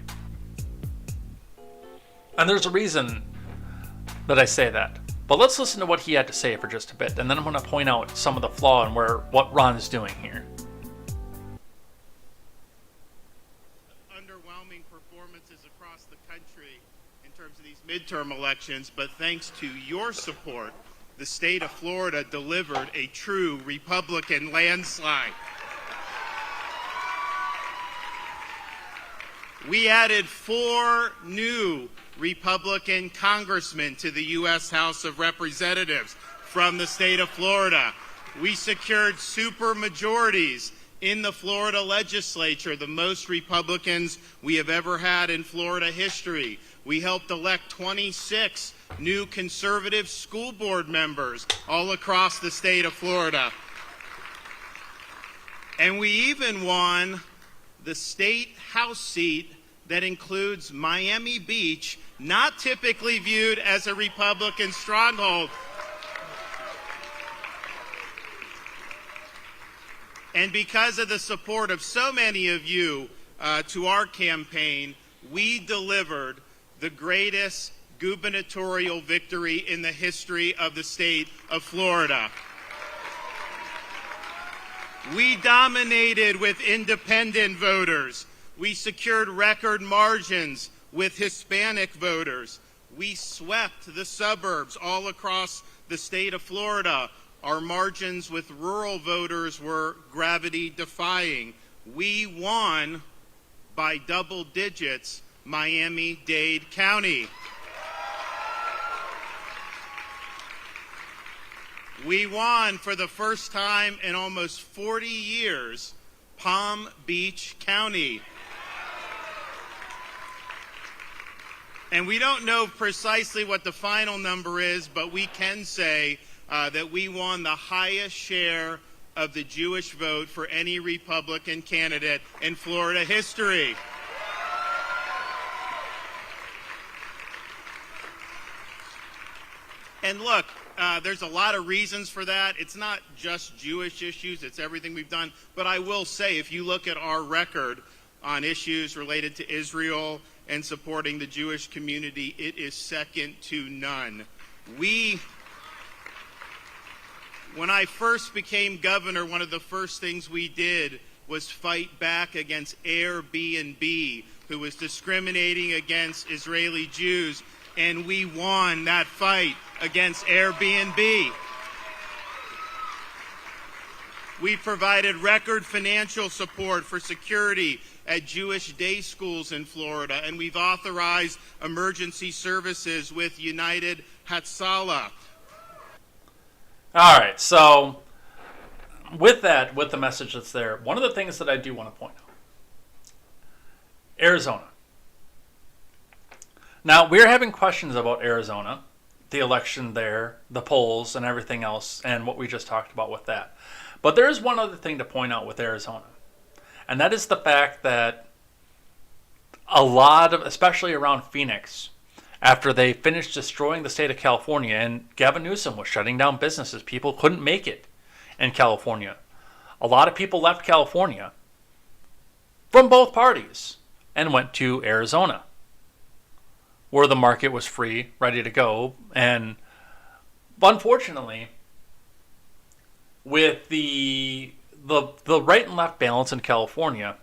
Speaker 1: And there's a reason that I say that. But let's listen to what he had to say for just a bit, and then I'm going to point out some of the flaw in what Ron is doing here.
Speaker 11: Underwhelming performances across the country in terms of these midterm elections, but thanks to your support, the state of Florida delivered a true Republican landslide. We added 4 new Republican congressmen to the U.S. House of Representatives from the state of Florida. We secured supermajorities in the Florida legislature, the most Republicans we have ever had in Florida history. We helped elect 26 new conservative school board members all across the state of Florida. And we even won the state House seat that includes Miami Beach, not typically viewed as a Republican stronghold. And because of the support of so many of you to our campaign, we delivered the greatest gubernatorial victory in the history of the state of Florida. We dominated with independent voters. We secured record margins with Hispanic voters. We swept the suburbs all across the state of Florida. Our margins with rural voters were gravity-defying. We won by double digits Miami-Dade County. We won for the first time in almost 40 years Palm Beach County. And we don't know precisely what the final number is, but we can say that we won the highest share of the Jewish vote for any Republican candidate in Florida history. And look, there's a lot of reasons for that. It's not just Jewish issues, it's everything we've done. But I will say, if you look at our record on issues related to Israel and supporting the Jewish community, it is second to none. When I first became governor, one of the first things we did was fight back against Airbnb, who was discriminating against Israeli Jews, and we won that fight against Airbnb. We provided record financial support for security at Jewish day schools in Florida, and we've authorized emergency services with United Hatzalah.
Speaker 1: All right, so with that, with the message that's there, one of the things that I do want to point out, Arizona. Now, we're having questions about Arizona, the election there, the polls, and everything else, and what we just talked about with that. But there is one other thing to point out with Arizona, and that is the fact that a lot of, especially around Phoenix, after they finished destroying the state of California, and Gavin Newsom was shutting down businesses, people couldn't make it in California. A lot of people left California from both parties and went to Arizona, where the market was free, ready to go. And unfortunately, with the right and left balance in California,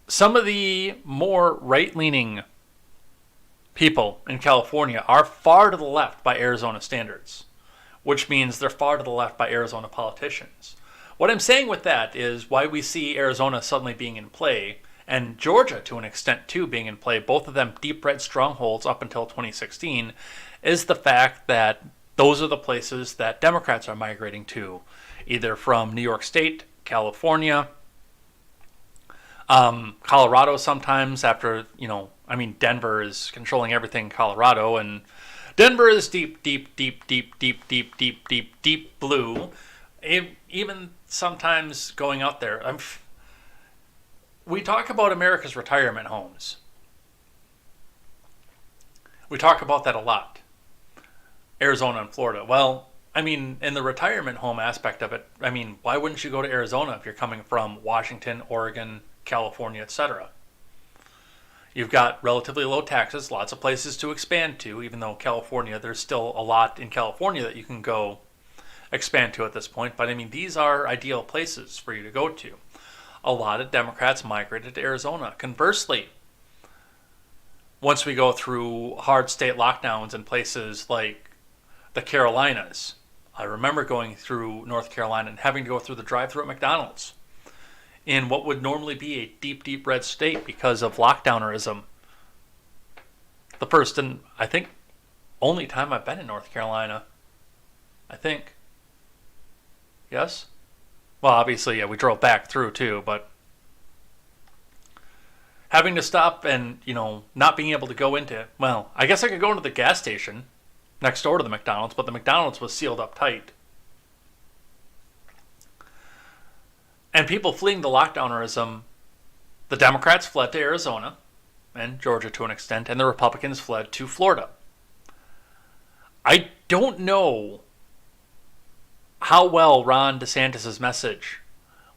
Speaker 1: some of the more right-leaning people in California are far to the left by Arizona standards, which means they're far to the left by Arizona politicians. What I'm saying with that is why we see Arizona suddenly being in play, and Georgia to an extent too being in play, both of them deep red strongholds up until 2016, is the fact that those are the places that Democrats are migrating to, either from New York State, California, Colorado sometimes after, Denver is controlling everything in Colorado, and Denver is deep blue. Even sometimes going out there. We talk about America's retirement homes. We talk about that a lot. Arizona and Florida. Well, in the retirement home aspect of it, why wouldn't you go to Arizona if you're coming from Washington, Oregon, California, etc.? You've got relatively low taxes, lots of places to expand to, even though California, there's still a lot in California that you can go expand to at this point. But these are ideal places for you to go to. A lot of Democrats migrated to Arizona. Conversely, once we go through hard state lockdowns in places like the Carolinas, I remember going through North Carolina and having to go through the drive-thru at McDonald's in what would normally be a deep red state because of lockdownerism. The first and I think only time I've been in North Carolina. I think. Yes? Well, obviously, yeah, we drove back through too, but having to stop and, not being able to go into, well, I guess I could go into the gas station next door to the McDonald's, but the McDonald's was sealed up tight. And people fleeing the lockdownerism, the Democrats fled to Arizona and Georgia to an extent, and the Republicans fled to Florida. I don't know how well Ron DeSantis' message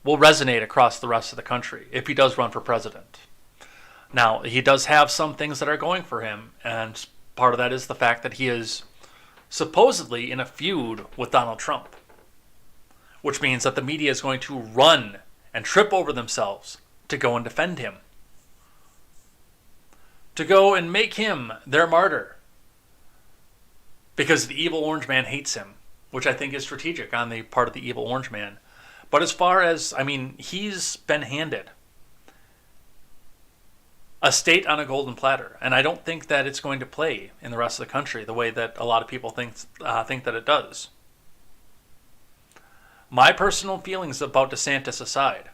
Speaker 1: will resonate across the rest of the country if he does run for president. Now, he does have some things that are going for him, and part of that is the fact that he is supposedly in a feud with Donald Trump, which means that the media is going to run and trip over themselves to go and defend him, to go and make him their martyr, because the evil orange man hates him. which I think is strategic on the part of the evil orange man. But as far as, I mean, he's been handed a state on a golden platter, and I don't think that it's going to play in the rest of the country the way that a lot of people think that it does. My personal feelings about DeSantis aside,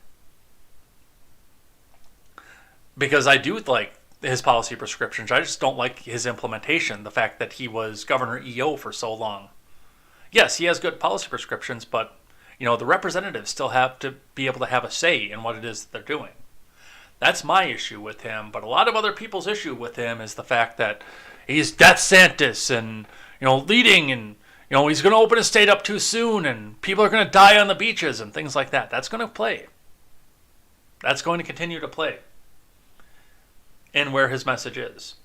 Speaker 1: because I do like his policy prescriptions, I just don't like his implementation, the fact that he was Governor EO for so long. Yes, he has good policy prescriptions, but the representatives still have to be able to have a say in what it is that they're doing. That's my issue with him, but a lot of other people's issue with him is the fact that he's DeSantis and, leading, and, he's going to open his state up too soon and people are going to die on the beaches and things like that. That's going to play. That's going to continue to play in where his message is.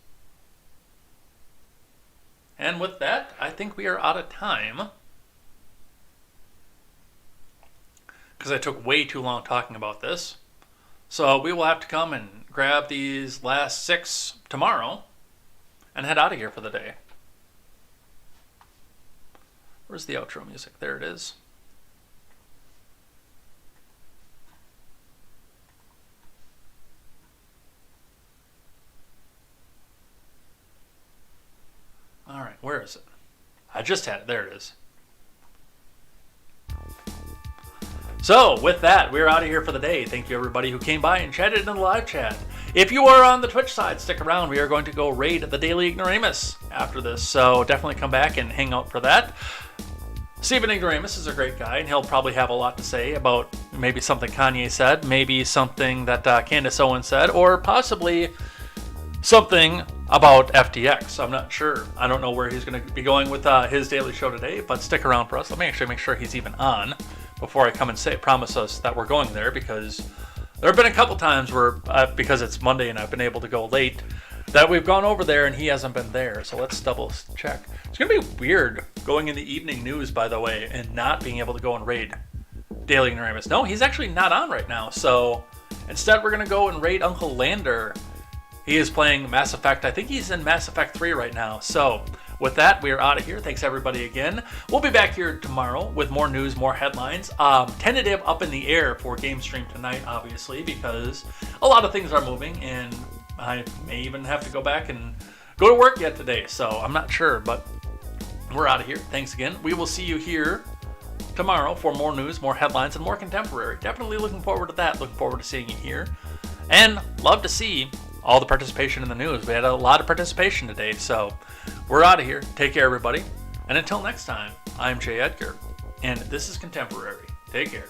Speaker 1: And with that, I think we are out of time, because I took way too long talking about this. So we will have to come and grab these last 6 tomorrow and head out of here for the day. Where's the outro music? There it is. All right, where is it? I just had it. There it is. So, with that, we're out of here for the day. Thank you, everybody who came by and chatted in the live chat. If you are on the Twitch side, stick around. We are going to go raid the Daily Ignoramus after this, so definitely come back and hang out for that. Stephen Ignoramus is a great guy, and he'll probably have a lot to say about maybe something Kanye said, maybe something that Candace Owens said, or possibly something about FTX. I'm not sure. I don't know where he's going to be going with his daily show today, but stick around for us. Let me actually make sure he's even on before I come and promise us that we're going there, because there have been a couple times where, because it's Monday and I've been able to go late, that we've gone over there and he hasn't been there. So let's double check. It's going to be weird going in the evening news, by the way, and not being able to go and raid Daily Ignoramus. No, he's actually not on right now. So instead, we're going to go and raid Uncle Lander. He is playing Mass Effect. I think he's in Mass Effect 3 right now. So with that, we are out of here. Thanks, everybody, again. We'll be back here tomorrow with more news, more headlines. Tentative up in the air for Game Stream tonight, obviously, because a lot of things are moving, and I may even have to go back and go to work yet today. So I'm not sure, but we're out of here. Thanks again. We will see you here tomorrow for more news, more headlines, and more contemporary. Definitely looking forward to that. Looking forward to seeing you here. And love to see all the participation in the news. We had a lot of participation today, so we're out of here. Take care, everybody. And until next time, I'm Jay Edgar, and this is Contemporary. Take care.